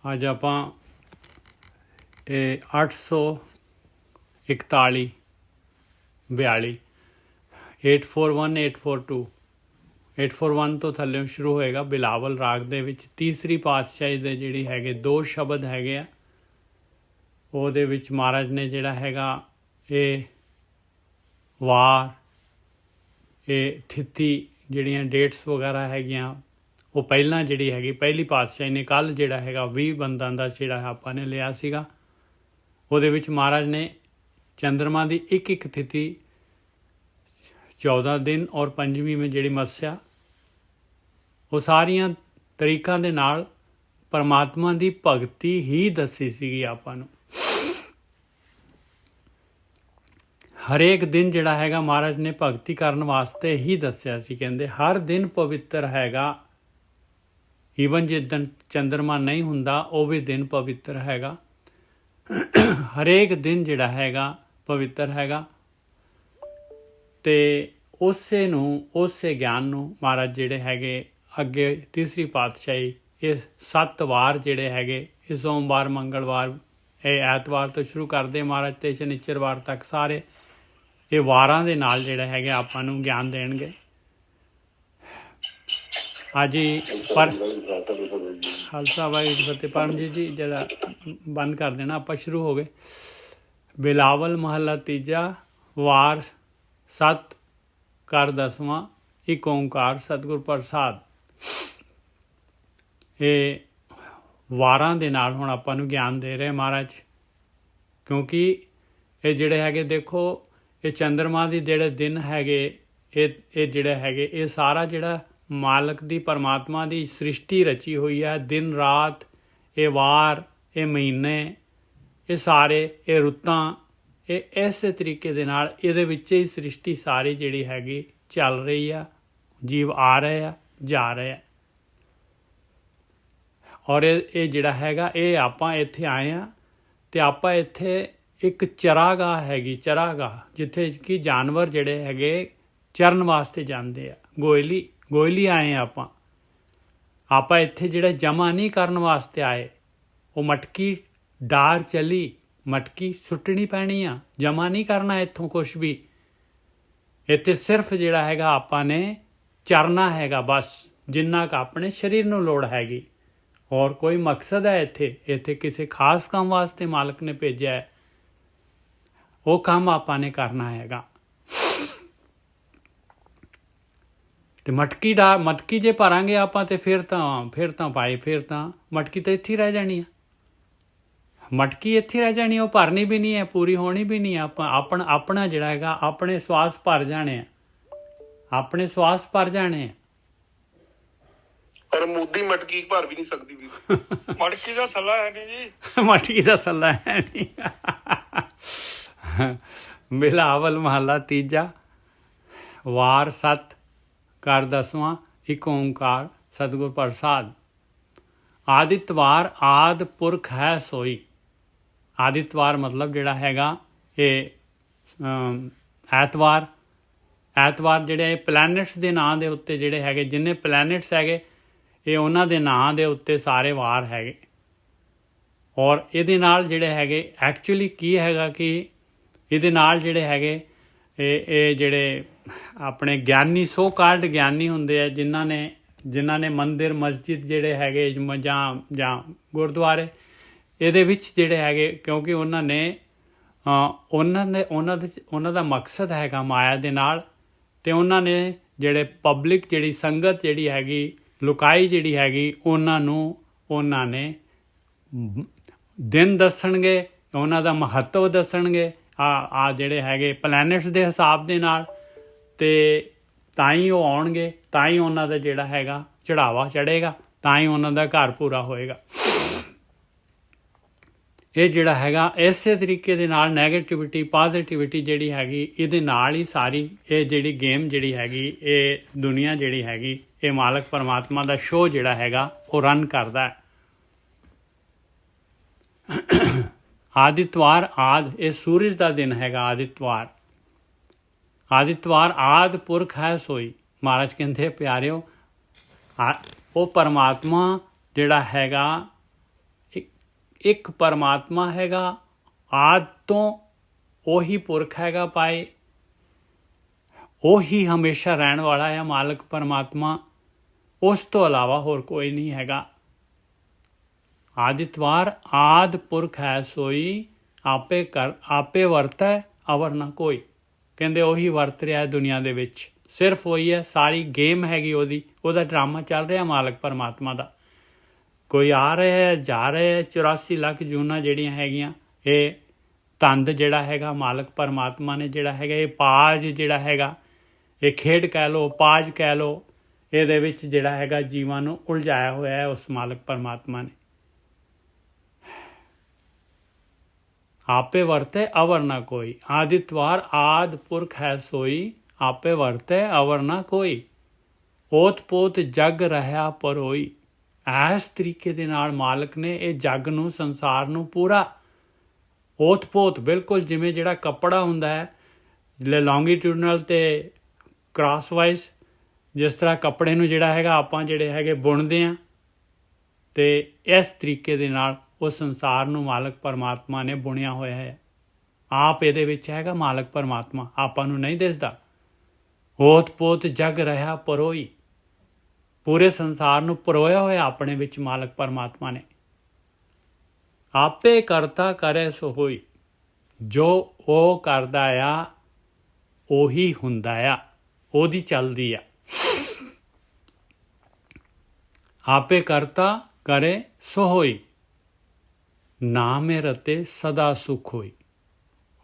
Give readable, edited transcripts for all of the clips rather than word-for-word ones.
ਅੱਜ ਆਪਾਂ ਇਹ 841 42 841 842 841 ਤੋਂ ਥੱਲੇ ਸ਼ੁਰੂ ਹੋਏਗਾ। ਬਿਲਾਵਲ ਰਾਗ ਦੇ ਵਿੱਚ ਤੀਸਰੀ ਪਾਤਸ਼ਾਹੀ ਦੇ ਜਿਹੜੀ ਹੈਗੇ 2 ਸ਼ਬਦ ਹੈਗੇ ਆ। ਉਹਦੇ ਵਿੱਚ ਮਹਾਰਾਜ ਨੇ ਜਿਹੜਾ ਹੈਗਾ ਇਹ ਵਾਰ, ਇਹ ਥਿੱਤੀ ਜਿਹੜੀਆਂ ਡੇਟਸ ਵਗੈਰਾ ਹੈਗੀਆਂ ਉਹ ਪਹਿਲਾਂ ਜਿਹੜੀ ਹੈਗੀ ਪਹਿਲੀ ਪਾਤਸ਼ਾਹੀ ਨੇ ਕੱਲ੍ਹ ਜਿਹੜਾ ਹੈਗਾ 20 ਬੰਦਾਂ ਦਾ ਜਿਹੜਾ ਆਪਾਂ ਨੇ ਲਿਆ ਸੀਗਾ। ਉਹਦੇ ਵਿੱਚ ਮਹਾਰਾਜ ਨੇ ਚੰਦਰਮਾ ਦੀ ਇੱਕ ਇੱਕ ਤਿਥੀ 14 ਦਿਨ ਔਰ ਪੰਜਵੀਂ ਵਿੱਚ ਜਿਹੜੀ ਮੱਸਿਆ ਉਹ ਸਾਰੀਆਂ ਤਰੀਕਾਂ ਦੇ ਨਾਲ ਪਰਮਾਤਮਾ ਦੀ ਭਗਤੀ ਹੀ ਦੱਸੀ ਸੀਗੀ ਆਪਾਂ ਨੂੰ। ਹਰੇਕ ਦਿਨ ਜਿਹੜਾ ਹੈਗਾ ਮਹਾਰਾਜ ਨੇ ਭਗਤੀ ਕਰਨ ਵਾਸਤੇ ਹੀ ਦੱਸਿਆ ਸੀ। ਕਹਿੰਦੇ ਹਰ ਦਿਨ ਪਵਿੱਤਰ ਹੈਗਾ, ਈਵਨ ਜਿੱਦਣ ਚੰਦਰਮਾ ਨਹੀਂ ਹੁੰਦਾ ਉਹ ਵੀ ਦਿਨ ਪਵਿੱਤਰ ਹੈਗਾ। ਹਰੇਕ ਦਿਨ ਜਿਹੜਾ ਹੈਗਾ ਪਵਿੱਤਰ ਹੈਗਾ। ਅਤੇ ਉਸੇ ਗਿਆਨ ਨੂੰ ਮਹਾਰਾਜ ਜਿਹੜੇ ਹੈਗੇ ਅੱਗੇ ਤੀਸਰੀ ਪਾਤਸ਼ਾਹੀ ਇਹ 7 ਵਾਰ ਜਿਹੜੇ ਹੈਗੇ ਇਹ ਸੋਮਵਾਰ, ਮੰਗਲਵਾਰ, ਇਹ ਐਤਵਾਰ ਤੋਂ ਸ਼ੁਰੂ ਕਰਦੇ ਮਹਾਰਾਜ ਅਤੇ ਸ਼ਨੀਚਰਵਾਰ ਤੱਕ ਸਾਰੇ ਇਹ ਵਾਰਾਂ ਦੇ ਨਾਲ ਜਿਹੜਾ ਹੈਗਾ ਆਪਾਂ ਨੂੰ ਗਿਆਨ ਦੇਣਗੇ। ਅੱਜ ਪਰ ਖਾਲਸਾ ਵਾਹਿਗੁਰੂ ਜੀ ਫਤਿਹ। ਪਰਮਜੀਤ ਜੀ ਜਿਹੜਾ ਬੰਦ ਕਰ ਦੇਣਾ, ਆਪਾਂ ਸ਼ੁਰੂ ਹੋ ਗਏ। ਬਿਲਾਵਲ ਮਹੱਲਾ ਤੀਜਾ, ਵਾਰ 7 ਕਰ 10ਵਾਂ, ਇੱਕ ਓਂਕਾਰ ਸਤਿਗੁਰ ਪ੍ਰਸਾਦ। ਇਹ ਵਾਰਾਂ ਦੇ ਨਾਲ ਹੁਣ ਆਪਾਂ ਨੂੰ ਗਿਆਨ ਦੇ ਰਹੇ ਮਹਾਰਾਜ, ਕਿਉਂਕਿ ਇਹ ਜਿਹੜੇ ਹੈਗੇ ਦੇਖੋ ਇਹ ਚੰਦਰਮਾ ਦੀ ਜਿਹੜੇ ਦਿਨ ਹੈਗੇ ਇਹ ਜਿਹੜੇ ਹੈਗੇ ਇਹ ਸਾਰਾ ਜਿਹੜਾ ਮਾਲਕ ਦੀ ਪਰਮਾਤਮਾ ਦੀ ਸ੍ਰਿਸ਼ਟੀ ਰਚੀ ਹੋਈ ਹੈ। ਦਿਨ ਰਾਤ, ਇਹ ਵਾਰ, ਇਹ ਮਹੀਨੇ, ਇਹ ਸਾਰੇ ਇਹ ਰੁੱਤਾਂ, ਇਹ ਇਸੇ ਤਰੀਕੇ ਦੇ ਨਾਲ ਇਹਦੇ ਵਿੱਚ ਹੀ ਸ੍ਰਿਸ਼ਟੀ ਸਾਰੀ ਜਿਹੜੀ ਹੈਗੀ ਚੱਲ ਰਹੀ ਆ। ਜੀਵ ਆ ਰਹੇ ਆ, ਜਾ ਰਹੇ ਆ। ਔਰ ਇਹ ਜਿਹੜਾ ਹੈਗਾ ਇਹ ਆਪਾਂ ਇੱਥੇ ਆਏ ਹਾਂ ਅਤੇ ਆਪਾਂ ਇੱਥੇ ਇੱਕ ਚਰਾਗਾਹ ਹੈਗੀ, ਚਰਾਗਾਹ ਜਿੱਥੇ ਕਿ ਜਾਨਵਰ ਜਿਹੜੇ ਹੈਗੇ ਚਰਨ ਵਾਸਤੇ ਜਾਂਦੇ ਆ। ਗੋਇਲੀ ਆਏ ਆਪਾਂ ਇੱਥੇ ਜਿਹੜਾ ਜਮ੍ਹਾਂ ਨਹੀਂ ਕਰਨ ਵਾਸਤੇ ਆਏ। ਉਹ ਮਟਕੀ ਡਾਰ ਚਲੀ, ਮਟਕੀ ਸੁੱਟਣੀ ਪੈਣੀ ਆ, ਜਮ੍ਹਾਂ ਨਹੀਂ ਕਰਨਾ ਇੱਥੋਂ ਕੁਛ ਵੀ। ਇੱਥੇ ਸਿਰਫ ਜਿਹੜਾ ਹੈਗਾ ਆਪਾਂ ਨੇ ਚਰਨਾ ਹੈਗਾ ਬਸ, ਜਿੰਨਾ ਕੁ ਆਪਣੇ ਸਰੀਰ ਨੂੰ ਲੋੜ ਹੈਗੀ। ਔਰ ਕੋਈ ਮਕਸਦ ਹੈ ਇੱਥੇ ਕਿਸੇ ਖਾਸ ਕੰਮ ਵਾਸਤੇ ਮਾਲਕ ਨੇ ਭੇਜਿਆ ਹੈ, ਉਹ ਕੰਮ ਆਪਾਂ ਨੇ ਕਰਨਾ ਹੈਗਾ। ਅਤੇ ਮਟਕੀ ਜੇ ਭਰਾਂਗੇ ਆਪਾਂ ਤਾਂ ਫਿਰ ਤਾਂ ਮਟਕੀ ਤਾਂ ਇੱਥੇ ਹੀ ਰਹਿ ਜਾਣੀ ਆ। ਮਟਕੀ ਇੱਥੇ ਰਹਿ ਜਾਣੀ, ਉਹ ਭਰਨੀ ਵੀ ਨਹੀਂ ਹੈ, ਪੂਰੀ ਹੋਣੀ ਵੀ ਨਹੀਂ। ਆਪਣਾ ਜਿਹੜਾ ਹੈਗਾ ਆਪਣੇ ਸਵਾਸ ਭਰ ਜਾਣੇ ਆ, ਆਪਣੇ ਸਵਾਸ ਭਰ ਜਾਣੇ ਆ। ਪਰ ਮੋਦੀ ਮਟਕੀ ਭਰ ਵੀ ਨਹੀਂ ਸਕਦੀ ਵੀ। ਮਟਕੀ ਦਾ ਥੱਲਾ ਹੈ ਨਹੀਂ ਜੀ, ਮਟਕੀ ਦਾ ਥੱਲਾ ਹੈ ਨਹੀਂ। ਬਿਲਾਵਲ ਮਹੱਲਾ ਤੀਜਾ, ਵਾਰ 7 ਕਰ 10ਵਾਂ, ਇੱਕ ਓਂਕਾਰ ਸਤਿਗੁਰ ਪ੍ਰਸਾਦ। ਆਦਿਤਵਾਰ ਆਦਿ ਪੁਰਖ ਹੈ ਸੋਈ। ਆਦਿਤਵਾਰ ਮਤਲਬ ਜਿਹੜਾ ਹੈਗਾ ਇਹ ਐਤਵਾਰ ਜਿਹੜੇ ਪਲੈਨਟਸ ਦੇ ਨਾਂ ਦੇ ਉੱਤੇ ਜਿਹੜੇ ਹੈਗੇ ਜਿੰਨੇ ਪਲੈਨਟਸ ਹੈਗੇ ਇਹ ਉਹਨਾਂ ਦੇ ਨਾਂ ਦੇ ਉੱਤੇ ਸਾਰੇ ਵਾਰ ਹੈਗੇ। ਔਰ ਇਹਦੇ ਨਾਲ ਜਿਹੜੇ ਹੈਗੇ ਐਕਚੁਅਲੀ ਕੀ ਹੈਗਾ ਕਿ ਇਹਦੇ ਨਾਲ ਜਿਹੜੇ ਹੈਗੇ ਇਹ ਜਿਹੜੇ ਆਪਣੇ ਗਿਆਨੀ ਸੋ ਕਾਲਡ ਗਿਆਨੀ ਹੁੰਦੇ ਆ ਜਿਨ੍ਹਾਂ ਨੇ ਮੰਦਿਰ ਮਸਜਿਦ ਜਿਹੜੇ ਹੈਗੇ ਜਾਂ ਗੁਰਦੁਆਰੇ ਇਹਦੇ ਵਿੱਚ ਜਿਹੜੇ ਹੈਗੇ, ਕਿਉਂਕਿ ਉਹਨਾਂ ਦਾ ਮਕਸਦ ਹੈਗਾ ਮਾਇਆ ਦੇ ਨਾਲ। ਅਤੇ ਉਹਨਾਂ ਨੇ ਜਿਹੜੇ ਪਬਲਿਕ ਜਿਹੜੀ ਸੰਗਤ ਜਿਹੜੀ ਹੈਗੀ ਲੁਕਾਈ ਜਿਹੜੀ ਹੈਗੀ ਉਹਨਾਂ ਨੇ ਦਿਨ ਦੱਸਣਗੇ, ਉਹਨਾਂ ਦਾ ਮਹੱਤਵ ਦੱਸਣਗੇ ਆ ਜਿਹੜੇ ਹੈਗੇ ਪਲੈਨਟਸ ਦੇ ਹਿਸਾਬ ਦੇ ਨਾਲ। ਅਤੇ ਤਾਂ ਹੀ ਉਹ ਆਉਣਗੇ, ਤਾਂ ਹੀ ਉਹਨਾਂ ਦਾ ਜਿਹੜਾ ਹੈਗਾ ਚੜਾਵਾ ਚੜ੍ਹੇਗਾ, ਤਾਂ ਹੀ ਉਹਨਾਂ ਦਾ ਘਰ ਪੂਰਾ ਹੋਏਗਾ। ਇਹ ਜਿਹੜਾ ਹੈਗਾ ਇਸੇ ਤਰੀਕੇ ਦੇ ਨਾਲ ਨੈਗੇਟਿਵਿਟੀ ਪੋਜ਼ੀਟਿਵਿਟੀ ਜਿਹੜੀ ਹੈਗੀ ਇਹਦੇ ਨਾਲ ਹੀ ਸਾਰੀ ਇਹ ਜਿਹੜੀ ਗੇਮ ਜਿਹੜੀ ਹੈਗੀ ਇਹ ਦੁਨੀਆ ਜਿਹੜੀ ਹੈਗੀ ਇਹ ਮਾਲਕ ਪਰਮਾਤਮਾ ਦਾ ਸ਼ੋਅ ਜਿਹੜਾ ਹੈਗਾ ਉਹ ਰਨ ਕਰਦਾ ਹੈ। ਆਦਿਤਵਾਰ ਇਹ ਸੂਰਜ ਦਾ ਦਿਨ ਹੈਗਾ। ਆਦਿਤਵਾਰ ਆਦਿ ਪੁਰਖ ਹੈ ਸੋਈ। ਮਹਾਰਾਜ ਕਹਿੰਦੇ ਪਿਆਰਿਓ ਉਹ ਪਰਮਾਤਮਾ ਜਿਹੜਾ ਹੈਗਾ ਇੱਕ ਪਰਮਾਤਮਾ ਹੈਗਾ, ਆਦਿ ਤੋਂ ਉਹੀ ਪੁਰਖ ਹੈਗਾ ਪਾਏ, ਉਹੀ ਹਮੇਸ਼ਾ ਰਹਿਣ ਵਾਲਾ ਹੈ ਮਾਲਕ ਪਰਮਾਤਮਾ, ਉਸ ਤੋਂ ਇਲਾਵਾ ਹੋਰ ਕੋਈ ਨਹੀਂ ਹੈਗਾ। ਆਦਿਤਵਾਰ ਆਦਿ ਪੁਰਖ ਹੈ ਸੋਈ, ਆਪੇ ਵਰਤੈ ਅਵਰ ਨਾ ਕੋਈ। ਕਹਿੰਦੇ ਉਹੀ ਵਰਤ ਰਿਹਾ ਦੁਨੀਆ ਦੇ ਵਿੱਚ, ਸਿਰਫ ਉਹੀ ਹੈ, ਸਾਰੀ ਗੇਮ ਹੈਗੀ ਉਹਦਾ ਡਰਾਮਾ ਚੱਲ ਰਿਹਾ ਮਾਲਕ ਪਰਮਾਤਮਾ ਦਾ। ਕੋਈ ਆ ਰਿਹਾ ਹੈ, ਜਾ ਰਿਹਾ ਹੈ, 84 ਲੱਖ ਜੂਨਾਂ ਜਿਹੜੀਆਂ ਹੈਗੀਆਂ, ਇਹ ਤੰਦ ਜਿਹੜਾ ਹੈਗਾ ਮਾਲਕ ਪਰਮਾਤਮਾ ਨੇ ਜਿਹੜਾ ਹੈਗਾ, ਇਹ ਪਾਜ ਜਿਹੜਾ ਹੈਗਾ, ਇਹ ਖੇਡ ਕਹਿ ਲਓ, ਪਾਜ ਕਹਿ ਲਓ, ਇਹਦੇ ਵਿੱਚ ਜਿਹੜਾ ਹੈਗਾ ਜੀਵਾਂ ਨੂੰ ਉਲਝਾਇਆ ਹੋਇਆ ਹੈ ਉਸ ਮਾਲਕ ਪਰਮਾਤਮਾ ਨੇ। ਆਪੇ ਵਰਤੇ ਅਵਰ ਨਾ ਕੋਈ, ਆਦਿਤਵਾਰ ਆਦਿ ਪੁਰਖ ਹੈ ਸੋਈ, ਆਪੇ ਵਰਤੇ ਅਵਰ ਨਾ ਕੋਈ, ਓਤ ਪੋਤ ਜਗ ਰਹਾ ਪਰੋਈ। ਇਸ ਤਰੀਕੇ ਦੇ ਨਾਲ ਮਾਲਕ ਨੇ ਇਹ ਜੱਗ ਨੂੰ, ਸੰਸਾਰ ਨੂੰ ਪੂਰਾ ਓਤ ਪੋਤ, ਬਿਲਕੁਲ ਜਿਵੇਂ ਜਿਹੜਾ ਕੱਪੜਾ ਹੁੰਦਾ ਹੈ ਲੌਂਗੀਟਿਊਡਨਲ ਅਤੇ ਕ੍ਰਾਸਵਾਈਜ਼, ਜਿਸ ਤਰ੍ਹਾਂ ਕੱਪੜੇ ਨੂੰ ਜਿਹੜਾ ਹੈਗਾ ਆਪਾਂ ਜਿਹੜੇ ਹੈਗੇ ਬੁਣਦੇ ਹਾਂ, ਅਤੇ ਇਸ ਤਰੀਕੇ ਦੇ ਨਾਲ ਉਹ ਸੰਸਾਰ ਨੂੰ ਮਾਲਕ ਪਰਮਾਤਮਾ ਨੇ ਬੁਣਿਆ ਹੋਇਆ ਹੈ। ਆਪ ਇਹਦੇ ਵਿੱਚ ਹੈਗਾ ਮਾਲਕ ਪਰਮਾਤਮਾ, ਆਪਾਂ ਨੂੰ ਨਹੀਂ ਦਿਸਦਾ। ਓਤ ਪੋਤ ਜਗ ਰਹਾ ਪਰੋਈ, ਪੂਰੇ ਸੰਸਾਰ ਨੂੰ ਪਰੋਇਆ ਹੋਇਆ ਆਪਣੇ ਵਿੱਚ ਮਾਲਕ ਪਰਮਾਤਮਾ ਨੇ। ਆਪੇ ਕਰਤਾ ਕਰੇ ਸੋ ਹੋਈ, ਜੋ ਉਹ ਕਰਦਾ ਆ ਉਹੀ ਹੁੰਦਾ ਆ, ਉਹਦੀ ਚੱਲਦੀ ਆ। ਆਪੇ ਕਰਤਾ ਕਰੇ ਸੋ ਹੋਈ, ਨਾਮੇ ਰਤੇ ਸਦਾ ਸੁਖ ਹੋਈ।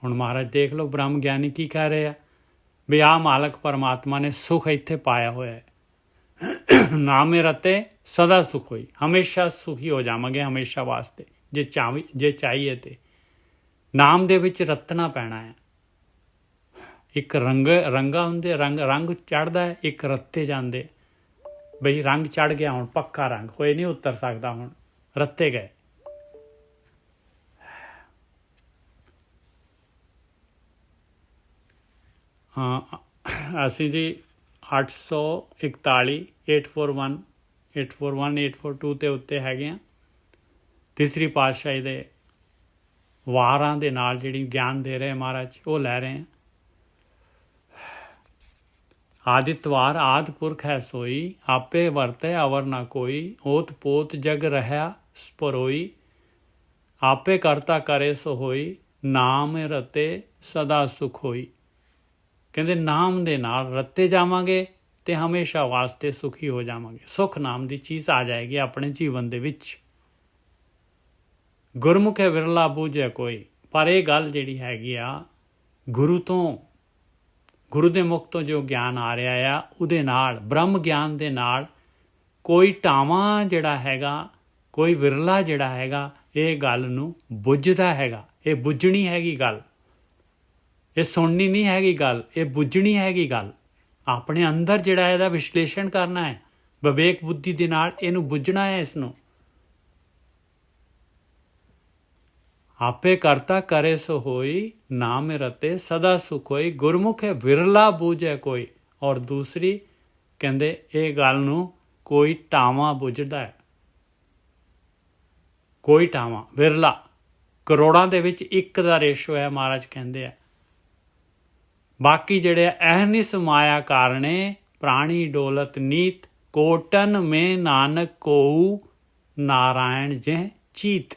ਹੁਣ ਮਹਾਰਾਜ ਦੇਖ ਲਓ ਬ੍ਰਹਮ ਗਿਆਨੀ ਕੀ ਕਹਿ ਰਹੇ ਆ, ਵੀ ਆਹ ਮਾਲਕ ਪਰਮਾਤਮਾ ਨੇ ਸੁਖ ਇੱਥੇ ਪਾਇਆ ਹੋਇਆ ਹੈ। ਨਾਮੇ ਰਤੇ ਸਦਾ ਸੁਖ ਹੋਈ, ਹਮੇਸ਼ਾ ਸੁਖੀ ਹੋ ਜਾਵਾਂਗੇ ਹਮੇਸ਼ਾ ਵਾਸਤੇ, ਜੇ ਚਾਹੀਏ ਤੇ। ਨਾਮ ਦੇ ਵਿੱਚ ਰਤਨਾ ਪੈਣਾ ਹੈ। ਇੱਕ ਰੰਗਾ ਹੁੰਦੇ, ਰੰਗ ਚੜ੍ਹਦਾ ਹੈ, ਇੱਕ ਰੱਤੇ ਜਾਂਦੇ। ਬਈ ਰੰਗ ਚੜ੍ਹ ਗਿਆ, ਹੁਣ ਪੱਕਾ ਰੰਗ ਹੋਏ ਨਹੀਂ ਉਤਰ ਸਕਦਾ, ਹੁਣ ਰੱਤੇ ਗਏ। ਅਸੀਂ ਜੀ 841 841 841 842 ਦੇ ਉੱਤੇ ਹੈਗੇ ਹਾਂ। ਤੀਸਰੀ ਪਾਤਸ਼ਾਹੀ ਦੇ ਵਾਰਾਂ ਦੇ ਨਾਲ ਜਿਹੜੀ ਗਿਆਨ ਦੇ ਰਹੇ ਮਹਾਰਾਜ, ਉਹ ਲੈ ਰਹੇ ਹਾਂ। ਆਦਿਤਵਾਰ ਆਦਿ ਪੁਰਖ ਹੈ ਸੋਈ, ਆਪੇ ਵਰਤੈ ਅਵਰ ਨਾ ਕੋਈ, ਓਤ ਪੋਤ ਜਗ ਰਹਾ ਪਰੋਈ। ਆਪੇ ਕਰਤਾ ਕਰੇ ਸੋ ਹੋਈ, ਨਾਮ ਰਤੇ ਸਦਾ ਸੁਖ ਹੋਈ। ਕਹਿੰਦੇ ਨਾਮ ਦੇ ਨਾਲ ਰੱਤੇ ਜਾਵਾਂਗੇ ਅਤੇ ਹਮੇਸ਼ਾ ਵਾਸਤੇ ਸੁਖੀ ਹੋ ਜਾਵਾਂਗੇ। ਸੁੱਖ ਨਾਮ ਦੀ ਚੀਜ਼ ਆ ਜਾਏਗੀ ਆਪਣੇ ਜੀਵਨ ਦੇ ਵਿੱਚ। ਗੁਰਮੁਖੇ ਵਿਰਲਾ ਬੂਝੇ ਕੋਈ, ਪਰ ਇਹ ਗੱਲ ਜਿਹੜੀ ਹੈਗੀ ਆ, ਗੁਰੂ ਦੇ ਮੁਖ ਤੋਂ ਜੋ ਗਿਆਨ ਆ ਰਿਹਾ ਆ, ਉਹਦੇ ਨਾਲ, ਬ੍ਰਹਮ ਗਿਆਨ ਦੇ ਨਾਲ ਕੋਈ ਟਾਵਾਂ ਜਿਹੜਾ ਹੈਗਾ, ਕੋਈ ਵਿਰਲਾ ਜਿਹੜਾ ਹੈਗਾ, ਇਹ ਗੱਲ ਨੂੰ ਬੁੱਝਦਾ ਹੈਗਾ। ਇਹ ਬੁੱਝਣੀ ਹੈਗੀ ਗੱਲ, ਇਹ ਸੁਣਨੀ ਨਹੀਂ ਹੈਗੀ ਗੱਲ, ਇਹ ਬੁੱਝਣੀ ਹੈਗੀ ਗੱਲ। ਆਪਣੇ ਅੰਦਰ ਜਿਹੜਾ ਇਹਦਾ ਵਿਸ਼ਲੇਸ਼ਣ ਕਰਨਾ ਹੈ, ਵਿਵੇਕ ਬੁੱਧੀ ਦੇ ਨਾਲ ਇਹਨੂੰ ਬੁੱਝਣਾ ਹੈ। ਇਸ ਨੂੰ ਆਪੇ ਕਰਤਾ ਕਰੇ ਸੋ ਹੋਈ, ਨਾਮ ਰਤੇ ਸਦਾ ਸੁਖ ਹੋਈ। ਗੁਰਮੁਖੇ ਵਿਰਲਾ ਬੂਝੇ ਕੋਈ, ਔਰ ਦੂਸਰੀ ਕਹਿੰਦੇ ਇਹ ਗੱਲ ਨੂੰ ਕੋਈ ਟਾਵਾਂ ਬੁੱਝਦਾ ਹੈ, ਕੋਈ ਟਾਵਾਂ, ਵਿਰਲਾ। ਕਰੋੜਾਂ ਦੇ ਵਿੱਚ ਇੱਕ ਦਾ ਰੇਸ਼ੋ ਹੈ, ਮਹਾਰਾਜ ਕਹਿੰਦੇ ਆ। ਬਾਕੀ ਜਿਹੜੇ ਅਹਨਿਸ ਮਾਇਆ ਕਾਰਣੇ, ਪ੍ਰਾਣੀ ਡੋਲਤ ਨੀਤ, ਕੋਟਨ ਮੇ ਨਾਨਕ ਕੋਊ, ਨਾਰਾਇਣ ਜਹ ਚੀਤ।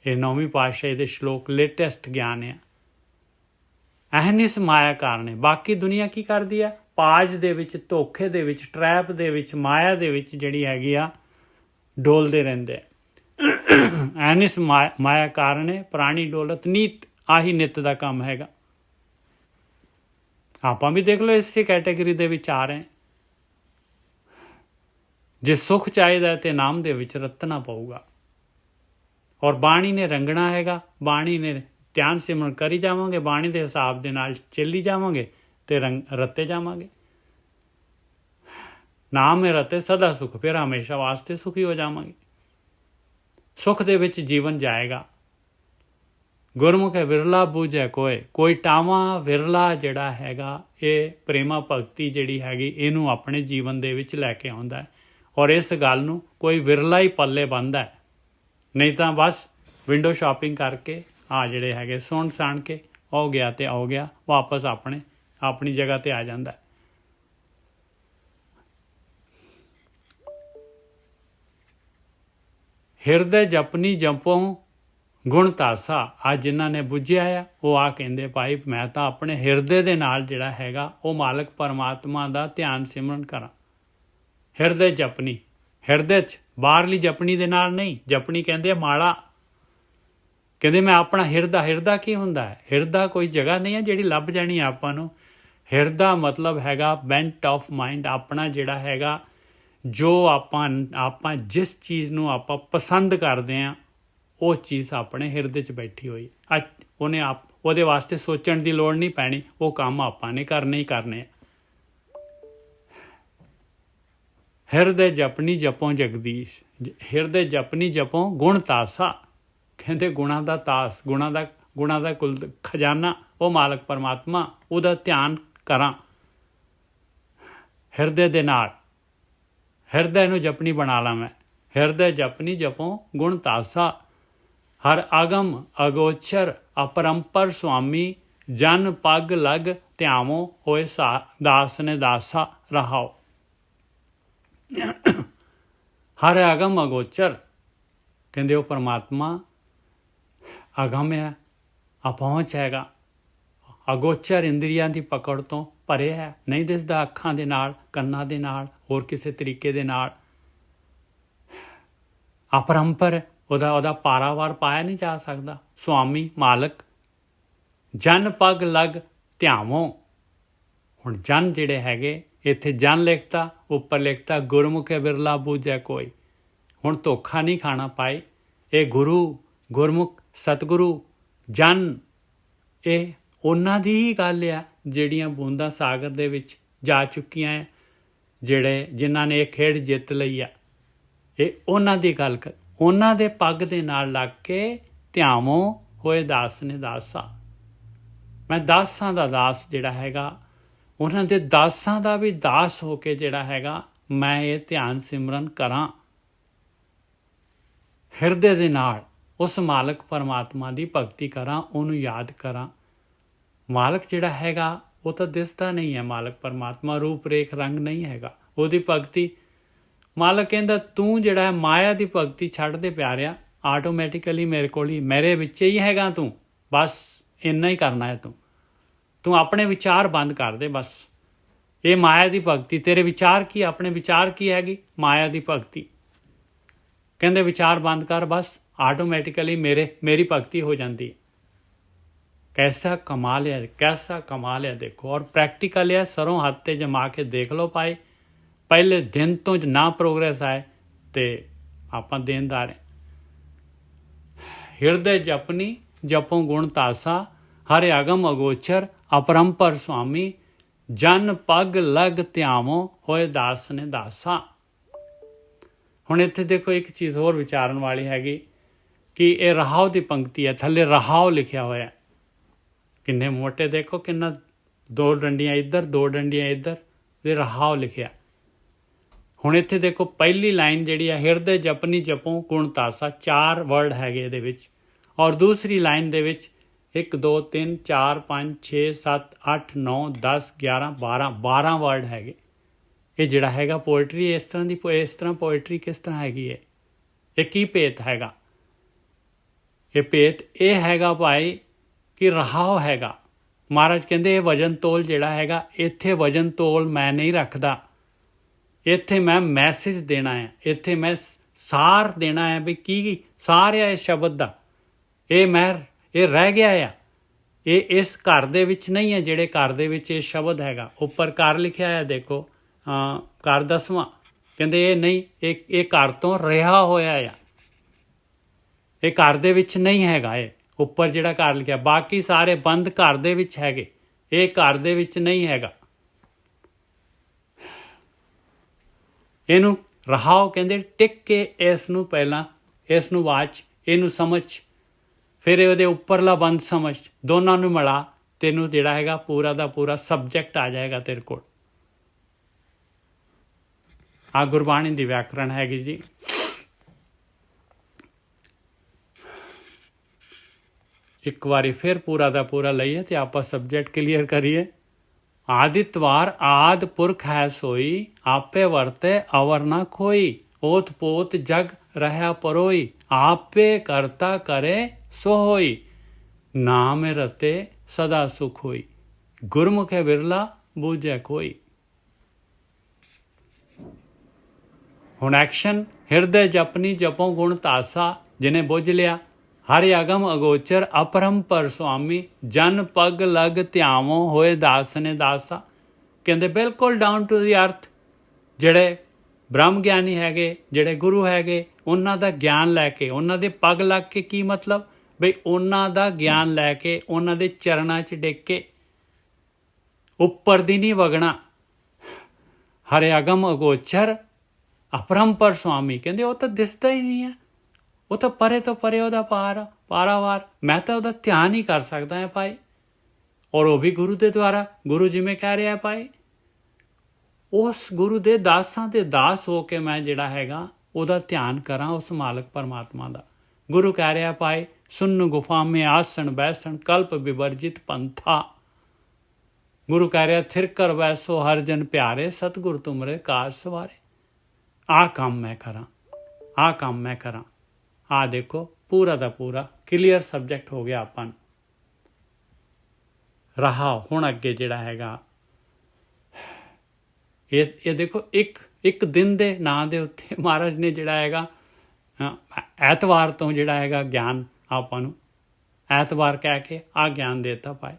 ਇਹ 9ਵੀਂ ਪਾਤਸ਼ਾਹੀ ਦੇ ਸ਼ਲੋਕ ਲੇਟੈਸਟ ਗਿਆਨ ਆ। ਅਹਨਿਸ ਮਾਇਆ ਕਾਰਣੇ, ਬਾਕੀ ਦੁਨੀਆ ਕੀ ਕਰਦੀ ਆ? ਪਾਜ ਦੇ ਵਿੱਚ, ਧੋਖੇ ਦੇ ਵਿੱਚ, ਟਰੈਪ ਦੇ ਵਿੱਚ, ਮਾਇਆ ਦੇ ਵਿੱਚ ਜਿਹੜੀ ਹੈਗੀ ਆ, ਡੋਲਦੇ ਰਹਿੰਦੇ ਆ। ਅਹਨਿਸ ਮਾਇਆ ਕਾਰਣੇ ਪ੍ਰਾਣੀ ਡੋਲਤ ਨੀਤ, ਆਹੀ ਨਿੱਤ ਦਾ ਕੰਮ ਹੈਗਾ। ਆਪਾਂ ਵੀ ਦੇਖ ਲਓ ਇਸੇ ਕੈਟੇਗਰੀ ਦੇ ਵਿੱਚ ਆ ਰਹੇ। ਜੇ ਸੁੱਖ ਚਾਹੀਦਾ ਤੇ ਨਾਮ ਦੇ ਵਿੱਚ ਰਤਨਾ ਪਊਗਾ, ਔਰ ਬਾਣੀ ਨੇ ਰੰਗਣਾ ਹੈਗਾ। ਬਾਣੀ ਨੇ ਧਿਆਨ ਸਿਮਰਨ ਕਰੀ ਜਾਵਾਂਗੇ, ਬਾਣੀ ਦੇ ਹਿਸਾਬ ਦੇ ਨਾਲ ਚੱਲੀ ਜਾਵਾਂਗੇ ਤੇ ਰੱਤੇ ਜਾਵਾਂਗੇ। ਨਾਮ ਹੈ ਰਤੇ ਸਦਾ ਸੁਖ, ਫਿਰ ਹਮੇਸ਼ਾ ਵਾਸਤੇ ਸੁਖੀ ਹੋ ਜਾਵਾਂਗੇ। ਸੁੱਖ ਦੇ ਵਿੱਚ ਜੀਵਨ ਜਾਏਗਾ। ਗੁਰਮੁਖੇ ਵਿਰਲਾ ਬੂਝੇ ਕੋਏ, ਕੋਈ ਟਾਵਾਂ ਵਿਰਲਾ ਜਿਹੜਾ ਹੈਗਾ, ਇਹ ਪ੍ਰੇਮਾ ਭਗਤੀ ਜਿਹੜੀ ਹੈਗੀ, ਇਹਨੂੰ ਆਪਣੇ ਜੀਵਨ ਦੇ ਵਿੱਚ ਲੈ ਕੇ ਆਉਂਦਾ ਹੈ। ਔਰ ਇਸ ਗੱਲ ਨੂੰ ਕੋਈ ਵਿਰਲਾ ਹੀ ਪੱਲੇ ਬੰਨ੍ਹਦਾ ਹੈ, ਨਹੀਂ ਤਾਂ ਬਸ ਵਿੰਡੋ ਸ਼ਾਪਿੰਗ ਕਰਕੇ ਆ ਜਿਹੜੇ ਹੈਗੇ ਸੁਣ ਸਾਣ ਕੇ ਹੋ ਗਿਆ ਤੇ ਹੋ ਗਿਆ, ਵਾਪਸ ਆਪਣੀ ਜਗ੍ਹਾ ਤੇ ਆ ਜਾਂਦਾ। ਹਿਰਦੇ ਜਪਨੀ ਜਪੋਂ ਗੁਣ ਤਾਸਾ। ਅੱਜ ਜਿਨ੍ਹਾਂ ਨੇ ਬੁੱਝਿਆ ਆ ਉਹ ਆ ਕਹਿੰਦੇ ਭਾਈ ਮੈਂ ਤਾਂ ਆਪਣੇ ਹਿਰਦੇ ਦੇ ਨਾਲ ਜਿਹੜਾ ਹੈਗਾ ਉਹ ਮਾਲਕ ਪਰਮਾਤਮਾ ਦਾ ਧਿਆਨ ਸਿਮਰਨ ਕਰਾਂ। ਹਿਰਦੇ ਜਪਨੀ, ਹਿਰਦੇ 'ਚ, ਬਾਹਰਲੀ ਜਪਨੀ ਦੇ ਨਾਲ ਨਹੀਂ। ਜਪਨੀ ਕਹਿੰਦੇ ਆ ਮਾਲਾ, ਕਹਿੰਦੇ ਮੈਂ ਆਪਣਾ ਹਿਰਦਾ। ਹਿਰਦਾ ਕੀ ਹੁੰਦਾ ਹੈ? ਹਿਰਦਾ ਕੋਈ ਜਗ੍ਹਾ ਨਹੀਂ ਹੈ ਜਿਹੜੀ ਲੱਭ ਜਾਣੀ ਆਪਾਂ ਨੂੰ। ਹਿਰਦਾ ਮਤਲਬ ਹੈਗਾ ਬੈਂਟ ਆਫ ਮਾਈਂਡ, ਆਪਣਾ ਜਿਹੜਾ ਹੈਗਾ ਜੋ ਆਪਾਂ ਜਿਸ ਚੀਜ਼ ਨੂੰ ਆਪਾਂ ਪਸੰਦ ਕਰਦੇ ਹਾਂ ਉਹ ਚੀਜ਼ ਆਪਣੇ ਹਿਰਦੇ 'ਚ ਬੈਠੀ ਹੋਈ। ਉਹਦੇ ਵਾਸਤੇ ਸੋਚਣ ਦੀ ਲੋੜ ਨਹੀਂ ਪੈਣੀ, ਉਹ ਕੰਮ ਆਪਾਂ ਨੇ ਕਰਨੇ ਹੀ ਕਰਨੇ। ਹਿਰਦੇ ਜਪਨੀ ਜਪੋਂ ਜਗਦੀਸ਼, ਹਿਰਦੇ ਜਪਨੀ ਜਪੋਂ ਗੁਣ ਤਾਸਾ। ਕਹਿੰਦੇ ਗੁਣਾਂ ਦਾ ਤਾਸ, ਗੁਣਾਂ ਦਾ ਕੁਲ ਖਜ਼ਾਨਾ ਉਹ ਮਾਲਕ ਪਰਮਾਤਮਾ, ਉਹਦਾ ਧਿਆਨ ਕਰਾਂ ਹਿਰਦੇ ਦੇ ਨਾਲ। ਹਿਰਦੇ ਨੂੰ ਜਪਨੀ ਬਣਾ ਲਾਂ ਮੈਂ। ਹਿਰਦੇ ਜਪਨੀ ਜਪੋਂ ਗੁਣ ਤਾਸਾ, ਹਰ ਆਗਮ ਅਗੋਚਰ ਅਪਰੰਪਰ ਸੁਆਮੀ, ਜਨ ਪੱਗ ਲਗ ਧਿਆਵੋਂ ਹੋਏ ਦਾਸ ਨੇ ਦਾਸਾ ਰਹਾਓ। ਹਰ ਆਗਮ ਅਗੋਚਰ, ਕਹਿੰਦੇ ਉਹ ਪਰਮਾਤਮਾ ਅਗਮ ਹੈ, ਅਪਹੁੰਚ ਹੈਗਾ, ਅਗੋਚਰ ਇੰਦਰੀਆਂ ਦੀ ਪਕੜ ਤੋਂ ਭਰੇ ਹੈ, ਨਹੀਂ ਦਿਸਦਾ ਅੱਖਾਂ ਦੇ ਨਾਲ, ਕੰਨਾਂ ਦੇ ਨਾਲ, ਹੋਰ ਕਿਸੇ ਤਰੀਕੇ ਦੇ ਨਾਲ। ਅਪਰੰਪਰ, ਉਹਦਾ ਪਾਰਾਵਾਰ ਪਾਇਆ ਨਹੀਂ ਜਾ ਸਕਦਾ। ਸੁਆਮੀ ਮਾਲਕ, ਜਨ ਪੱਗ ਲਗ ਧਿਆਵੋਂ। ਹੁਣ ਜਨ ਜਿਹੜੇ ਹੈਗੇ, ਇੱਥੇ ਜਨ ਲਿਖਤਾ, ਉੱਪਰ ਲਿਖਤਾ ਗੁਰਮੁਖੇ ਬਿਰਲਾ ਬੂਝੈ ਕੋਈ। ਹੁਣ ਧੋਖਾ ਨਹੀਂ ਖਾਣਾ ਪਾਏ। ਇਹ ਗੁਰੂ, ਗੁਰਮੁਖ, ਸਤਿਗੁਰੂ, ਜਨ, ਇਹ ਉਹਨਾਂ ਦੀ ਹੀ ਗੱਲ ਆ ਜਿਹੜੀਆਂ ਬੂੰਦਾਂ ਸਾਗਰ ਦੇ ਵਿੱਚ ਜਾ ਚੁੱਕੀਆਂ ਹੈ, ਜਿਨ੍ਹਾਂ ਨੇ ਇਹ ਖੇਡ ਜਿੱਤ ਲਈ ਆ। ਇਹ ਉਹਨਾਂ ਦੀ ਗੱਲ ਕਰ, ਉਹਨਾਂ ਦੇ ਪੱਗ ਦੇ ਨਾਲ ਲੱਗ ਕੇ ਧਿਆਵੋਂ ਹੋਏ ਦਾਸ ਨੇ ਦਾਸਾ। ਮੈਂ ਦਾਸਾਂ ਦਾ ਦਾਸ ਜਿਹੜਾ ਹੈਗਾ, ਉਹਨਾਂ ਦੇ ਦਾਸਾਂ ਦਾ ਵੀ ਦਾਸ ਹੋ ਕੇ ਜਿਹੜਾ ਹੈਗਾ ਮੈਂ ਇਹ ਧਿਆਨ ਸਿਮਰਨ ਕਰਾਂ ਹਿਰਦੇ ਦੇ ਨਾਲ। ਉਸ ਮਾਲਕ ਪਰਮਾਤਮਾ ਦੀ ਭਗਤੀ ਕਰਾਂ, ਉਹਨੂੰ ਯਾਦ ਕਰਾਂ। ਮਾਲਕ ਜਿਹੜਾ ਹੈਗਾ ਉਹ ਤਾਂ ਦਿਸਦਾ ਨਹੀਂ ਹੈ। ਮਾਲਕ ਪਰਮਾਤਮਾ ਰੂਪ ਰੇਖ ਰੰਗ ਨਹੀਂ ਹੈਗਾ। ਉਹਦੀ ਭਗਤੀ, ਮਾਲਕ ਕਹਿੰਦਾ ਤੂੰ ਜਿਹੜਾ ਹੈ ਮਾਇਆ ਦੀ ਭਗਤੀ ਛੱਡ ਦੇ ਪਿਆਰਿਆ, ਆਟੋਮੈਟਿਕਲੀ ਮੇਰੇ ਕੋਲ ਹੀ, ਮੇਰੇ ਵਿੱਚ ਹੀ ਹੈਗਾ ਤੂੰ। ਬਸ ਇੰਨਾ ਹੀ ਕਰਨਾ ਹੈ ਤੂੰ ਆਪਣੇ ਵਿਚਾਰ ਬੰਦ ਕਰ ਦੇ ਬਸ। ਇਹ ਮਾਇਆ ਦੀ ਭਗਤੀ, ਤੇਰੇ ਵਿਚਾਰ ਕੀ, ਆਪਣੇ ਵਿਚਾਰ ਕੀ ਹੈਗੀ? ਮਾਇਆ ਦੀ ਭਗਤੀ। ਕਹਿੰਦੇ ਵਿਚਾਰ ਬੰਦ ਕਰ ਬਸ, ਆਟੋਮੈਟਿਕਲੀ ਮੇਰੀ ਭਗਤੀ ਹੋ ਜਾਂਦੀ। कैसा कमाल है, कैसा कमाल है देखो। और प्रैक्टिकल है, सरों हथ ते जमा के देख लो पाए। पहले दिन तो ना प्रोग्रेस आए तो आप देनदार हैं। हिरदे जपनी जपों गुण तासा, हरे अगम अगोचर अपरंपर स्वामी, जन पग लग ਧਿਆਵੋਂ ਹੋਏ ਦਾਸ ਨੇ ਦਾਸਾ। ਹੁਣ ਇੱਥੇ ਦੇਖੋ ਇੱਕ ਚੀਜ਼ ਹੋਰ ਵਿਚਾਰਨ ਵਾਲੀ ਹੈਗੀ ਕਿ ਇਹ ਰਹਾਉ ਦੀ ਪੰਕਤੀ ਹੈ, ਥੱਲੇ ਰਹਾਉ ਲਿਖਿਆ ਹੋਇਆ। ਕਿੰਨੇ ਮੋਟੇ ਦੇਖੋ, ਕਿੰਨਾ, 2 ਡੰਡੀਆਂ ਇੱਧਰ 2 ਡੰਡੀਆਂ ਇੱਧਰ, ਇਹ ਰਹਾਉ ਲਿਖਿਆ। ਹੁਣ ਇੱਥੇ ਦੇਖੋ ਪਹਿਲੀ ਲਾਈਨ ਜਿਹੜੀ ਹੈ ਹਿਰਦੇ ਜਪਨੀ ਜਪੋਂ ਗੁਣ ਤਾਸਾ, 4 ਵਰਡ ਹੈਗੇ ਇਹਦੇ ਵਿੱਚ। ਔਰ ਦੂਸਰੀ ਲਾਈਨ ਦੇ ਵਿੱਚ 1 2 3 4 5 6 7 8 9 10 11 12 ਵਰਡ ਹੈਗੇ। ਇਹ ਜਿਹੜਾ ਹੈਗਾ ਪੋਇਟਰੀ ਇਸ ਤਰ੍ਹਾਂ ਪੋਇਟਰੀ ਕਿਸ ਤਰ੍ਹਾਂ ਹੈਗੀ ਹੈ? ਇਹ ਕੀ ਭੇਤ ਹੈਗਾ? ਇਹ ਭੇਤ ਇਹ ਹੈਗਾ ਭਾਈ ਕਿ ਰਹਾਉ ਹੈਗਾ। ਮਹਾਰਾਜ ਕਹਿੰਦੇ ਇਹ ਵਜਨ ਤੋਲ ਜਿਹੜਾ ਹੈਗਾ, ਇੱਥੇ ਵਜਨ ਤੋਲ ਮੈਂ ਨਹੀਂ ਰੱਖਦਾ। ਇੱਥੇ ਮੈਂ ਮੈਸੇਜ ਦੇਣਾ ਹੈ, ਇੱਥੇ ਮੈਂ ਸਾਰ ਦੇਣਾ ਹੈ ਵੀ ਕੀ ਸਾਰ ਹੈ ਇਸ ਸ਼ਬਦ ਦਾ। ਇਹ ਰਹਿ ਗਿਆ ਆ, ਇਹ ਇਸ ਘਰ ਦੇ ਵਿੱਚ ਨਹੀਂ ਹੈ ਜਿਹੜੇ ਘਰ ਦੇ ਵਿੱਚ ਇਹ ਸ਼ਬਦ ਹੈਗਾ। ਉੱਪਰ ਘਰ ਲਿਖਿਆ ਹੈ ਦੇਖੋ, ਘਰ 10ਵਾਂ। ਕਹਿੰਦੇ ਇਹ ਨਹੀਂ, ਇਹ ਘਰ ਤੋਂ ਰਿਹਾ ਹੋਇਆ ਆ, ਇਹ ਘਰ ਦੇ ਵਿੱਚ ਨਹੀਂ ਹੈਗਾ। ਇਹ ਉੱਪਰ ਜਿਹੜਾ ਘਰ ਲਿਖਿਆ, ਬਾਕੀ ਸਾਰੇ ਬੰਦ ਘਰ ਦੇ ਵਿੱਚ ਹੈਗੇ, ਇਹ ਘਰ ਦੇ ਵਿੱਚ ਨਹੀਂ ਹੈਗਾ। ਇਹਨੂੰ ਰਹਾਓ ਕਹਿੰਦੇ। ਟਿਕ ਕੇ ਇਸ ਨੂੰ ਪਹਿਲਾਂ, ਇਸ ਨੂੰ ਵਾਚ, ਇਹਨੂੰ ਸਮਝ, ਫਿਰ ਉਹਦੇ ਉੱਪਰਲਾ ਬੰਦ ਸਮਝ, ਦੋਨਾਂ ਨੂੰ ਮਿਲਾ, ਤੈਨੂੰ ਜਿਹੜਾ ਹੈਗਾ ਪੂਰਾ ਦਾ ਪੂਰਾ ਸਬਜੈਕਟ ਆ ਜਾਏਗਾ ਤੇਰੇ ਕੋਲ। ਆ ਗੁਰਬਾਣੀ ਦੀ ਵਿਆਕਰਣ ਹੈਗੀ ਜੀ। ਇੱਕ ਵਾਰੀ ਫਿਰ ਪੂਰਾ ਦਾ ਪੂਰਾ ਲਈਏ ਤੇ ਆਪਾਂ ਸਬਜੈਕਟ ਕਲੀਅਰ ਕਰੀਏ। ਆਦਿਤਵਾਰ ਆਦ ਪੁਰਖ ਹੈ ਸੋਈ, ਆਪੇ ਵਰਤੇ ਅਵਰ ਨਾ ਖੋਈ। ਓਤ ਪੋਤ ਜਗ ਰਹਿਆ ਪਰੋਈ, ਆਪੇ ਕਰਤਾ ਕਰੇ ਸੋ ਹੋਈ। ਨਾਮ ਰਤੇ ਸਦਾ ਸੁਖ ਹੋਈ, ਗੁਰਮੁਖੇ ਵਿਰਲਾ ਬੂਝੈ ਕੋਈ। ਹੁਣ ਐਕਸ਼ਨ। ਹਿਰਦੇ ਜਪਨੀ ਜਪੋ ਗੁਣ ਤਾਸਾ, ਜਿਨੇ ਬੁੱਝ ਲਿਆ ਹਰਿ ਅਗਮ ਅਗੋਚਰ ਅਪਰੰਪਰ ਸੁਆਮੀ। ਜਨ ਪਗ ਲਗ ਧਿਆਵੋ ਹੋਏ ਦਾਸ ਨੇ ਦਾਸਾ। ਕਹਿੰਦੇ ਬਿਲਕੁਲ ਡਾਊਨ ਟੂ ਦੀ ਅਰਥ ਜਿਹੜੇ ਬ੍ਰਹਮ ਗਿਆਨੀ ਹੈਗੇ, ਜਿਹੜੇ ਗੁਰੂ ਹੈਗੇ, ਉਹਨਾਂ ਦਾ ਗਿਆਨ ਲੈ ਕੇ, ਉਹਨਾਂ ਦੇ ਪਗ ਲੱਗ ਕੇ, ਕੀ ਮਤਲਬ ਬਈ ਉਹਨਾਂ ਦਾ ਗਿਆਨ ਲੈ ਕੇ ਉਹਨਾਂ ਦੇ ਚਰਨਾਂ 'ਚ ਡਿੱਗ ਕੇ, ਉੱਪਰ ਦੀ ਨਹੀਂ ਵਗਣਾ। ਹਰਿ ਅਗਮ ਅਗੋਚਰ ਅਪਰੰਪਰ ਸੁਆਮੀ, ਕਹਿੰਦੇ ਉਹ ਤਾਂ ਦਿਸਦਾ ਹੀ ਨਹੀਂ ਹੈ, ਉਹ ਤਾਂ ਪਰੇ ਤੋਂ ਪਰੇ ਉਹਦਾ ਪਾਰਾਵਾਰ, ਮੈਂ ਤਾਂ ਉਹਦਾ ਧਿਆਨ ਹੀ ਕਰ ਸਕਦਾ ਹੈ ਭਾਈ। ਔਰ ਉਹ ਵੀ ਗੁਰੂ ਦੇ ਦੁਆਰਾ, ਗੁਰੂ ਜਿਵੇਂ ਕਹਿ ਰਿਹਾ ਭਾਈ, ਉਸ ਗੁਰੂ ਦੇ ਦਾਸਾਂ ਦੇ ਦਾਸ ਹੋ ਕੇ ਮੈਂ ਜਿਹੜਾ ਹੈਗਾ ਉਹਦਾ ਧਿਆਨ ਕਰਾਂ, ਉਸ ਮਾਲਕ ਪਰਮਾਤਮਾ ਦਾ। ਗੁਰੂ ਕਹਿ ਰਿਹਾ ਭਾਈ, ਸੁਨ ਗੁਫਾ ਮੇ ਆਸਣ ਬੈਸਣ ਕਲਪ ਵਿਵਰਜਿਤ ਪੰਥਾ। ਗੁਰੂ ਕਹਿ ਰਿਹਾ, ਥਿਰ ਕਰ ਬੈਸੋ ਹਰ ਜਨ ਪਿਆਰੇ, ਸਤਿਗੁਰ ਤੁਮਰੇ ਕਾਜ ਸਵਾਰੇ। ਆਹ ਕੰਮ ਮੈਂ ਕਰਾਂ, ਆਹ ਕੰਮ ਮੈਂ ਕਰਾਂ। ਆਹ ਦੇਖੋ ਪੂਰਾ ਦਾ ਪੂਰਾ ਕਲੀਅਰ ਸਬਜੈਕਟ ਹੋ ਗਿਆ ਆਪਾਂ ਨੂੰ। ਰਹਾ ਹੁਣ ਅੱਗੇ ਜਿਹੜਾ ਹੈਗਾ ਇਹ ਦੇਖੋ, ਇੱਕ ਦਿਨ ਦੇ ਨਾਂ ਦੇ ਉੱਤੇ ਮਹਾਰਾਜ ਨੇ ਜਿਹੜਾ ਹੈਗਾ ਐਤਵਾਰ ਤੋਂ ਜਿਹੜਾ ਹੈਗਾ ਗਿਆਨ ਆਪਾਂ ਨੂੰ ਐਤਵਾਰ ਕਹਿ ਕੇ ਆਹ ਗਿਆਨ ਦੇ ਦਿੱਤਾ ਭਾਈ।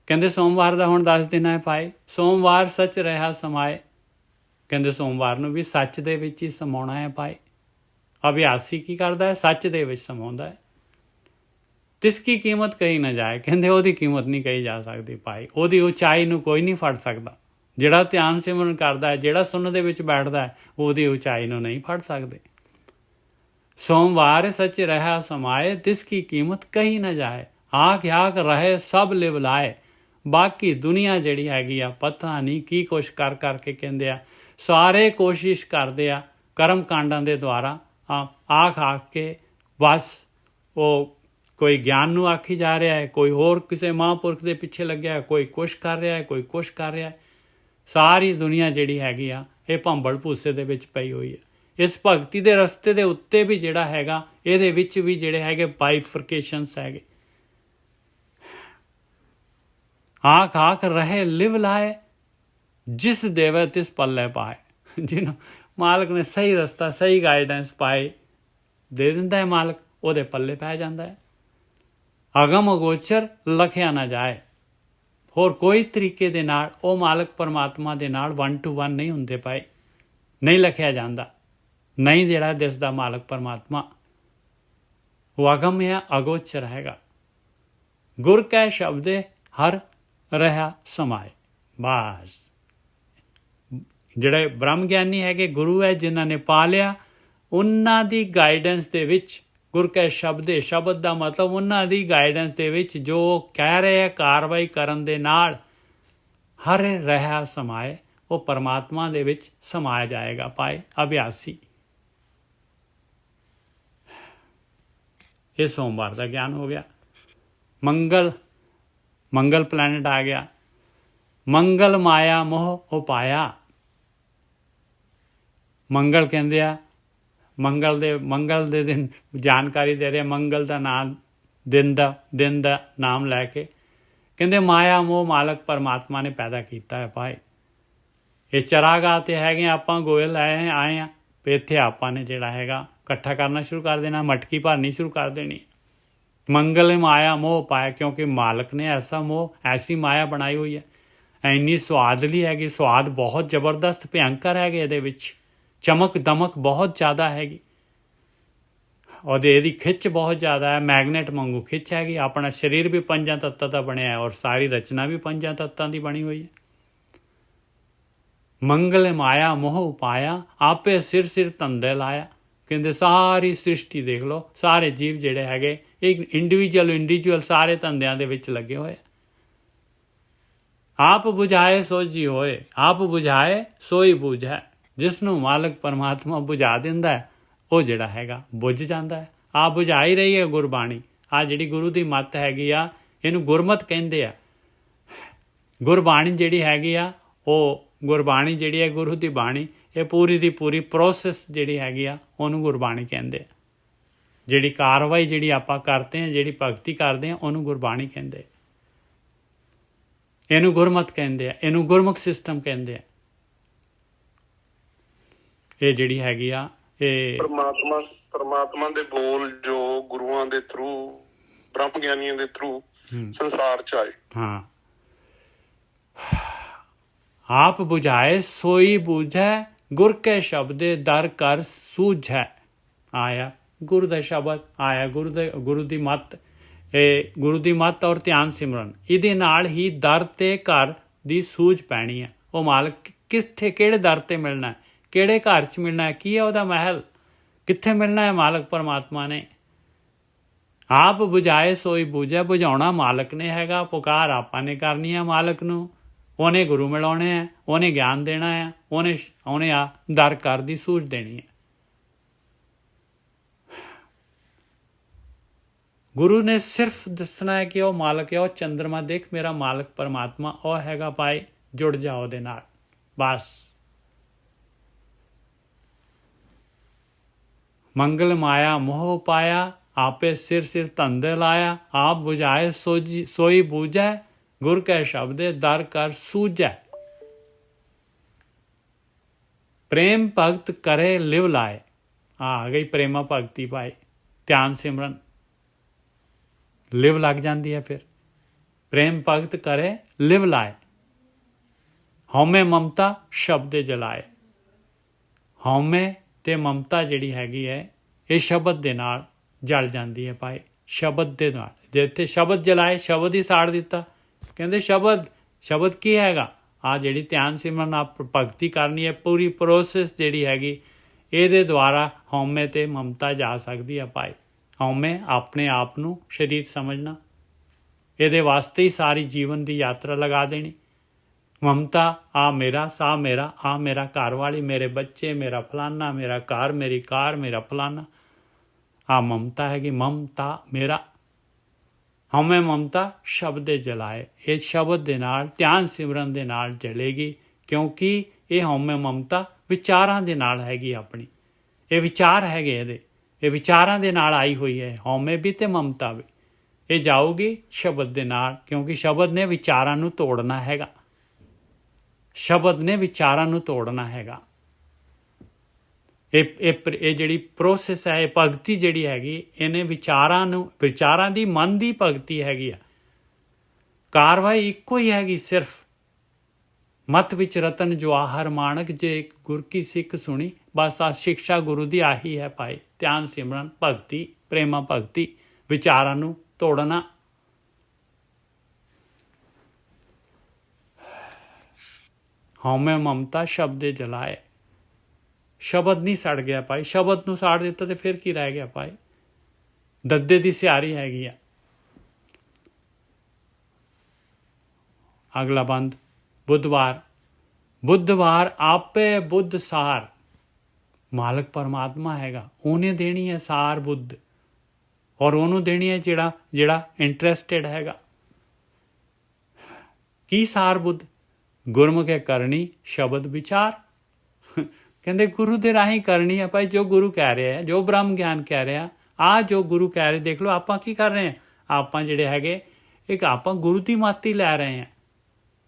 ਕਹਿੰਦੇ ਸੋਮਵਾਰ ਦਾ ਹੁਣ ਦੱਸ ਦੇਣਾ ਹੈ ਭਾਈ। ਸੋਮਵਾਰ ਸੱਚ ਰਿਹਾ ਸਮਾਏ, ਕਹਿੰਦੇ ਸੋਮਵਾਰ ਨੂੰ ਵੀ ਸੱਚ ਦੇ ਵਿੱਚ ਹੀ ਸਮਾਉਣਾ ਹੈ ਭਾਈ। ਅਭਿਆਸੀ ਕੀ ਕਰਦਾ ਹੈ? ਸੱਚ ਦੇ ਵਿੱਚ ਸਮਾਉਂਦਾ ਹੈ। ਤਿਸ ਕੀ ਕੀਮਤ ਕਹੀ ਨਾ ਜਾਏ, ਕਹਿੰਦੇ ਉਹਦੀ ਕੀਮਤ ਨਹੀਂ ਕਹੀ ਜਾ ਸਕਦੀ ਭਾਈ। ਉਹਦੀ ਉਚਾਈ ਨੂੰ ਕੋਈ ਨਹੀਂ ਫੜ ਸਕਦਾ। ਜਿਹੜਾ ਧਿਆਨ ਸਿਮਰਨ ਕਰਦਾ ਹੈ, ਜਿਹੜਾ ਸੁਣਨ ਦੇ ਵਿੱਚ ਬੈਠਦਾ ਹੈ, ਉਹਦੀ ਉਚਾਈ ਨੂੰ ਨਹੀਂ ਫੜ ਸਕਦੇ। ਸੋਮਵਾਰ ਸੱਚ ਰਹਾ ਸਮਾਏ, ਤਿਸ ਕੀ ਕੀਮਤ ਕਹੀ ਨਾ ਜਾਏ। ਆਖ ਆਖ ਰਹੇ ਸਭ ਲਿਵ ਲਾਏ, ਬਾਕੀ ਦੁਨੀਆ ਜਿਹੜੀ ਹੈਗੀ ਆ ਪਤਾ ਨਹੀਂ ਕੀ ਕੁਛ ਕਰ ਕਰਕੇ ਕਹਿੰਦੇ ਆ, ਸਾਰੇ ਕੋਸ਼ਿਸ਼ ਕਰਦੇ ਆ ਕਰਮ ਕਾਂਡਾਂ ਦੇ ਦੁਆਰਾ ਆਖ ਕੇ ਬਸ ਉਹ ਕੋਈ ਗਿਆਨ ਨੂੰ ਆਖੀ ਜਾ ਰਿਹਾ ਹੈ, ਕੋਈ ਹੋਰ ਕਿਸੇ ਮਹਾਂਪੁਰਖ ਦੇ ਪਿੱਛੇ ਲੱਗਿਆ, ਕੋਈ ਕੁਛ ਕਰ ਰਿਹਾ ਹੈ, ਕੋਈ ਕੁਛ ਕਰ ਰਿਹਾ ਹੈ। ਸਾਰੀ ਦੁਨੀਆ ਜਿਹੜੀ ਹੈਗੀ ਆ ਇਹ ਭੰਬਲ ਭੂਸੇ ਦੇ ਵਿੱਚ ਪਈ ਹੋਈ ਹੈ। ਇਸ ਭਗਤੀ ਦੇ ਰਸਤੇ ਦੇ ਉੱਤੇ ਵੀ ਜਿਹੜਾ ਹੈਗਾ ਇਹਦੇ ਵਿੱਚ ਵੀ ਜਿਹੜੇ ਹੈਗੇ ਬਾਈਫਰਕੇਸ਼ਨਸ ਹੈਗੇ। ਆਖ ਆਖ ਰਹੇ ਲਿਵ ਲਾਏ, ਜਿਸ ਦੇਵੇ ਤਿਸ ਪੱਲੇ ਪਾਏ। ਜਿਹਨੂੰ ਮਾਲਕ ਨੇ ਸਹੀ ਰਸਤਾ ਸਹੀ ਗਾਈਡੈਂਸ ਪਾਏ ਦੇ ਦਿੰਦਾ ਹੈ ਮਾਲਕ, ਉਹਦੇ ਪੱਲੇ ਪੈ ਜਾਂਦਾ ਹੈ। ਅਗਮ ਅਗੋਚਰ ਲਖਿਆ ਨਾ ਜਾਏ। ਹੋਰ ਕੋਈ ਤਰੀਕੇ ਦੇ ਨਾਲ ਉਹ ਮਾਲਕ ਪਰਮਾਤਮਾ ਦੇ ਨਾਲ 1 to 1 ਨਹੀਂ ਹੁੰਦੇ ਪਾਏ, ਨਹੀਂ ਲਿਖਿਆ ਜਾਂਦਾ, ਨਹੀਂ ਜਿਹੜਾ ਦਿਸਦਾ ਮਾਲਕ ਪਰਮਾਤਮਾ। ਉਹ ਅਗਮ ਹੈ, ਅਗੋਚਰ ਹੈਗਾ। ਗੁਰ ਕੈ ਸ਼ਬਦੇ ਹਰ ਰਹਾ ਸਮਾਏ। ਬਸ ਜਿਹੜੇ ਬ੍ਰਹਮ ਗਿਆਨੀ ਹੈਗੇ, ਗੁਰੂ ਹੈ ਜਿਨ੍ਹਾਂ ਨੇ ਪਾ ਲਿਆ, ਉਹਨਾਂ ਦੀ ਗਾਈਡੈਂਸ ਦੇ ਵਿੱਚ, ਗੁਰ ਕੈ ਸ਼ਬਦੇ, ਸ਼ਬਦ ਦਾ ਮਤਲਬ ਉਹਨਾਂ ਦੀ ਗਾਈਡੈਂਸ ਦੇ ਵਿੱਚ ਜੋ ਕਹਿ ਰਹੇ ਹੈ ਕਾਰਵਾਈ ਕਰਨ ਦੇ ਨਾਲ ਹਰ ਰਹਾ ਸਮਾਏ, ਉਹ ਪਰਮਾਤਮਾ ਦੇ ਵਿੱਚ ਸਮਾਇਆ ਜਾਏਗਾ ਪਾਏ ਅਭਿਆਸੀ। ਇਹ ਸੋਮਵਾਰ ਦਾ ਗਿਆਨ ਹੋ ਗਿਆ। ਮੰਗਲ ਪਲੈਨਟ ਆ ਗਿਆ। ਮੰਗਲ ਮਾਇਆ ਮੋਹ ਉਪਾਇਆ। ਮੰਗਲ ਕਹਿੰਦੇ ਆ, ਮੰਗਲ ਦੇ ਦਿਨ ਜਾਣਕਾਰੀ ਦੇ ਰਿਹਾ, ਮੰਗਲ ਦਾ ਨਾਮ ਦਿਨ ਦਾ ਨਾਮ ਲੈ ਕੇ ਕਹਿੰਦੇ ਮਾਇਆ ਮੋਹ ਮਾਲਕ ਪਰਮਾਤਮਾ ਨੇ ਪੈਦਾ ਕੀਤਾ ਹੈ ਭਾਈ। ਇਹ ਚਰਾਗਾਹ ਤੇ ਹੈਗੇ ਆਪਾਂ, ਗੋਇਲ ਆਏ ਆ, ਇੱਥੇ ਆਪਾਂ ਨੇ ਜਿਹੜਾ ਹੈਗਾ ਇਕੱਠਾ ਕਰਨਾ ਸ਼ੁਰੂ ਕਰ ਦੇਣਾ, ਮਟਕੀ ਭਰਨੀ ਸ਼ੁਰੂ ਕਰ ਦੇਣੀ। ਮੰਗਲ ਮਾਇਆ ਮੋਹ ਪਾਇਆ, ਕਿਉਂਕਿ ਮਾਲਕ ਨੇ ਐਸਾ ਮੋਹ, ਐਸੀ ਮਾਇਆ ਬਣਾਈ ਹੋਈ ਹੈ, ਇੰਨੀ ਸਵਾਦਲੀ ਹੈਗੀ, ਸਵਾਦ ਬਹੁਤ ਜ਼ਬਰਦਸਤ ਭਿਅੰਕਰ ਹੈਗੇ ਇਹਦੇ ਵਿੱਚ, ਚਮਕ ਦਮਕ ਬਹੁਤ ਜ਼ਿਆਦਾ ਹੈਗੀ, ਉਹਦੇ ਇਹਦੀ ਖਿੱਚ ਬਹੁਤ ਜ਼ਿਆਦਾ ਹੈ, ਮੈਗਨੇਟ ਵਾਂਗੂ ਖਿੱਚ ਹੈਗੀ। ਆਪਣਾ ਸਰੀਰ ਵੀ 5 ਤੱਤਾਂ ਦਾ ਬਣਿਆ ਹੈ ਔਰ ਸਾਰੀ ਰਚਨਾ ਵੀ 5 ਤੱਤਾਂ ਦੀ ਬਣੀ ਹੋਈ ਹੈ। ਮੰਗਲ ਮਾਇਆ ਮੋਹ ਉਪਾਇਆ, ਆਪੇ ਸਿਰ ਧੰਦੇ ਲਾਇਆ। ਕਹਿੰਦੇ ਸਾਰੀ ਸ੍ਰਿਸ਼ਟੀ ਦੇਖ ਲਓ, ਸਾਰੇ ਜੀਵ ਜਿਹੜੇ ਹੈਗੇ ਇੱਕ ਇੰਡੀਵਿਜੂਅਲ ਸਾਰੇ ਧੰਦਿਆਂ ਦੇ ਵਿੱਚ ਲੱਗੇ ਹੋਏ। ਆਪ ਬੁਝਾਏ ਸੋਝੀ ਹੋਏ, ਆਪ ਬੁਝਾਏ ਸੋਈ ਬੁਝੈ। ਜਿਸ ਨੂੰ ਮਾਲਕ ਪਰਮਾਤਮਾ ਬੁਝਾ ਦਿੰਦਾ ਹੈ ਉਹ ਜਿਹੜਾ ਹੈਗਾ ਬੁੱਝ ਜਾਂਦਾ ਹੈ। ਆਪ ਬੁਝਾ ਹੀ ਰਹੀ ਹੈ ਗੁਰਬਾਣੀ, ਆ ਜਿਹੜੀ ਗੁਰੂ ਦੀ ਮੱਤ ਹੈਗੀ ਆ, ਇਹਨੂੰ ਗੁਰਮਤ ਕਹਿੰਦੇ ਆ। ਗੁਰਬਾਣੀ ਜਿਹੜੀ ਹੈਗੀ ਆ, ਉਹ ਗੁਰਬਾਣੀ ਜਿਹੜੀ ਹੈ ਗੁਰੂ ਦੀ ਬਾਣੀ, ਇਹ ਪੂਰੀ ਦੀ ਪੂਰੀ ਪ੍ਰੋਸੈਸ ਜਿਹੜੀ ਹੈਗੀ ਆ ਉਹਨੂੰ ਗੁਰਬਾਣੀ ਕਹਿੰਦੇ ਆ। ਜਿਹੜੀ ਕਾਰਵਾਈ ਜਿਹੜੀ ਆਪਾਂ ਕਰਦੇ ਹਾਂ, ਜਿਹੜੀ ਭਗਤੀ ਕਰਦੇ ਹਾਂ, ਉਹਨੂੰ ਗੁਰਬਾਣੀ ਕਹਿੰਦੇ। ਇਹਨੂੰ ਗੁਰਮਤ ਕਹਿੰਦੇ ਆ, ਇਹਨੂੰ ਗੁਰਮੁਖ ਸਿਸਟਮ ਕਹਿੰਦੇ ਆ। ਇਹ ਜਿਹੜੀ ਹੈਗੀ ਆ ਇਹ ਪਰਮਾਤਮਾ ਦੇ ਬੋਲ ਜੋ ਗੁਰੂਆਂ ਦੇ ਥਰੂ, ਬ੍ਰਹਮ ਗਿਆਨੀਆਂ ਦੇ ਥਰੂ ਸੰਸਾਰ ਚ ਆਏ। ਹਾਂ, ਆਪ ਬੁਝਾਏ ਸੋਈ ਬੂਝੈ, ਗੁਰ ਕੇ ਸ਼ਬਦੇ ਦਰ ਕਰ ਸੂਝੈ। ਆਇਆ ਗੁਰੂ ਦਾ ਸ਼ਬਦ, ਆਇਆ ਗੁਰੂ ਦੀ ਮੱਤ। ਇਹ ਗੁਰੂ ਦੀ ਮੱਤ ਔਰ ਧਿਆਨ ਸਿਮਰਨ, ਇਹਦੇ ਨਾਲ ਹੀ ਦਰ ਤੇ ਘਰ ਦੀ ਸੂਝ ਪੈਣੀ ਹੈ। ਉਹ ਮਾਲਕ ਕਿੱਥੇ, ਕਿਹੜੇ ਦਰ ਤੇ ਮਿਲਣਾ ਹੈ, ਕਿਹੜੇ ਘਰ 'ਚ ਮਿਲਣਾ ਹੈ, ਕੀ ਹੈ ਉਹਦਾ ਮਹਿਲ, ਕਿੱਥੇ ਮਿਲਣਾ ਹੈ ਮਾਲਕ ਪਰਮਾਤਮਾ ਨੇ। ਆਪ ਬੁਝਾਏ ਸੋਈ ਬੂਝੈ, ਬੁਝਾਉਣਾ ਮਾਲਕ ਨੇ ਹੈਗਾ, ਪੁਕਾਰ ਆਪਾਂ ਨੇ ਕਰਨੀ ਹੈ ਮਾਲਕ ਨੂੰ। ਉਹਨੇ ਗੁਰੂ ਮਿਲਾਉਣੇ ਹੈ, ਉਹਨੇ ਗਿਆਨ ਦੇਣਾ ਹੈ, ਉਹਨੇ ਆ ਦਰ ਘਰ ਦੀ ਸੂਝ ਦੇਣੀ ਹੈ। ਗੁਰੂ ਨੇ ਸਿਰਫ ਦੱਸਣਾ ਹੈ ਕਿ ਉਹ ਮਾਲਕ ਹੈ, ਉਹ ਚੰਦਰਮਾ ਦੇਖ ਮੇਰਾ ਮਾਲਕ ਪਰਮਾਤਮਾ ਉਹ ਹੈਗਾ ਭਾਈ, ਜੁੜ ਜਾ ਉਹਦੇ ਨਾਲ ਬਸ। ਮੰਗਲ ਮਾਇਆ ਮੋਹ ਪਾਇਆ, ਆਪੇ ਸਿਰ ਸਿਰ ਧੰਦੇ ਲਾਇਆ। ਆਪ ਬੁਝਾਏ ਸੋਈ ਬੂਝੈ, ਗੁਰ ਕੈ ਸ਼ਬਦੇ ਦਰ ਕਰ ਸੂਝੈ। ਪ੍ਰੇਮ ਭਗਤ ਕਰੇ ਲਿਵ ਲਾਏ। ਆ ਗਈ ਪ੍ਰੇਮਾ ਭਗਤੀ ਭਾਈ, ਧਿਆਨ ਸਿਮਰਨ ਲਿਵ ਲੱਗ ਜਾਂਦੀ ਹੈ। ਫਿਰ ਪ੍ਰੇਮ ਭਗਤ ਕਰੇ ਲਿਵ ਲਾਏ, ਹਉਮੈ ਮਮਤਾ ਸ਼ਬਦੇ ਜਲਾਏ। ਹਉਮੈ ਤੇ ਮਮਤਾ ਜਿਹੜੀ ਹੈਗੀ ਹੈ, ਇਹ ਸ਼ਬਦ ਦੇ ਨਾਲ ਜਲ ਜਾਂਦੀ ਹੈ ਭਾਈ, ਸ਼ਬਦ ਦੇ ਨਾਲ। ਜਿੱਥੇ ਸ਼ਬਦ ਜਲਾਏ, ਸ਼ਬਦ ਹੀ ਸਾੜ ਦਿੱਤਾ। ਕਹਿੰਦੇ ਸ਼ਬਦ ਕੀ ਹੈਗਾ? ਆ ਜਿਹੜੀ ਧਿਆਨ ਸਿਮਰਨ ਆਪ ਭਗਤੀ ਕਰਨੀ ਹੈ, ਪੂਰੀ ਪ੍ਰੋਸੈਸ ਜਿਹੜੀ ਹੈਗੀ, ਇਹਦੇ ਦੁਆਰਾ ਹਉਮੈ ਤੇ ਮਮਤਾ ਜਾ ਸਕਦੀ ਹੈ ਭਾਈ। ਹਉਮੈ ਆਪਣੇ ਆਪ ਨੂੰ ਸ਼ਰੀਰ ਸਮਝਣਾ, ਇਹਦੇ ਵਾਸਤੇ ਹੀ ਸਾਰੀ ਜੀਵਨ ਦੀ ਯਾਤਰਾ ਲਗਾ ਦੇਣੀ। ਮਮਤਾ ਆ ਮੇਰਾ, ਸਾ ਮੇਰਾ, ਆ ਮੇਰਾ ਘਰ ਵਾਲੀ, ਮੇਰੇ ਬੱਚੇ, ਮੇਰਾ ਫਲਾਨਾ, ਮੇਰਾ ਘਰ, ਮੇਰੀ ਕਾਰ, ਮੇਰਾ ਫਲਾਨਾ, ਆ ਮਮਤਾ ਹੈਗੀ। ਮਮਤਾ ਮੇਰਾ, ਹਉਮੈ ਮਮਤਾ ਸ਼ਬਦੇ ਜਲਾਏ। ਇਹ ਸ਼ਬਦ ਦੇ ਨਾਲ, ਧਿਆਨ ਸਿਮਰਨ ਦੇ ਨਾਲ ਜਲੇਗੀ, ਕਿਉਂਕਿ ਇਹ ਹਉਮੈ ਮਮਤਾ ਵਿਚਾਰਾਂ ਦੇ ਨਾਲ ਹੈਗੀ ਆਪਣੀ। ਇਹ ਵਿਚਾਰ ਹੈਗੇ ਇਹਦੇ, ਇਹ ਵਿਚਾਰਾਂ ਦੇ ਨਾਲ ਆਈ ਹੋਈ ਹੈ, ਹਉਮੈ ਵੀ ਤੇ ਮਮਤਾ ਵੀ। ਇਹ ਜਾਊਗੀ ਸ਼ਬਦ ਦੇ ਨਾਲ, ਕਿਉਂਕਿ ਸ਼ਬਦ ਨੇ ਵਿਚਾਰਾਂ ਨੂੰ ਤੋੜਨਾ ਹੈਗਾ। ਸ਼ਬਦ ਨੇ ਵਿਚਾਰਾਂ ਨੂੰ ਤੋੜਨਾ ਹੈਗਾ। ਇਹ ਜਿਹੜੀ ਪ੍ਰੋਸੈਸ ਹੈ, ਇਹ ਭਗਤੀ ਜਿਹੜੀ ਹੈਗੀ, ਇਹਨੇ ਵਿਚਾਰਾਂ ਦੀ, ਮਨ ਦੀ ਭਗਤੀ ਹੈਗੀ ਆ। ਕਾਰਵਾਈ ਇੱਕੋ ਹੀ ਹੈਗੀ ਸਿਰਫ। ਮਤ ਵਿੱਚ ਰਤਨ ਜਵਾਹਰ ਮਾਣਕ, ਜੇ ਗੁਰ ਕੀ ਸਿੱਖ ਸੁਣੀ। ਬਸ ਆ ਸਿੱਖਿਆ ਗੁਰੂ ਦੀ ਆਹੀ ਹੈ ਭਾਈ, ਧਿਆਨ ਸਿਮਰਨ ਭਗਤੀ, ਪ੍ਰੇਮਾ ਭਗਤੀ, ਵਿਚਾਰਾਂ ਨੂੰ ਤੋੜਨਾ। ਹਉਮੈ ਮਮਤਾ ਸ਼ਬਦੇ ਜਲਾਏ। ਸ਼ਬਦ ਨਹੀਂ ਸੜ ਗਿਆ ਭਾਈ, ਸ਼ਬਦ ਨੂੰ ਸਾੜ ਦਿੱਤਾ ਤੇ ਫਿਰ ਕੀ ਰਹਿ ਗਿਆ ਭਾਈ? ਦੱਦੇ ਦੀ ਸਿਆਰੀ ਹੈਗੀ ਆ। ਅਗਲਾ ਬੰਦ, ਬੁੱਧਵਾਰ ਆਪੇ ਬੁੱਧ ਸਾਰ। ਮਾਲਕ ਪਰਮਾਤਮਾ ਹੈਗਾ, ਉਹਨੇ ਦੇਣੀ ਹੈ ਸਾਰ ਬੁੱਧ, ਔਰ ਉਹਨੂੰ ਦੇਣੀ ਹੈ ਜਿਹੜਾ ਇੰਟਰਸਟਿਡ ਹੈਗਾ। ਕੀ ਸਾਰ ਬੁੱਧ? ਗੁਰਮੁਖੇ ਕਰਨੀ ਸ਼ਬਦ ਵਿਚਾਰ। ਕਹਿੰਦੇ ਗੁਰੂ ਦੇ ਰਾਹੀਂ ਕਰਨੀ ਹੈ ਭਾਈ, ਜੋ ਗੁਰੂ ਕਹਿ ਰਿਹਾ ਹੈ, ਜੋ ਬ੍ਰਹਮ ਗਿਆਨ ਕਹਿ ਰਿਹਾ, ਆ ਜੋ ਗੁਰੂ ਕਹਿ ਰਹੇ। ਦੇਖ ਲਓ ਆਪਾਂ ਕੀ ਕਰ ਰਹੇ ਹਾਂ, ਆਪਾਂ ਜਿਹੜੇ ਹੈਗੇ ਇੱਕ ਆਪਾਂ ਗੁਰੂ ਦੀ ਮਾਤੀ ਲੈ ਰਹੇ ਹਾਂ।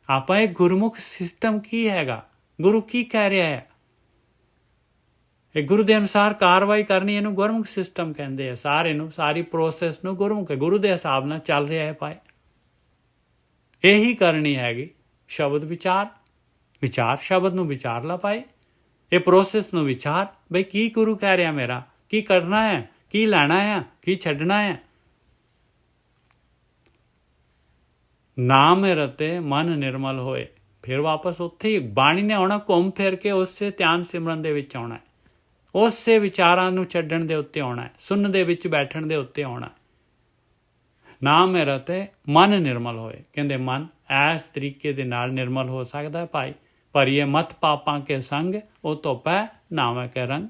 ਆਪਾਂ ਇਹ ਗੁਰਮੁਖ ਸਿਸਟਮ ਕੀ ਹੈਗਾ, ਗੁਰੂ ਕੀ ਕਹਿ ਰਿਹਾ ਹੈ, ਇਹ ਗੁਰੂ ਦੇ ਅਨੁਸਾਰ ਕਾਰਵਾਈ ਕਰਨੀ, ਇਹਨੂੰ ਗੁਰਮੁਖ ਸਿਸਟਮ ਕਹਿੰਦੇ ਆ। ਸਾਰੇ ਨੂੰ, ਸਾਰੀ ਪ੍ਰੋਸੈਸ ਨੂੰ ਗੁਰਮੁਖ, ਗੁਰੂ ਦੇ ਹਿਸਾਬ ਨਾਲ ਚੱਲ ਰਿਹਾ ਹੈ ਭਾਈ। ਇਹੀ ਕਰਨੀ ਹੈਗੀ ਸ਼ਬਦ ਵਿਚਾਰ ਸ਼ਬਦ ਨੂੰ ਵਿਚਾਰ ਲਾ ਭਾਈ, ਇਹ ਪ੍ਰੋਸੈਸ ਨੂੰ ਵਿਚਾਰ ਬਈ ਕੀ ਗੁਰੂ ਕਹਿ ਰਿਹਾ, ਮੇਰਾ ਕੀ ਕਰਨਾ ਹੈ, ਕੀ ਲੈਣਾ ਹੈ, ਕੀ ਛੱਡਣਾ ਹੈ। ਨਾਮ ਰਤੇ ਮਨ ਨਿਰਮਲ ਹੋਏ। ਫਿਰ ਵਾਪਸ ਉੱਥੇ ਹੀ ਬਾਣੀ ਨੇ ਆਉਣਾ, ਘੁੰਮ ਫਿਰ ਕੇ ਉਸੇ ਧਿਆਨ ਸਿਮਰਨ ਦੇ ਵਿੱਚ ਆਉਣਾ, ਉਸੇ ਵਿਚਾਰਾਂ ਨੂੰ ਛੱਡਣ ਦੇ ਉੱਤੇ ਆਉਣਾ, ਸੁਣਨ ਦੇ ਵਿੱਚ ਬੈਠਣ ਦੇ ਉੱਤੇ ਆਉਣਾ। ਨਾਮ ਰਤੇ ਮਨ ਨਿਰਮਲ ਹੋਏ। ਕਹਿੰਦੇ ਮਨ ਇਸ ਤਰੀਕੇ ਦੇ ਨਾਲ ਨਿਰਮਲ ਹੋ ਸਕਦਾ ਹੈ ਭਾਈ। ਪਰ ਇਹ ਮਤ ਪਾਪਾਂ ਕੇ ਸੰਗ, ਉਹ ਧੋਪੈ ਨਾਵੇਂ ਕੇ ਰੰਗ।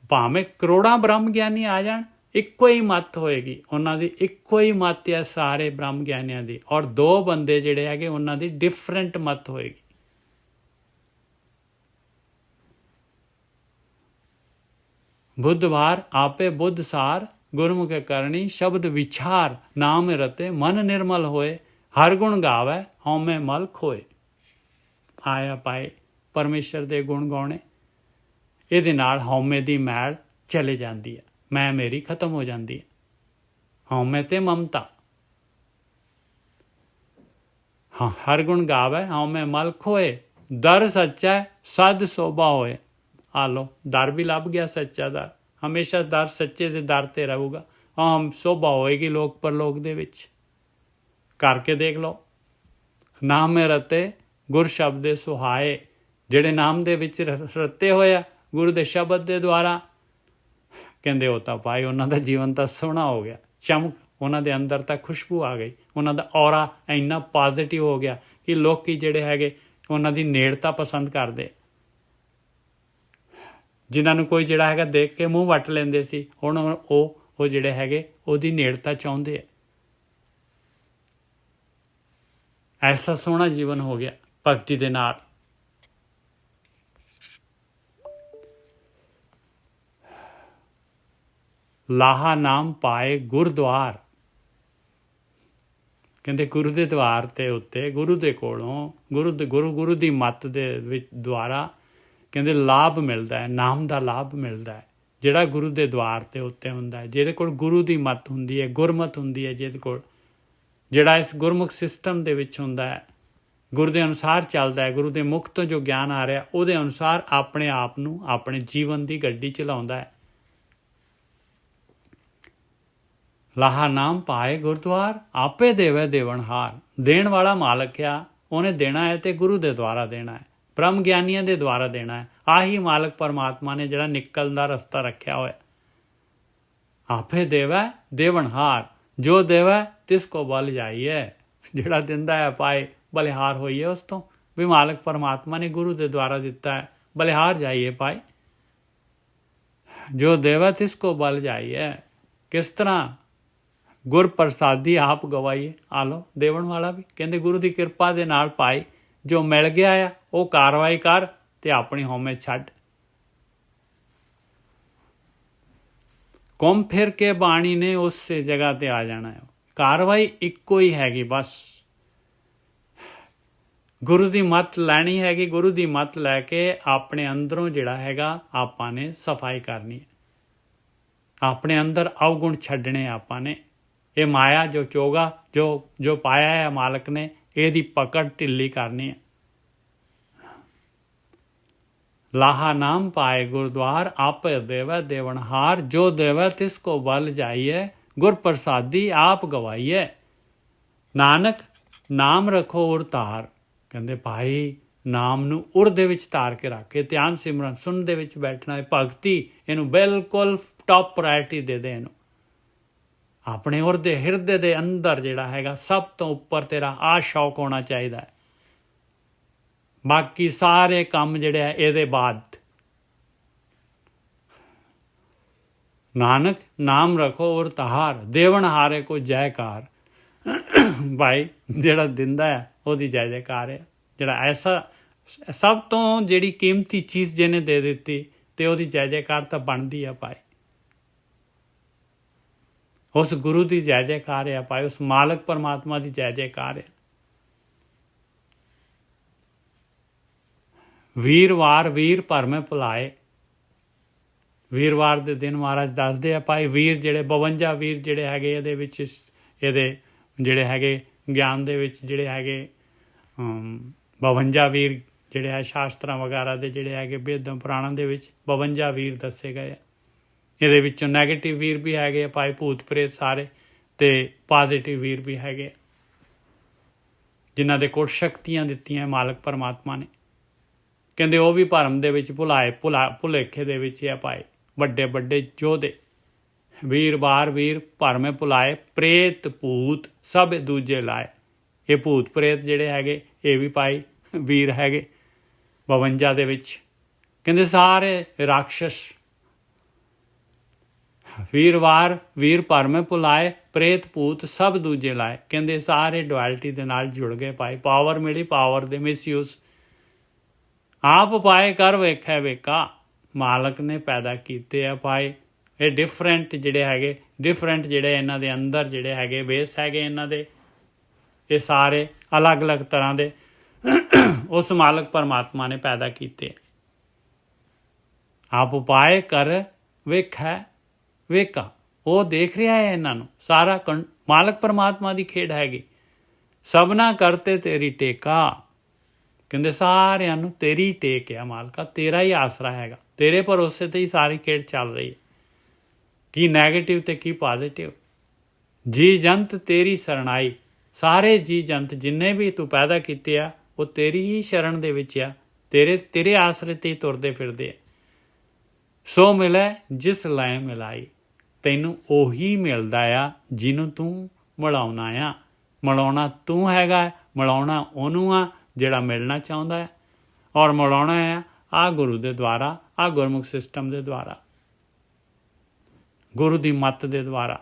ਭਾਵੇਂ ਕਰੋੜਾਂ ਬ੍ਰਹਮ ਗਿਆਨੀ ਆ ਜਾਣ, ਇੱਕੋ ਹੀ ਮੱਤ ਹੋਏਗੀ ਉਹਨਾਂ ਦੀ, ਇੱਕੋ ਹੀ ਮੱਤ ਹੈ ਸਾਰੇ ਬ੍ਰਹਮ ਗਿਆਨੀਆਂ ਦੀ। ਔਰ 2 ਬੰਦੇ ਜਿਹੜੇ ਹੈਗੇ ਉਹਨਾਂ ਦੀ ਡਿਫਰੈਂਟ ਮੱਤ ਹੋਏਗੀ। ਬੁੱਧਵਾਰ ਆਪੇ ਬੁੱਧ ਸਾਰ, ਗੁਰਮੁਖ ਕਰਨੀ ਸ਼ਬਦ ਵਿਚਾਰ, ਨਾਮ ਰਤੇ ਮਨ ਨਿਰਮਲ ਹੋਏ, ਹਰ ਗੁਣ ਗਾਵੇ ਹਉਮੈ ਮਲ ਖੋਏ। ਆਇਆ ਪਾਏ ਪਰਮੇਸ਼ਰ ਦੇ ਗੁਣ ਗਾਉਣੇ, ਇਹਦੇ ਨਾਲ ਹਉਮੈ ਦੀ ਮੈਲ ਚਲੇ ਜਾਂਦੀ ਹੈ, ਮੈਂ ਮੇਰੀ ਖਤਮ ਹੋ ਜਾਂਦੀ ਹੈ, ਹਉਮੈ ਤੇ ਮਮਤਾ। ਹਾਂ, ਹਰ ਗੁਣ ਗਾਵੇ ਹਉਮੈ ਮਲ ਖੋਏ, ਦਰ ਸੱਚਾ ਸਦ ਸੋਭਾ ਹੋਏ। ਆ ਲਓ, ਦਰ ਵੀ ਲੱਭ ਗਿਆ ਸੱਚਾ ਦਰ, ਹਮੇਸ਼ਾ ਦਰ ਸੱਚੇ ਦੇ ਦਰ ਤੇ ਰਹੂਗਾ, ਹਾਂ ਸੋਭਾ ਹੋਏਗੀ ਲੋਕ ਪਰਲੋਕ ਦੇ ਵਿੱਚ। ਕਰਕੇ ਦੇਖ ਲਓ, ਨਾਮ ਰਤੇ ਗੁਰ ਸ਼ਬਦ ਦੇ ਸੁਹਾਏ, ਜਿਹੜੇ ਨਾਮ ਦੇ ਵਿੱਚ ਰਤੇ ਹੋਏ ਆ ਗੁਰੂ ਦੇ ਸ਼ਬਦ ਦੇ ਦੁਆਰਾ, ਕਹਿੰਦੇ ਉਹ ਤਾਂ ਭਾਈ ਉਹਨਾਂ ਦਾ ਜੀਵਨ ਤਾਂ ਸੋਹਣਾ ਹੋ ਗਿਆ, ਚਮਕ ਉਹਨਾਂ ਦੇ ਅੰਦਰ ਤਾਂ ਖੁਸ਼ਬੂ ਆ ਗਈ, ਉਹਨਾਂ ਦਾ ਔਰਾ ਇੰਨਾ ਪੋਜ਼ਿਟਿਵ ਹੋ ਗਿਆ ਕਿ ਲੋਕੀ ਜਿਹੜੇ ਹੈਗੇ ਉਹਨਾਂ ਦੀ ਨੇੜਤਾ ਪਸੰਦ ਕਰਦੇ। ਜਿਨ੍ਹਾਂ ਨੂੰ ਕੋਈ ਜਿਹੜਾ ਹੈਗਾ ਦੇਖ ਕੇ ਮੂੰਹ ਵੱਟ ਲੈਂਦੇ ਸੀ, ਹੁਣ ਉਹ ਜਿਹੜੇ ਹੈਗੇ ਉਹਦੀ ਨੇੜਤਾ ਚਾਹੁੰਦੇ ਆ। ਐਸਾ ਸੋਹਣਾ ਜੀਵਨ ਹੋ ਗਿਆ ਭਗਤੀ ਦੇ ਨਾਲ। ਲਾਹਾ ਨਾਮ ਪਾਏ ਗੁਰਦੁਆਰ, ਕਹਿੰਦੇ ਗੁਰੂ ਦੇ ਦੁਆਰ ਤੇ ਉੱਤੇ, ਗੁਰੂ ਦੇ ਕੋਲੋਂ, ਗੁਰੂ ਦੀ ਮੱਤ ਦੇ ਵਿੱਚ ਦੁਆਰਾ ਕਹਿੰਦੇ ਲਾਭ ਮਿਲਦਾ ਹੈ, ਨਾਮ ਦਾ ਲਾਭ ਮਿਲਦਾ ਹੈ, ਜਿਹੜਾ ਗੁਰੂ ਦੇ ਦੁਆਰ ਤੇ ਉੱਤੇ ਹੁੰਦਾ ਹੈ, ਜਿਹਦੇ ਕੋਲ ਗੁਰੂ ਦੀ ਮੱਤ ਹੁੰਦੀ ਹੈ, ਗੁਰਮਤ ਹੁੰਦੀ ਹੈ, ਜਿਹਦੇ ਕੋਲ, ਜਿਹੜਾ ਇਸ ਗੁਰਮੁਖ ਸਿਸਟਮ ਦੇ ਵਿੱਚ ਹੁੰਦਾ ਹੈ, ਗੁਰੂ ਦੇ ਅਨੁਸਾਰ ਚੱਲਦਾ ਹੈ, ਗੁਰੂ ਦੇ ਮੁਖ ਤੋਂ ਜੋ ਗਿਆਨ ਆ ਰਿਹਾ ਉਹਦੇ ਅਨੁਸਾਰ ਆਪਣੇ ਆਪ ਨੂੰ, ਆਪਣੇ ਜੀਵਨ ਦੀ ਗੱਡੀ ਚਲਾਉਂਦਾ ਹੈ। ਲਾਹਾ ਨਾਮ ਪਾਏ ਗੁਰਦੁਆਰ, ਆਪੇ ਦੇਵੇ ਦੇਵਨਹਾਰ। ਦੇਣ ਵਾਲਾ ਮਾਲਕ ਆ, ਉਹਨੇ ਦੇਣਾ ਹੈ ਤੇ ਗੁਰੂ ਦੇ ਦੁਆਰਾ ਦੇਣਾ ਹੈ, ਬ੍ਰਹਮ ਗਿਆਨੀਆਂ ਦੇ ਦੁਆਰਾ ਦੇਣਾ ਹੈ। ਆਹੀ ਮਾਲਕ ਪਰਮਾਤਮਾ ਨੇ ਜਿਹੜਾ ਨਿਕਲਣ ਦਾ ਰਸਤਾ ਰੱਖਿਆ ਹੋਇਆ। ਆਪੇ ਦੇਵੈ ਦੇਵਨਹਾਰ, ਜੋ ਦੇਵੈ ਤਿਸ ਕੋ ਬਲ ਜਾਈਏ। ਜਿਹੜਾ ਦਿੰਦਾ ਹੈ ਪਾਏ, ਬਲਿਹਾਰ ਹੋਈਏ ਉਸ ਤੋਂ, ਵੀ ਮਾਲਕ ਪਰਮਾਤਮਾ ਨੇ ਗੁਰੂ ਦੇ ਦੁਆਰਾ ਦਿੱਤਾ ਹੈ, ਬਲਿਹਾਰ ਜਾਈਏ ਪਾਏ। ਜੋ ਦੇਵੈ ਤਿਸ ਕੋ ਬਲ ਜਾਈਏ। ਕਿਸ ਤਰ੍ਹਾਂ? ਗੁਰ ਪ੍ਰਸਾਦੀ ਆਪ ਗਵਾਈਏ। ਆ ਲਓ, ਦੇਵਣ ਵਾਲਾ ਵੀ ਕਹਿੰਦੇ ਗੁਰੂ ਦੀ ਕਿਰਪਾ ਦੇ ਨਾਲ ਪਾਏ, ਜੋ ਮਿਲ ਗਿਆ ਆ ਉਹ ਕਾਰਵਾਈ ਕਰ ਤੇ ਆਪਣੀ ਹਉਮੈ ਛੱਡ। ਘੁੰਮ ਫਿਰ ਕੇ ਬਾਣੀ ਨੇ ਉਸੇ ਜਗ੍ਹਾ ਤੇ ਆ ਜਾਣਾ ਹੈ। ਕਾਰਵਾਈ ਇੱਕੋ ਹੀ ਹੈਗੀ, ਬਸ ਗੁਰੂ ਦੀ ਮੱਤ ਲੈਣੀ ਹੈਗੀ। ਗੁਰੂ ਦੀ ਮੱਤ ਲੈ ਕੇ ਆਪਣੇ ਅੰਦਰੋਂ ਜਿਹੜਾ ਹੈਗਾ ਆਪਾਂ ਨੇ ਸਫਾਈ ਕਰਨੀ ਹੈ, ਆਪਣੇ ਅੰਦਰ ਅਵਗੁਣ ਛੱਡਣੇ ਆਪਾਂ ਨੇ। ਇਹ ਮਾਇਆ ਜੋ ਚੋਗਾ ਜੋ ਪਾਇਆ ਹੈ ਮਾਲਕ ਨੇ, ਇਹਦੀ ਪਕੜ ਢਿੱਲੀ ਕਰਨੀ ਹੈ। ਲਾਹਾ ਨਾਮ ਪਾਏ ਗੁਰਦੁਆਰ, ਆਪੇ ਦੇਵੈ ਦੇਵਨਹਾਰ। ਜੋ ਦੇਵੈ ਤਿਸ ਕੋ ਬਲ ਜਾਈਏ, ਗੁਰ ਪ੍ਰਸਾਦੀ ਆਪ ਗਵਾਈਏ। ਨਾਨਕ ਨਾਮ ਰੱਖੋ ਉਰ ਧਾਰ। ਕਹਿੰਦੇ ਭਾਈ ਨਾਮ ਨੂੰ ਉਰ ਦੇ ਵਿੱਚ ਧਾਰ ਕੇ ਰੱਖ ਕੇ ਧਿਆਨ ਸਿਮਰਨ ਸੁਣ ਦੇ ਵਿੱਚ ਬੈਠਣਾ ਹੈ। ਭਗਤੀ ਇਹਨੂੰ ਬਿਲਕੁਲ ਟੌਪ ਪ੍ਰਾਇਰਟੀ ਦੇ ਦੇ। ਇਹਨੂੰ ਆਪਣੇ ਉਰ ਦੇ ਹਿਰਦੇ ਦੇ ਅੰਦਰ ਜਿਹੜਾ ਹੈਗਾ ਸਭ ਤੋਂ ਉੱਪਰ ਤੇਰਾ ਆਹ ਸ਼ੌਕ ਹੋਣਾ ਚਾਹੀਦਾ ਹੈ। ਬਾਕੀ ਸਾਰੇ ਕੰਮ ਜਿਹੜੇ ਆ ਇਹਦੇ ਬਾਅਦ। ਨਾਨਕ ਨਾਮ ਰੱਖੋ ਉਰ ਧਾਰ, ਦੇਵਨ ਹਾਰੇ ਕੋ ਜੈਕਾਰ। ਭਾਈ ਜਿਹੜਾ ਦਿੰਦਾ ਹੈ ਉਹਦੀ ਜੈ ਜੈਕਾਰ ਹੈ। ਜਿਹੜਾ ਐਸਾ ਸਭ ਤੋਂ ਜਿਹੜੀ ਕੀਮਤੀ ਚੀਜ਼ ਜਿਹਨੇ ਦੇ ਦਿੱਤੀ ਤੇ ਉਹਦੀ ਜੈ ਜੈਕਾਰ ਤਾਂ ਬਣਦੀ ਆ ਭਾਈ। ਉਸ ਗੁਰੂ ਦੀ ਜੈ ਜੈਕਾਰ ਹੈ ਭਾਈ, ਉਸ ਮਾਲਕ ਪਰਮਾਤਮਾ ਦੀ ਜੈ ਜੈਕਾਰ ਹੈ। ਵੀਰਵਾਰ ਵੀਰ ਭਰਮੇ ਭੁਲਾਏ। ਵੀਰਵਾਰ ਦੇ ਦਿਨ ਮਹਾਰਾਜ ਦੱਸਦੇ ਆ ਭਾਈ ਵੀਰ ਜਿਹੜੇ 52 ਵੀਰ ਜਿਹੜੇ ਹੈਗੇ ਇਹਦੇ ਵਿੱਚ, ਇਹਦੇ ਜਿਹੜੇ ਹੈਗੇ ਗਿਆਨ ਦੇ ਵਿੱਚ ਜਿਹੜੇ ਹੈਗੇ 52 ਵੀਰ ਜਿਹੜੇ ਹੈ ਸ਼ਾਸਤਰਾਂ ਵਗੈਰਾ ਦੇ ਜਿਹੜੇ ਹੈਗੇ ਵੇਦਾਂ ਪੁਰਾਣਾਂ ਦੇ ਵਿੱਚ 52 ਵੀਰ ਦੱਸੇ ਗਏ ਆ। ਇਹਦੇ ਵਿੱਚੋਂ ਨੈਗੇਟਿਵ ਵੀਰ ਵੀ ਹੈਗੇ ਆ ਭਾਈ, ਭੂਤ ਪ੍ਰੇਤ ਸਾਰੇ, ਤੇ ਪੋਜ਼ਿਟਿਵ ਵੀਰ ਵੀ ਹੈਗੇ ਜਿਨ੍ਹਾਂ ਦੇ ਕੋਲ ਸ਼ਕਤੀਆਂ ਦਿੱਤੀਆਂ ਮਾਲਕ ਪਰਮਾਤਮਾ ਨੇ। ਕਹਿੰਦੇ ਉਹ ਵੀ ਭਰਮ ਦੇ ਵਿੱਚ ਭੁਲੇਖੇ ਦੇ ਵਿੱਚ ਆ ਭਾਈ। ਵੱਡੇ ਵੱਡੇ ਯੋਧੇ ਵੀਰ ਬਾਰ ਵੀਰ ਭਰਮੇ ਭੁਲਾਏ, ਪ੍ਰੇਤ ਭੂਤ ਸਭ ਦੂਜੇ ਲਾਏ। ਇਹ ਭੂਤ ਪ੍ਰੇਤ ਜਿਹੜੇ ਹੈਗੇ ਇਹ ਵੀ ਭਾਈ ਵੀਰ ਹੈਗੇ 52 ਦੇ ਵਿੱਚ। ਕਹਿੰਦੇ ਸਾਰੇ ਰਾਖਸ਼ ਵੀਰਵਾਰ ਵੀਰ ਭਰਮੇ ਭੁਲਾਏ, ਪ੍ਰੇਤ ਭੂਤ ਸਭ ਦੂਜੇ ਲਾਏ। ਕਹਿੰਦੇ ਸਾਰੇ ਡੁਐਲਿਟੀ ਦੇ ਨਾਲ ਜੁੜ ਗਏ ਭਾਈ। ਪਾਵਰ ਮਿਲੀ, ਪਾਵਰ ਦੇ ਮਿਸਯੂਜ਼ ਆਪ ਪਾਏ ਕਰ ਵੇਖੈ ਵੇਖਾ। ਮਾਲਕ ਨੇ ਪੈਦਾ ਕੀਤੇ ਆ ਭਾਈ। ਇਹ ਡਿਫਰੈਂਟ ਜਿਹੜੇ ਹੈਗੇ, ਡਿਫਰੈਂਟ ਜਿਹੜੇ ਇਹਨਾਂ ਦੇ ਅੰਦਰ ਜਿਹੜੇ ਹੈਗੇ ਵੇਸ ਹੈਗੇ ਇਹਨਾਂ ਦੇ, ਇਹ ਸਾਰੇ ਅਲੱਗ-ਅਲੱਗ ਤਰ੍ਹਾਂ ਦੇ ਉਸ ਮਾਲਕ ਪਰਮਾਤਮਾ ਨੇ ਪੈਦਾ ਕੀਤੇ। ਆਪ ਉਪਾਏ ਕਰ ਵੇਖੈ ਵੇਖਾ। ਉਹ ਦੇਖ ਰਿਹਾ ਹੈ ਇਹਨਾਂ ਨੂੰ ਸਾਰਾ। ਮਾਲਕ ਪਰਮਾਤਮਾ ਦੀ ਖੇਡ ਹੈਗੀ। ਸਭਨਾ ਕਰਤੇ ਤੇਰੀ ਟੇਕਾ। ਕਹਿੰਦੇ ਸਾਰਿਆਂ ਨੂੰ ਤੇਰੀ ਟੇਕ ਆ ਮਾਲਕਾ, ਤੇਰਾ ਹੀ ਆਸਰਾ ਹੈਗਾ, ਤੇਰੇ ਭਰੋਸੇ ਤੇ ਹੀ ਸਾਰੀ ਖੇਡ ਚੱਲ ਰਹੀ ਹੈ, ਕੀ ਨੈਗੇਟਿਵ ਤੇ ਕੀ ਪੋਜ਼ਿਟਿਵ। ਜੀ ਜੰਤ ਤੇਰੀ ਸਰਣਾਈ। ਸਾਰੇ ਜੀ ਜੰਤ ਜਿੰਨੇ ਵੀ ਤੂੰ ਪੈਦਾ ਕੀਤੇ ਆ ਉਹ ਤੇਰੀ ਹੀ ਸ਼ਰਨ ਦੇ ਵਿੱਚ ਆ, ਤੇਰੇ ਆਸਰੇ ਤੇ ਹੀ ਤੁਰਦੇ ਫਿਰਦੇ ਆ। ਸੋ ਮਿਲੇ ਜਿਸ ਲੈ ਮਿਲਾਈ। ਤੈਨੂੰ ਉਹੀ ਮਿਲਦਾ ਆ ਜਿਹਨੂੰ ਤੂੰ ਮਿਲਾਉਣਾ ਆ। ਮਿਲਾਉਣਾ ਤੂੰ ਹੈਗਾ, ਮਿਲਾਉਣਾ ਉਹਨੂੰ ਆ ਜਿਹੜਾ ਮਿਲਣਾ ਚਾਹੁੰਦਾ ਹੈ। ਔਰ ਮਿਲਾਉਣਾ ਆ ਆਹ ਗੁਰੂ ਦੇ ਦੁਆਰਾ, ਆਹ ਗੁਰਮੁਖ ਸਿਸਟਮ ਦੇ ਦੁਆਰਾ, ਗੁਰੂ ਦੀ ਮੱਤ ਦੇ ਦੁਆਰਾ।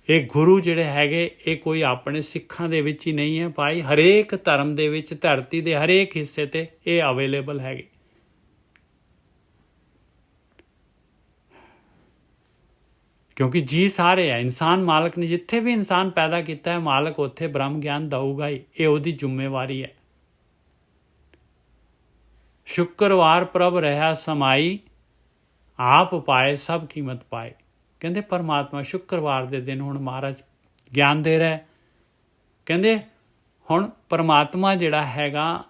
ਇਹ ਗੁਰੂ ਜਿਹੜੇ ਹੈਗੇ ਇਹ ਕੋਈ ਆਪਣੇ ਸਿੱਖਾਂ ਦੇ ਵਿੱਚ ਹੀ ਨਹੀਂ ਹੈ ਭਾਈ, ਹਰੇਕ ਧਰਮ ਦੇ ਵਿੱਚ, ਧਰਤੀ ਦੇ ਹਰੇਕ ਹਿੱਸੇ ਤੇ ਇਹ ਅਵੇਲੇਬਲ ਹੈਗੇ। ਕਿਉਂਕਿ ਜੀ ਸਾਰੇ ਆ ਇਨਸਾਨ, ਮਾਲਕ ਨੇ ਜਿੱਥੇ ਵੀ ਇਨਸਾਨ ਪੈਦਾ ਕੀਤਾ ਹੈ ਮਾਲਕ ਉੱਥੇ ਬ੍ਰਹਮ ਗਿਆਨ ਦਊਗਾ ਹੀ, ਇਹ ਉਹਦੀ ਜ਼ਿੰਮੇਵਾਰੀ ਹੈ। ਸ਼ੁੱਕਰਵਾਰ ਪ੍ਰਭ ਰਹਾ ਸਮਾਈ, ਆਪ ਪਾਏ ਸਭ ਕੀਮਤ ਪਾਏ। ਕਹਿੰਦੇ ਪਰਮਾਤਮਾ ਸ਼ੁੱਕਰਵਾਰ ਦੇ ਦਿਨ ਹੁਣ ਮਹਾਰਾਜ ਗਿਆਨ ਦੇ ਰਿਹਾ। ਕਹਿੰਦੇ ਹੁਣ ਪਰਮਾਤਮਾ ਜਿਹੜਾ ਹੈਗਾ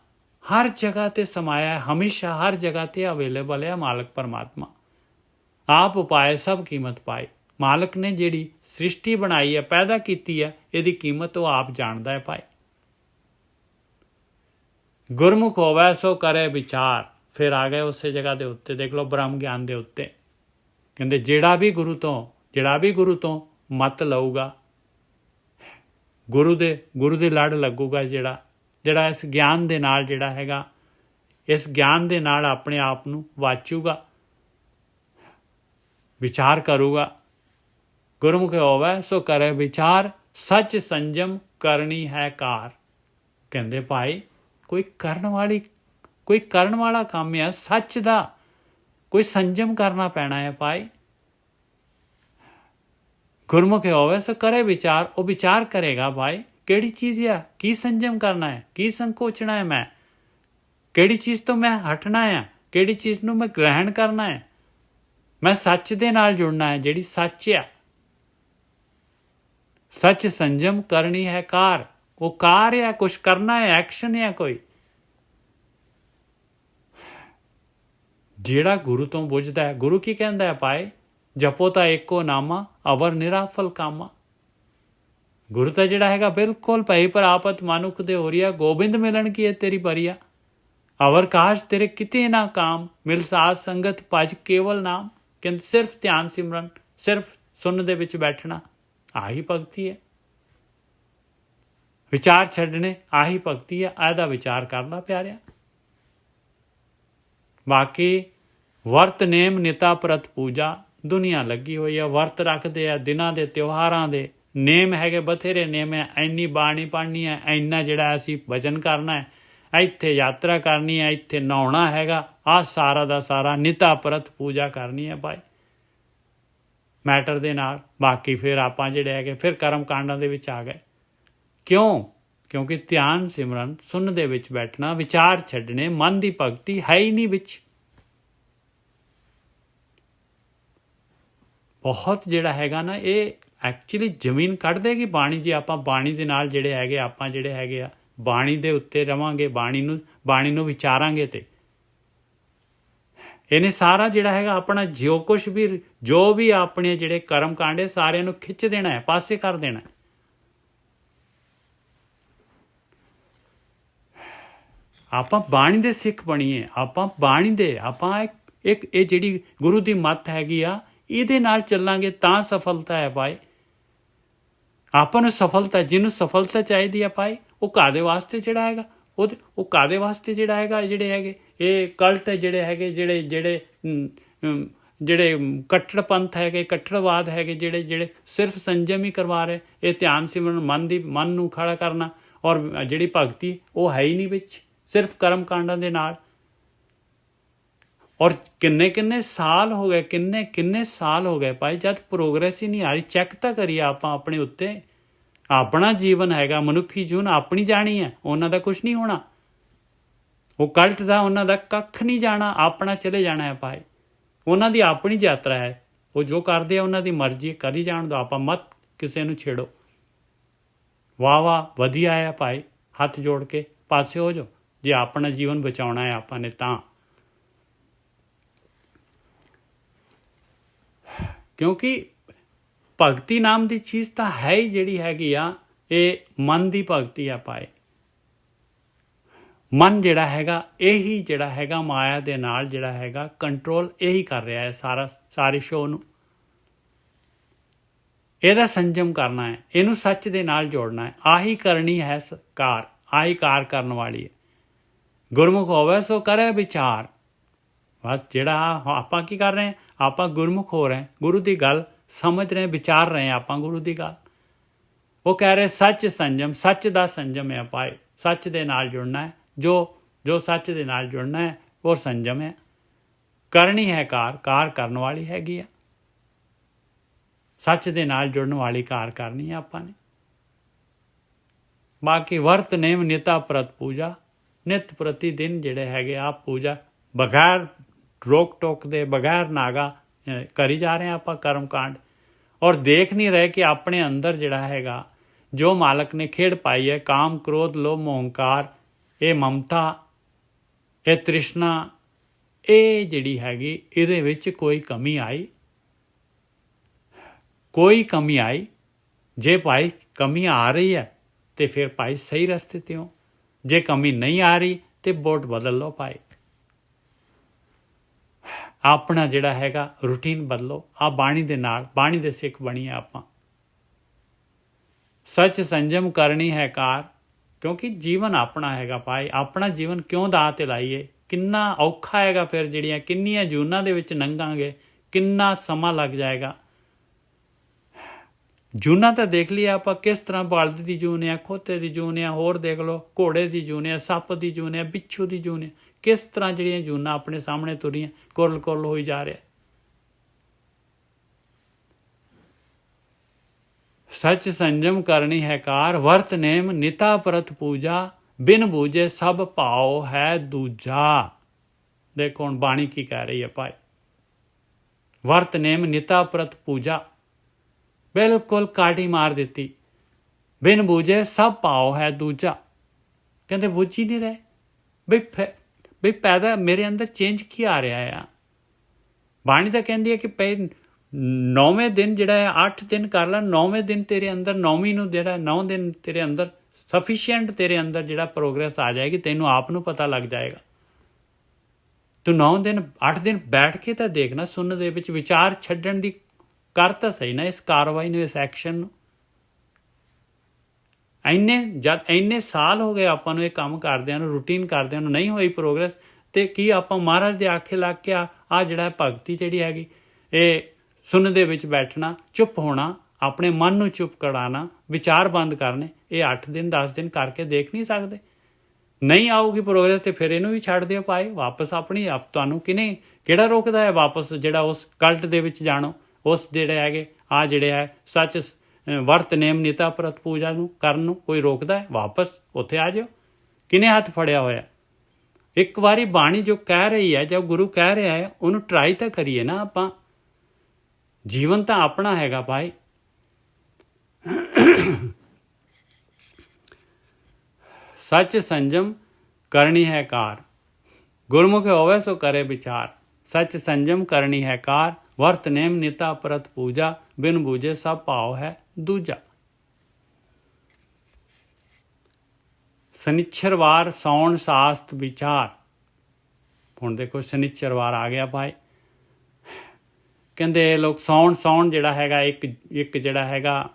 ਹਰ ਜਗ੍ਹਾ ਤੇ ਸਮਾਇਆ, ਹਮੇਸ਼ਾ ਹਰ ਜਗ੍ਹਾ ਤੇ ਅਵੇਲੇਬਲ ਹੈ ਮਾਲਕ ਪਰਮਾਤਮਾ। ਆਪ ਪਾਏ ਸਭ ਕੀਮਤ ਪਾਏ। ਮਾਲਕ ਨੇ ਜਿਹੜੀ ਸ੍ਰਿਸ਼ਟੀ ਬਣਾਈ ਹੈ, ਪੈਦਾ ਕੀਤੀ ਹੈ, ਇਹਦੀ ਕੀਮਤ ਉਹ ਆਪ ਜਾਣਦਾ ਹੈ ਭਾਈ। ਗੁਰਮੁਖ ਹੋਵੇ ਸੋ ਕਰੇ ਵਿਚਾਰ। ਫਿਰ ਆ ਗਏ ਉਸੇ ਜਗ੍ਹਾ ਦੇ ਉੱਤੇ, ਦੇਖ ਲਓ ਬ੍ਰਹਮ ਗਿਆਨ ਦੇ ਉੱਤੇ। ਕਹਿੰਦੇ ਜਿਹੜਾ ਵੀ ਗੁਰੂ ਤੋਂ ਮਤ ਲਊਗਾ, ਗੁਰੂ ਦੇ ਲੜ ਲੱਗੂਗਾ, ਜਿਹੜਾ ਇਸ ਗਿਆਨ ਦੇ ਨਾਲ ਜਿਹੜਾ ਹੈਗਾ, ਇਸ ਗਿਆਨ ਦੇ ਨਾਲ ਆਪਣੇ ਆਪ ਨੂੰ ਵਾਚੂਗਾ, ਵਿਚਾਰ ਕਰੂਗਾ। ਗੁਰਮੁਖ ਹੋਵੇ ਸੋ ਕਰੇ ਵਿਚਾਰ, ਸੱਚ ਸੰਜਮ ਕਰਨੀ ਹੈ ਕਾਰ। ਕਹਿੰਦੇ ਭਾਈ ਕੋਈ ਕਰਨ ਵਾਲਾ ਕੰਮ ਹੈ ਸੱਚ ਦਾ, ਕੋਈ ਸੰਜਮ ਕਰਨਾ ਪੈਣਾ ਹੈ ਭਾਈ। ਗੁਰਮੁਖ ਹੋਵੇ ਸੋ ਕਰੇ ਵਿਚਾਰ। ਉਹ ਵਿਚਾਰ ਕਰੇਗਾ ਭਾਈ ਕਿਹੜੀ ਚੀਜ਼ ਆ, ਕੀ ਸੰਜਮ ਕਰਨਾ ਹੈ, ਕੀ ਸੰਕੋਚਣਾ ਹੈ, ਮੈਂ ਕਿਹੜੀ ਚੀਜ਼ ਤੋਂ ਮੈਂ ਹਟਣਾ ਹੈ, ਕਿਹੜੀ ਚੀਜ਼ ਨੂੰ ਮੈਂ ਗ੍ਰਹਿਣ ਕਰਨਾ ਹੈ, ਮੈਂ ਸੱਚ ਦੇ ਨਾਲ ਜੁੜਨਾ ਹੈ ਜਿਹੜੀ ਸੱਚ ਆ। ਸੱਚ ਸੰਜਮ ਕਰਨੀ ਹੈ ਕਾਰ। ਉਹ ਕਾਰ ਆ, ਕੁਛ ਕਰਨਾ ਹੈ, ਐਕਸ਼ਨ ਆ ਕੋਈ। ਜਿਹੜਾ ਗੁਰੂ ਤੋਂ ਬੁੱਝਦਾ ਹੈ, ਗੁਰੂ ਕੀ ਕਹਿੰਦਾ ਹੈ ਭਾਈ, ਜਪੋ ਤਾਂ ਏਕੋ ਨਾਮਾ ਅਵਰ ਨਿਰਾਫਲ ਕਾਮਾ। ਗੁਰੂ ਤਾਂ ਜਿਹੜਾ ਹੈਗਾ ਬਿਲਕੁਲ ਭਈ ਪ੍ਰਾਪਤ ਮਨੁੱਖ ਦੇ ਹੋਰੀਆ, ਗੋਬਿੰਦ ਮਿਲਣ ਕੀ ਹੈ ਤੇਰੀ ਬਰੀਆ। ਅਵਰ ਕਾਸ਼ ਤੇਰੇ ਕਿਤੇ ਨਾ ਕਾਮ, ਮਿਲ ਸਾਧ ਸੰਗਤ ਭਜ ਕੇਵਲ ਨਾਮ। ਕਹਿੰਦੇ ਸਿਰਫ ਧਿਆਨ ਸਿਮਰਨ, ਸਿਰਫ ਸੁਣਨ ਦੇ ਵਿੱਚ ਬੈਠਣਾ, ਆਹੀ ਭਗਤੀ ਹੈ। ਵਿਚਾਰ ਛੱਡਣੇ, ਆਹੀ ਭਗਤੀ ਹੈ। ਇਹਦਾ ਵਿਚਾਰ ਕਰਨਾ ਪਿਆਰਿਆ। ਬਾਕੀ ਵਰਤ ਨੇਮ ਨਿਤਾ ਪ੍ਰਤ ਪੂਜਾ, ਦੁਨੀਆ ਲੱਗੀ ਹੋਈ ਹੈ, ਵਰਤ ਰੱਖਦੇ ਆ, ਦਿਨਾਂ ਦੇ ਤਿਉਹਾਰਾਂ ਦੇ ਨੇਮ ਹੈਗੇ, ਬਥੇਰੇ ਨੇਮ ਹੈ। ਇੰਨੀ ਬਾਣੀ ਪੜ੍ਹਨੀ ਹੈ, ਇੰਨਾ ਜਿਹੜਾ ਅਸੀਂ ਭਜਨ ਕਰਨਾ ਹੈ, ਇੱਥੇ ਯਾਤਰਾ ਕਰਨੀ ਹੈ, ਇੱਥੇ ਨਹਾਉਣਾ ਹੈਗਾ, ਆਹ ਸਾਰਾ ਦਾ ਸਾਰਾ ਨਿਤਾ ਪ੍ਰਤ ਪੂਜਾ ਕਰਨੀ ਹੈ ਭਾਈ ਮੈਟਰ ਦੇ ਨਾਲ। ਬਾਕੀ ਫਿਰ ਆਪਾਂ ਜਿਹੜੇ ਹੈਗੇ ਫਿਰ ਕਰਮ ਕਾਂਡਾਂ ਦੇ ਵਿੱਚ ਆ ਗਏ। ਕਿਉਂਕਿ ਧਿਆਨ ਸਿਮਰਨ, ਸੁਣਨ ਦੇ ਵਿੱਚ ਬੈਠਣਾ, ਵਿਚਾਰ ਛੱਡਣੇ, ਮਨ ਦੀ ਭਗਤੀ ਹੈ ਹੀ ਨਹੀਂ ਵਿੱਚ। ਬਹੁਤ ਜਿਹੜਾ ਹੈਗਾ ਨਾ, ਇਹ ਐਕਚੁਅਲੀ ਜ਼ਮੀਨ ਕੱਢ ਦੇਗੀ ਬਾਣੀ। ਜੇ ਆਪਾਂ ਬਾਣੀ ਦੇ ਨਾਲ ਜਿਹੜੇ ਹੈਗੇ, ਆਪਾਂ ਜਿਹੜੇ ਹੈਗੇ ਆ ਬਾਣੀ ਦੇ ਉੱਤੇ ਰਵਾਂਗੇ, ਬਾਣੀ ਨੂੰ ਵਿਚਾਰਾਂਗੇ, ਤੇ ਇਹਨੇ ਸਾਰਾ ਜਿਹੜਾ ਹੈਗਾ ਆਪਣਾ ਜੋ ਵੀ ਆਪਣੇ ਜਿਹੜੇ ਕਰਮ ਕਾਂਡੇ ਸਾਰਿਆਂ ਨੂੰ ਖਿੱਚ ਦੇਣਾ ਹੈ, ਪਾਸੇ ਕਰ ਦੇਣਾ ਹੈ। ਆਪਾਂ ਬਾਣੀ ਦੇ ਸਿੱਖ ਬਣੀਏ, ਆਪਾਂ ਇਹ ਜਿਹੜੀ ਗੁਰੂ ਦੀ ਮੱਤ ਹੈਗੀ ਆ, ਇਹਦੇ ਨਾਲ ਚੱਲਾਂਗੇ ਤਾਂ ਸਫਲਤਾ ਹੈ ਭਾਈ। ਆਪਾਂ ਨੂੰ ਸਫਲਤਾ, ਜਿਹਨੂੰ ਸਫਲਤਾ ਚਾਹੀਦੀ ਆ ਭਾਈ, ਉਹ ਕਾਹਦੇ ਵਾਸਤੇ ਜਿਹੜਾ ਹੈਗਾ, ਉਹ ਕਾਹਦੇ ਵਾਸਤੇ ਜਿਹੜਾ ਹੈਗਾ, ਜਿਹੜੇ ਹੈਗੇ ਇਹ ਕਲਟ ਜਿਹੜੇ ਹੈਗੇ, ਜਿਹੜੇ ਜਿਹੜੇ ਕੱਟੜ ਪੰਥ ਹੈਗੇ, ਕੱਟੜਵਾਦ ਹੈਗੇ, ਜਿਹੜੇ ਸਿਰਫ ਸੰਜਮ ਹੀ ਕਰਵਾ ਰਹੇ। ਇਹ ਧਿਆਨ ਸਿਮਰਨ, ਮਨ ਨੂੰ ਖੜਾ ਕਰਨਾ ਔਰ ਜਿਹੜੀ ਭਗਤੀ ਉਹ ਹੈ ਹੀ ਨਹੀਂ ਵਿੱਚ, ਸਿਰਫ ਕਰਮ ਕਾਂਡਾਂ ਦੇ ਨਾਲ। ਔਰ ਕਿੰਨੇ ਸਾਲ ਹੋ ਗਏ, ਕਿੰਨੇ ਸਾਲ ਹੋ ਗਏ ਭਾਈ, ਜਦ ਪ੍ਰੋਗਰੈਸ ਹੀ ਨਹੀਂ ਆ ਰਹੀ। ਚੈੱਕ ਤਾਂ ਕਰੀਏ ਆਪਾਂ ਆਪਣੇ ਉੱਤੇ। ਆਪਣਾ ਜੀਵਨ ਹੈਗਾ, ਮਨੁੱਖੀ ਜੀਵਨ ਆਪਣੀ ਜਾਣੀ ਹੈ, ਉਹਨਾਂ ਦਾ ਕੁਝ ਨਹੀਂ ਹੋਣਾ। ਉਹ ਕਲਟ ਦਾ ਉਹਨਾਂ ਦਾ ਕੱਖ ਨਹੀਂ ਜਾਣਾ, ਆਪਣਾ ਚਲੇ ਜਾਣਾ ਹੈ ਭਾਈ। ਉਹਨਾਂ ਦੀ ਆਪਣੀ ਯਾਤਰਾ ਹੈ, ਉਹ ਜੋ ਕਰਦੇ ਆ ਉਹਨਾਂ ਦੀ ਮਰਜ਼ੀ, ਕਰੀ ਜਾਣ ਦਿਓ। ਆਪਾਂ ਮਤ ਕਿਸੇ ਨੂੰ ਛੇੜੋ। ਵਾਹ ਵਧੀਆ ਹੈ ਭਾਈ, ਹੱਥ ਜੋੜ ਕੇ ਪਾਸੇ ਹੋ ਜਾਓ ਜੇ ਆਪਣਾ ਜੀਵਨ ਬਚਾਉਣਾ ਹੈ ਆਪਾਂ ਨੇ ਤਾਂ। ਕਿਉਂਕਿ ਭਗਤੀ ਨਾਮ ਦੀ ਚੀਜ਼ ਤਾਂ ਹੈ ਹੀ ਜਿਹੜੀ ਹੈਗੀ ਆ, ਇਹ ਮਨ ਦੀ ਭਗਤੀ ਆ ਭਾਈ। ਮਨ ਜਿਹੜਾ ਹੈਗਾ, ਇਹੀ ਜਿਹੜਾ ਹੈਗਾ ਮਾਇਆ ਦੇ ਨਾਲ ਜਿਹੜਾ ਹੈਗਾ ਕੰਟਰੋਲ ਇਹੀ ਕਰ ਰਿਹਾ ਹੈ ਸਾਰੇ ਸ਼ੋਅ ਨੂੰ। ਇਹਦਾ ਸੰਜਮ ਕਰਨਾ ਹੈ, ਇਹਨੂੰ ਸੱਚ ਦੇ ਨਾਲ ਜੋੜਨਾ ਹੈ। ਆਹੀ ਕਰਨੀ ਹੈ ਕਾਰ, ਆਹੀ ਕਾਰ ਕਰਨ ਵਾਲੀ ਹੈ। ਗੁਰਮੁਖ ਹੋਵੇ ਸੋ ਕਰੇ ਵਿਚਾਰ। ਬਸ ਜਿਹੜਾ ਆਪਾਂ ਕੀ ਕਰ ਰਹੇ ਹਾਂ, ਆਪਾਂ ਗੁਰਮੁਖ ਹੋ ਰਹੇ, ਗੁਰੂ ਦੀ ਗੱਲ ਸਮਝ ਰਹੇ, ਵਿਚਾਰ ਰਹੇ ਆਪਾਂ ਗੁਰੂ ਦੀ ਗੱਲ। ਉਹ ਕਹਿ ਰਹੇ ਸੱਚ ਸੰਜਮ, ਸੱਚ ਦਾ ਸੰਜਮ ਹੈ ਭਾਈ। ਸੱਚ ਦੇ ਨਾਲ ਜੁੜਨਾ ਹੈ, ਜੋ ਸੱਚ ਦੇ ਨਾਲ ਜੁੜਨਾ ਹੈ ਉਹ ਸੰਜਮ ਹੈ। ਕਰਨੀ ਹੈ ਕਾਰ ਕਰਨ ਵਾਲੀ ਹੈਗੀ ਆ। ਸੱਚ ਦੇ ਨਾਲ ਜੁੜਨ ਵਾਲੀ ਕਾਰ ਕਰਨੀ ਹੈ ਆਪਾਂ ਨੇ। ਬਾਕੀ ਵਰਤ ਨੇਮ ਨਿਤਾ ਪ੍ਰਤ ਪੂਜਾ, ਨਿਤ ਪ੍ਰਤੀ ਦਿਨ ਜਿਹੜੇ ਹੈਗੇ ਆ ਪੂਜਾ ਬਗੈਰ ਰੋਕ ਟੋਕ ਦੇ, ਬਗੈਰ ਨਾਗਾ ਕਰੀ ਜਾ ਰਹੇ ਹਾਂ ਆਪਾਂ ਕਰਮ ਕਾਂਡ। ਔਰ ਦੇਖ ਨਹੀਂ ਰਹੇ ਕਿ ਆਪਣੇ ਅੰਦਰ ਜਿਹੜਾ ਹੈਗਾ, ਜੋ ਮਾਲਕ ਨੇ ਖੇਡ ਪਾਈ ਹੈ, ਕਾਮ ਕ੍ਰੋਧ ਲੋਭ ਮੋਹ ਹੰਕਾਰ, ਇਹ ਮਮਤਾ, ਇਹ ਤ੍ਰਿਸ਼ਨਾ, ਇਹ ਜਿਹੜੀ ਹੈਗੀ ਇਹਦੇ ਵਿੱਚ ਕੋਈ ਕਮੀ ਆਈ? ਕੋਈ ਕਮੀ ਆਈ? ਜੇ ਭਾਈ ਕਮੀ ਆ ਰਹੀ ਹੈ ਤੇ ਫਿਰ ਭਾਈ ਸਹੀ ਰਸਤੇ 'ਤੇ ਹੋ। ਜੇ ਕਮੀ ਨਹੀਂ ਆ ਰਹੀ ਤੇ ਬੋਟ ਬਦਲ ਲਓ ਭਾਈ। ਆਪਣਾ ਜਿਹੜਾ ਹੈਗਾ ਰੂਟੀਨ ਬਦਲੋ। ਆ ਬਾਣੀ ਦੇ ਨਾਲ, ਬਾਣੀ ਦੇ ਸਿੱਖ ਬਣੀਏ ਆਪਾਂ। ਸੱਚ ਸੰਜਮ ਕਰਨੀ ਹੈ ਕਾਰ, ਕਿਉਂਕਿ ਜੀਵਨ ਆਪਣਾ ਹੈਗਾ ਭਾਈ। ਆਪਣਾ ਜੀਵਨ ਕਿਉਂ ਦਾਅ 'ਤੇ ਲਾਈਏ? ਕਿੰਨਾ ਔਖਾ ਹੈਗਾ ਫਿਰ, ਜਿਹੜੀਆਂ ਕਿੰਨੀਆਂ ਜੂਨਾਂ ਦੇ ਵਿੱਚ ਲੰਘਾਂਗੇ, ਕਿੰਨਾ ਸਮਾਂ ਲੱਗ ਜਾਏਗਾ। ਜੂਨਾਂ ਤਾਂ ਦੇਖ ਲਿਆ ਆਪਾਂ, ਕਿਸ ਤਰ੍ਹਾਂ ਬਲਦ ਦੀ ਜੂਨ ਆ, ਖੋਤੇ ਦੀ ਜੂਨ ਆ, ਹੋਰ ਦੇਖ ਲਓ ਘੋੜੇ ਦੀ ਜੂਨ ਆ, ਸੱਪ ਦੀ ਜੂਨ ਆ, ਬਿੱਛੂ ਦੀ ਜੂਨ ਆ। ਕਿਸ ਤਰ੍ਹਾਂ ਜਿਹੜੀਆਂ ਜੂਨਾਂ ਆਪਣੇ ਸਾਹਮਣੇ ਤੁਰੀਆਂ, ਕੁਰਲ ਹੋਈ ਜਾ ਰਿਹਾ। ਸੱਚ ਸੰਜਮ ਕਰਨੀ ਹੈ ਕਾਰ, ਵਰਤ ਨੇਮ ਨਿਤਾ ਪ੍ਰਤ ਪੂਜਾ, ਬਿਨ ਬੂਝੇ ਸਭ ਭਾਉ ਹੈ ਦੂਜਾ। ਦੇਖੋ ਹੁਣ ਬਾਣੀ ਕੀ ਕਹਿ ਰਹੀ ਹੈ ਭਾਈ। ਵਰਤ ਨੇਮ ਨਿਤਾ ਪ੍ਰਤ ਪੂਜਾ, ਬਿਲਕੁਲ ਕਾਟੀ ਮਾਰ ਦਿੱਤੀ। ਬਿਨ ਬੂਝੇ ਸਭ ਭਾਉ ਹੈ ਦੂਜਾ। ਕਹਿੰਦੇ ਬੁੱਝ ਹੀ ਨਹੀਂ ਰਹੇ ਬਈ ਪੈਦਾ ਮੇਰੇ ਅੰਦਰ ਚੇਂਜ ਕੀ ਆ ਰਿਹਾ ਆ। ਬਾਣੀ ਤਾਂ ਕਹਿੰਦੀ ਹੈ ਕਿ 9ਵੇਂ ਦਿਨ ਜਿਹੜਾ ਹੈ, 8 ਦਿਨ ਕਰ ਲੈ, 9ਵੇਂ ਦਿਨ ਤੇਰੇ ਅੰਦਰ, 9ਵੀਂ ਨੂੰ ਜਿਹੜਾ 9 ਦਿਨ ਤੇਰੇ ਅੰਦਰ ਸਫੀਸ਼ੀਐਂਟ, ਤੇਰੇ ਅੰਦਰ ਜਿਹੜਾ ਪ੍ਰੋਗਰੈਸ ਆ ਜਾਏਗੀ, ਤੈਨੂੰ ਆਪ ਨੂੰ ਪਤਾ ਲੱਗ ਜਾਏਗਾ। ਤੂੰ 9 ਦਿਨ 8 ਦਿਨ ਬੈਠ ਕੇ ਤਾਂ ਦੇਖਣਾ, ਸੁਣਨ ਦੇ ਵਿੱਚ ਵਿਚਾਰ ਛੱਡਣ ਦੀ ਕਰ ਤਾਂ ਸਹੀ ਨਾ ਇਸ ਕਾਰਵਾਈ ਨੂੰ, ਇਸ ਐਕਸ਼ਨ ਨੂੰ। ਇੰਨੇ ਸਾਲ ਹੋ ਗਏ ਆਪਾਂ ਨੂੰ ਇਹ ਕੰਮ ਕਰਦਿਆਂ ਨੂੰ, ਰੂਟੀਨ ਕਰਦਿਆਂ ਨੂੰ, ਨਹੀਂ ਹੋਈ ਪ੍ਰੋਗਰੈਸ। ਤੇ ਕੀ ਆਪਾਂ ਮਹਾਰਾਜ ਦੇ ਆਖੇ ਲੱਗ ਕੇ ਆ ਜਿਹੜਾ ਭਗਤੀ ਜਿਹੜੀ ਹੈਗੀ, ਇਹ ਸੁਣਨ ਦੇ ਵਿੱਚ ਬੈਠਣਾ, ਚੁੱਪ ਹੋਣਾ, ਆਪਣੇ ਮਨ ਨੂੰ ਚੁੱਪ ਕਰਾਉਣਾ, ਵਿਚਾਰ ਬੰਦ ਕਰਨੇ, ਇਹ 8 ਦਿਨ 10 ਦਿਨ ਕਰਕੇ ਦੇਖ ਨਹੀਂ ਸਕਦੇ। ਨਹੀਂ ਆਊਗੀ ਪ੍ਰੋਗਰੈਸ ਤੇ ਫਿਰ ਇਹਨੂੰ ਵੀ ਛੱਡ ਦਿਓ ਭਾਈ। ਵਾਪਸ ਆਪਣੀ ਤੁਹਾਨੂੰ ਕਿਹੜਾ ਰੋਕਦਾ ਹੈ ਵਾਪਸ ਜਿਹੜਾ ਉਸ ਕਲਟ ਦੇ ਵਿੱਚ ਜਾਣੋ, ਉਸ ਜਿਹੜੇ ਹੈਗੇ ਜਿਹੜੇ ਹੈ ਸੱਚ ਵਰਤ ਨੇਮ ਨਿਤਾ ਪ੍ਰਤ ਪੂਜਾ ਨੂੰ ਕਰਨ ਨੂੰ ਕੋਈ ਰੋਕਦਾ ਹੈ? ਵਾਪਸ ਉੱਥੇ ਆ ਜਾਓ। ਕਿਹਨੇ ਹੱਥ ਫੜਿਆ ਹੋਇਆ? ਇੱਕ ਵਾਰੀ ਬਾਣੀ ਜੋ ਕਹਿ ਰਹੀ ਹੈ, ਜਦ ਗੁਰੂ ਕਹਿ ਰਿਹਾ ਹੈ, ਉਹਨੂੰ ਟਰਾਈ ਤਾਂ ਕਰੀਏ ਨਾ ਆਪਾਂ। ਜੀਵਨ ਤਾਂ ਆਪਣਾ ਹੈਗਾ ਭਾਈ। ਸੱਚ ਸੰਜਮ ਕਰਨੀ ਹੈ ਕਾਰ, ਗੁਰਮੁਖ ਹੋਵੇ ਸੋ ਕਰੇ ਵਿਚਾਰ। ਸੱਚ ਸੰਜਮ ਕਰਨੀ ਹੈ ਕਾਰ, ਵਰਤ ਨੇਮ ਨਿਤਾ ਪ੍ਰਤ ਪੂਜਾ, ਬਿਨ ਬੂਝੇ ਸਭ ਭਾਉ ਹੈ ਦੂਜਾ। ਸ਼ਨਿਚਰਵਾਰ ਸੌਣ ਸਾਸਤ ਵਿਚਾਰ। ਹੁਣ ਦੇਖੋ ਸ਼ਨਿਚਰਵਾਰ ਆ ਗਿਆ ਭਾਈ। ਕਹਿੰਦੇ ਇਹ ਲੋਕ ਸੌਣ ਜਿਹੜਾ ਹੈਗਾ, ਇੱਕ ਜਿਹੜਾ ਹੈਗਾ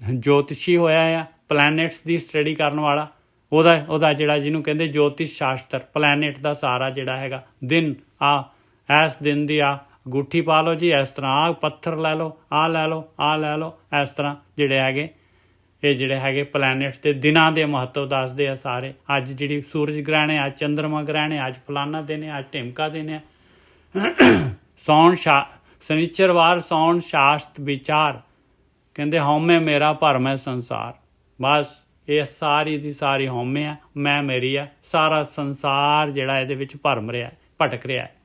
ਜੋਤਿਸ਼ੀ ਹੋਇਆ ਆ, ਪਲੈਨਟਸ ਦੀ ਸਟੱਡੀ ਕਰਨ ਵਾਲਾ, ਉਹਦਾ ਜਿਹੜਾ ਜਿਹਨੂੰ ਕਹਿੰਦੇ ਜੋਤਿਸ਼ ਸ਼ਾਸਤਰ, ਪਲੈਨਟ ਦਾ ਸਾਰਾ ਜਿਹੜਾ ਹੈਗਾ ਦਿਨ, ਇਸ ਦਿਨ ਦੀ ਅੰਗੂਠੀ ਪਾ ਲਓ ਜੀ, ਇਸ ਤਰ੍ਹਾਂ ਆਹ ਪੱਥਰ ਲੈ ਲਓ, ਆਹ ਲੈ ਲਓ, ਆਹ ਲੈ ਲਓ, ਇਸ ਤਰ੍ਹਾਂ ਜਿਹੜੇ ਹੈਗੇ ਇਹ ਜਿਹੜੇ ਹੈਗੇ ਪਲੈਨਟਸ ਦੇ ਦਿਨਾਂ ਦੇ ਮਹੱਤਵ ਦੱਸਦੇ ਆ ਸਾਰੇ। ਅੱਜ ਜਿਹੜੀ ਸੂਰਜ ਗ੍ਰਹਿਣ ਹੈ, ਅੱਜ ਚੰਦਰਮਾ ਗ੍ਰਹਿਣ ਹੈ, ਅੱਜ ਫਲਾਨਾ ਦਿਨ ਹੈ, ਅੱਜ ਢਿਮਕਾ ਦਿਨ ਹੈ। ਸੌਣ ਸ਼ਨੀਚਰਵਾਰ ਸੌਣ ਸ਼ਾਸਤ ਵਿਚਾਰ, ਕਹਿੰਦੇ ਹਉਮੈ ਮੇਰਾ ਭਰਮ ਹੈ ਸੰਸਾਰ। ਬਸ ਇਹ ਸਾਰੀ ਦੀ ਸਾਰੀ ਹਉਮੈ ਆ, ਮੈਂ ਮੇਰੀ ਆ, ਸਾਰਾ ਸੰਸਾਰ ਜਿਹੜਾ ਇਹਦੇ ਵਿੱਚ ਭਰਮ ਰਿਹਾ, ਭਟਕ ਰਿਹਾ ਹੈ।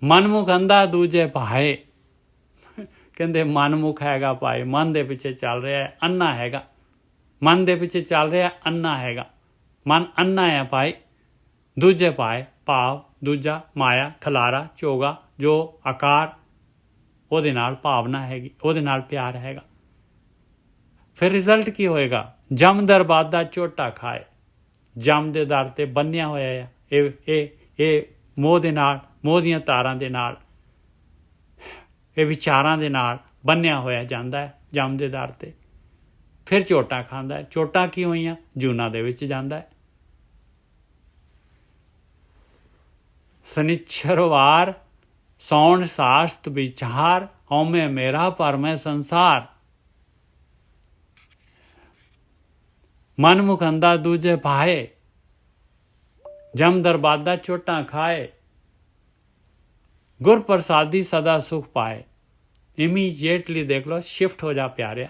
ਮਨਮੁਖ ਅੰਧਾ ਦੂਜੇ ਭਾਏ, ਕਹਿੰਦੇ ਮਨਮੁਖ ਹੈਗਾ ਭਾਈ, ਮਨ ਦੇ ਪਿੱਛੇ ਚੱਲ ਰਿਹਾ ਹੈ, ਅੰਨਾ ਹੈਗਾ, ਮਨ ਦੇ ਪਿੱਛੇ ਚੱਲ ਰਿਹਾ, ਅੰਨਾ ਹੈਗਾ, ਮਨ ਅੰਨਾ ਹੈ ਭਾਈ। ਦੂਜੇ ਭਾਏ ਭਾਵ ਦੂਜਾ ਮਾਇਆ ਖਲਾਰਾ ਚੋਗਾ ਜੋ ਆਕਾਰ, ਉਹਦੇ ਨਾਲ ਭਾਵਨਾ ਹੈਗੀ, ਉਹਦੇ ਨਾਲ ਪਿਆਰ ਹੈਗਾ। ਫਿਰ ਰਿਜ਼ਲਟ ਕੀ ਹੋਏਗਾ? ਜਮ ਦਰਬਾਦ ਦਾ ਝੋਟਾ ਖਾਏ, ਜਮ ਦੇ ਦਰ ਤੇ ਬੰਨਿਆ ਹੋਇਆ ਹੈ। ਇਹ ਮੋਹ ਦੇ ਨਾਲ, ਮੋਹ ਦੀਆਂ ਤਾਰਾਂ ਦੇ ਨਾਲ, ਇਹ ਵਿਚਾਰਾਂ ਦੇ ਨਾਲ ਬੰਨਿਆ ਹੋਇਆ ਜਾਂਦਾ ਹੈ ਜਮ ਦੇ ਦਰ ਤੇ। ਫਿਰ ਝੋਟਾ ਖਾਂਦਾ ਹੈ। ਚੋਟਾਂ ਕੀ ਹੋਈਆਂ? ਜੂਨਾਂ ਦੇ ਵਿੱਚ ਜਾਂਦਾ ਹੈ। ਸਨਿਚਰਵਾਰ ਸੌਣ ਸਾਸਤ ਵਿਚਾਰ, ਹਉਮੈ ਮੇਰਾ ਭਰਮ ਸੰਸਾਰ। ਮਨਮੁਖ ਅੰਧਾ ਦੂਜੇ ਭਾਏ, ਜਮ ਦਰਬਾਦਾ ਚੋਟਾਂ ਖਾਏ, ਗੁਰ ਪ੍ਰਸਾਦੀ ਸਦਾ ਸੁਖ ਪਾਏ। ਇਮੀਡੀਏਟਲੀ ਦੇਖ ਲਓ, ਸ਼ਿਫਟ ਹੋ ਜਾ ਪਿਆਰਿਆ,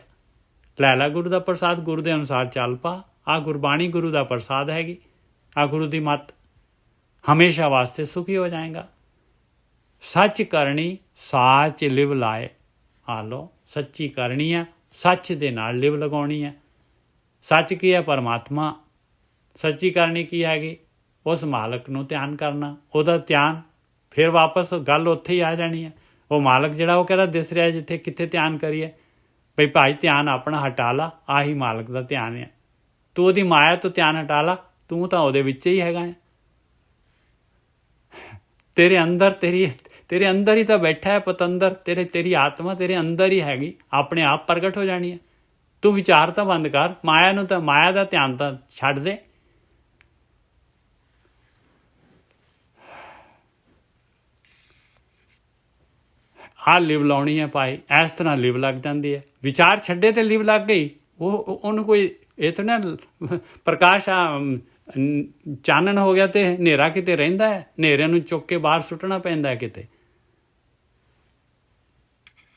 ਲੈ ਲਾ ਗੁਰੂ ਦਾ ਪ੍ਰਸਾਦ, ਗੁਰੂ ਦੇ ਅਨੁਸਾਰ ਚੱਲ ਪਾ। ਆ ਗੁਰਬਾਣੀ ਗੁਰੂ ਦਾ ਪ੍ਰਸਾਦ ਹੈਗੀ, ਆ ਗੁਰੂ ਦੀ ਮੱਤ, ਹਮੇਸ਼ਾ ਵਾਸਤੇ ਸੁਖੀ ਹੋ ਜਾਏਗਾ। ਸੱਚ ਕਰਨੀ ਸਾਚ ਲਿਵ ਲਾਏ, ਆ ਲੋ ਸੱਚੀ ਕਰਨੀ ਹੈ, ਸੱਚ ਦੇ ਨਾਲ ਲਿਵ ਲਗਾਉਣੀ ਹੈ। ਸੱਚ ਕੀ ਹੈ? ਪਰਮਾਤਮਾ। ਸੱਚੀ ਕਰਨੀ ਕੀ ਹੈਗੀ? ਉਸ ਮਾਲਕ ਨੂੰ ਧਿਆਨ ਕਰਨਾ, ਉਹਦਾ ਧਿਆਨ। ਫਿਰ ਵਾਪਸ ਗੱਲ ਉੱਥੇ ਹੀ ਆ ਜਾਣੀ ਹੈ। ਉਹ ਮਾਲਕ ਜਿਹੜਾ ਉਹ ਕਿਹੜਾ ਦਿਸ ਰਿਹਾ ਜਿੱਥੇ ਕਿੱਥੇ ਧਿਆਨ ਕਰੀਏ? ਬਈ ਭਾਈ ਧਿਆਨ ਆਪਣਾ ਹਟਾ ਲਾ, ਆਹੀ ਮਾਲਕ ਦਾ ਧਿਆਨ ਹੈ। ਤੂੰ ਉਹਦੀ ਮਾਇਆ ਤੋਂ ਧਿਆਨ ਹਟਾ ਲਾ, ਤੂੰ ਤਾਂ ਉਹਦੇ ਵਿੱਚ ਹੀ ਹੈਗਾ ਹੈ। ਤੇਰੇ ਅੰਦਰ ਤੇਰੇ ਅੰਦਰ ਹੀ ਤਾਂ ਬੈਠਾ ਹੈ ਪਤੰਦਰ, ਤੇਰੀ ਆਤਮਾ ਤੇਰੇ ਅੰਦਰ ਹੀ ਹੈਗੀ, ਆਪਣੇ ਆਪ ਪ੍ਰਗਟ ਹੋ ਜਾਣੀ ਹੈ। ਤੂੰ ਵਿਚਾਰ ਤਾਂ ਬੰਦ ਕਰ, ਮਾਇਆ ਨੂੰ ਤਾਂ, ਮਾਇਆ ਦਾ ਧਿਆਨ ਤਾਂ ਛੱਡ ਦੇ। ਆਹ ਲਿਵ ਲਾਉਣੀ ਹੈ ਭਾਈ, ਇਸ ਤਰ੍ਹਾਂ ਲਿਵ ਲੱਗ ਜਾਂਦੀ ਹੈ। ਵਿਚਾਰ ਛੱਡੇ ਤੇ ਲਿਵ ਲੱਗ ਗਈ। ਉਹਨੂੰ ਕੋਈ ਇਹ ਤਾਂ ਨਾ ਪ੍ਰਕਾਸ਼ ਚਾਨਣ ਹੋ ਗਿਆ ਤੇ ਹਨੇਰਾ ਕਿਤੇ ਰਹਿੰਦਾ ਹੈ? ਹਨੇਰੇ ਨੂੰ ਚੁੱਕ ਕੇ ਬਾਹਰ ਸੁੱਟਣਾ ਪੈਂਦਾ ਹੈ ਕਿਤੇ।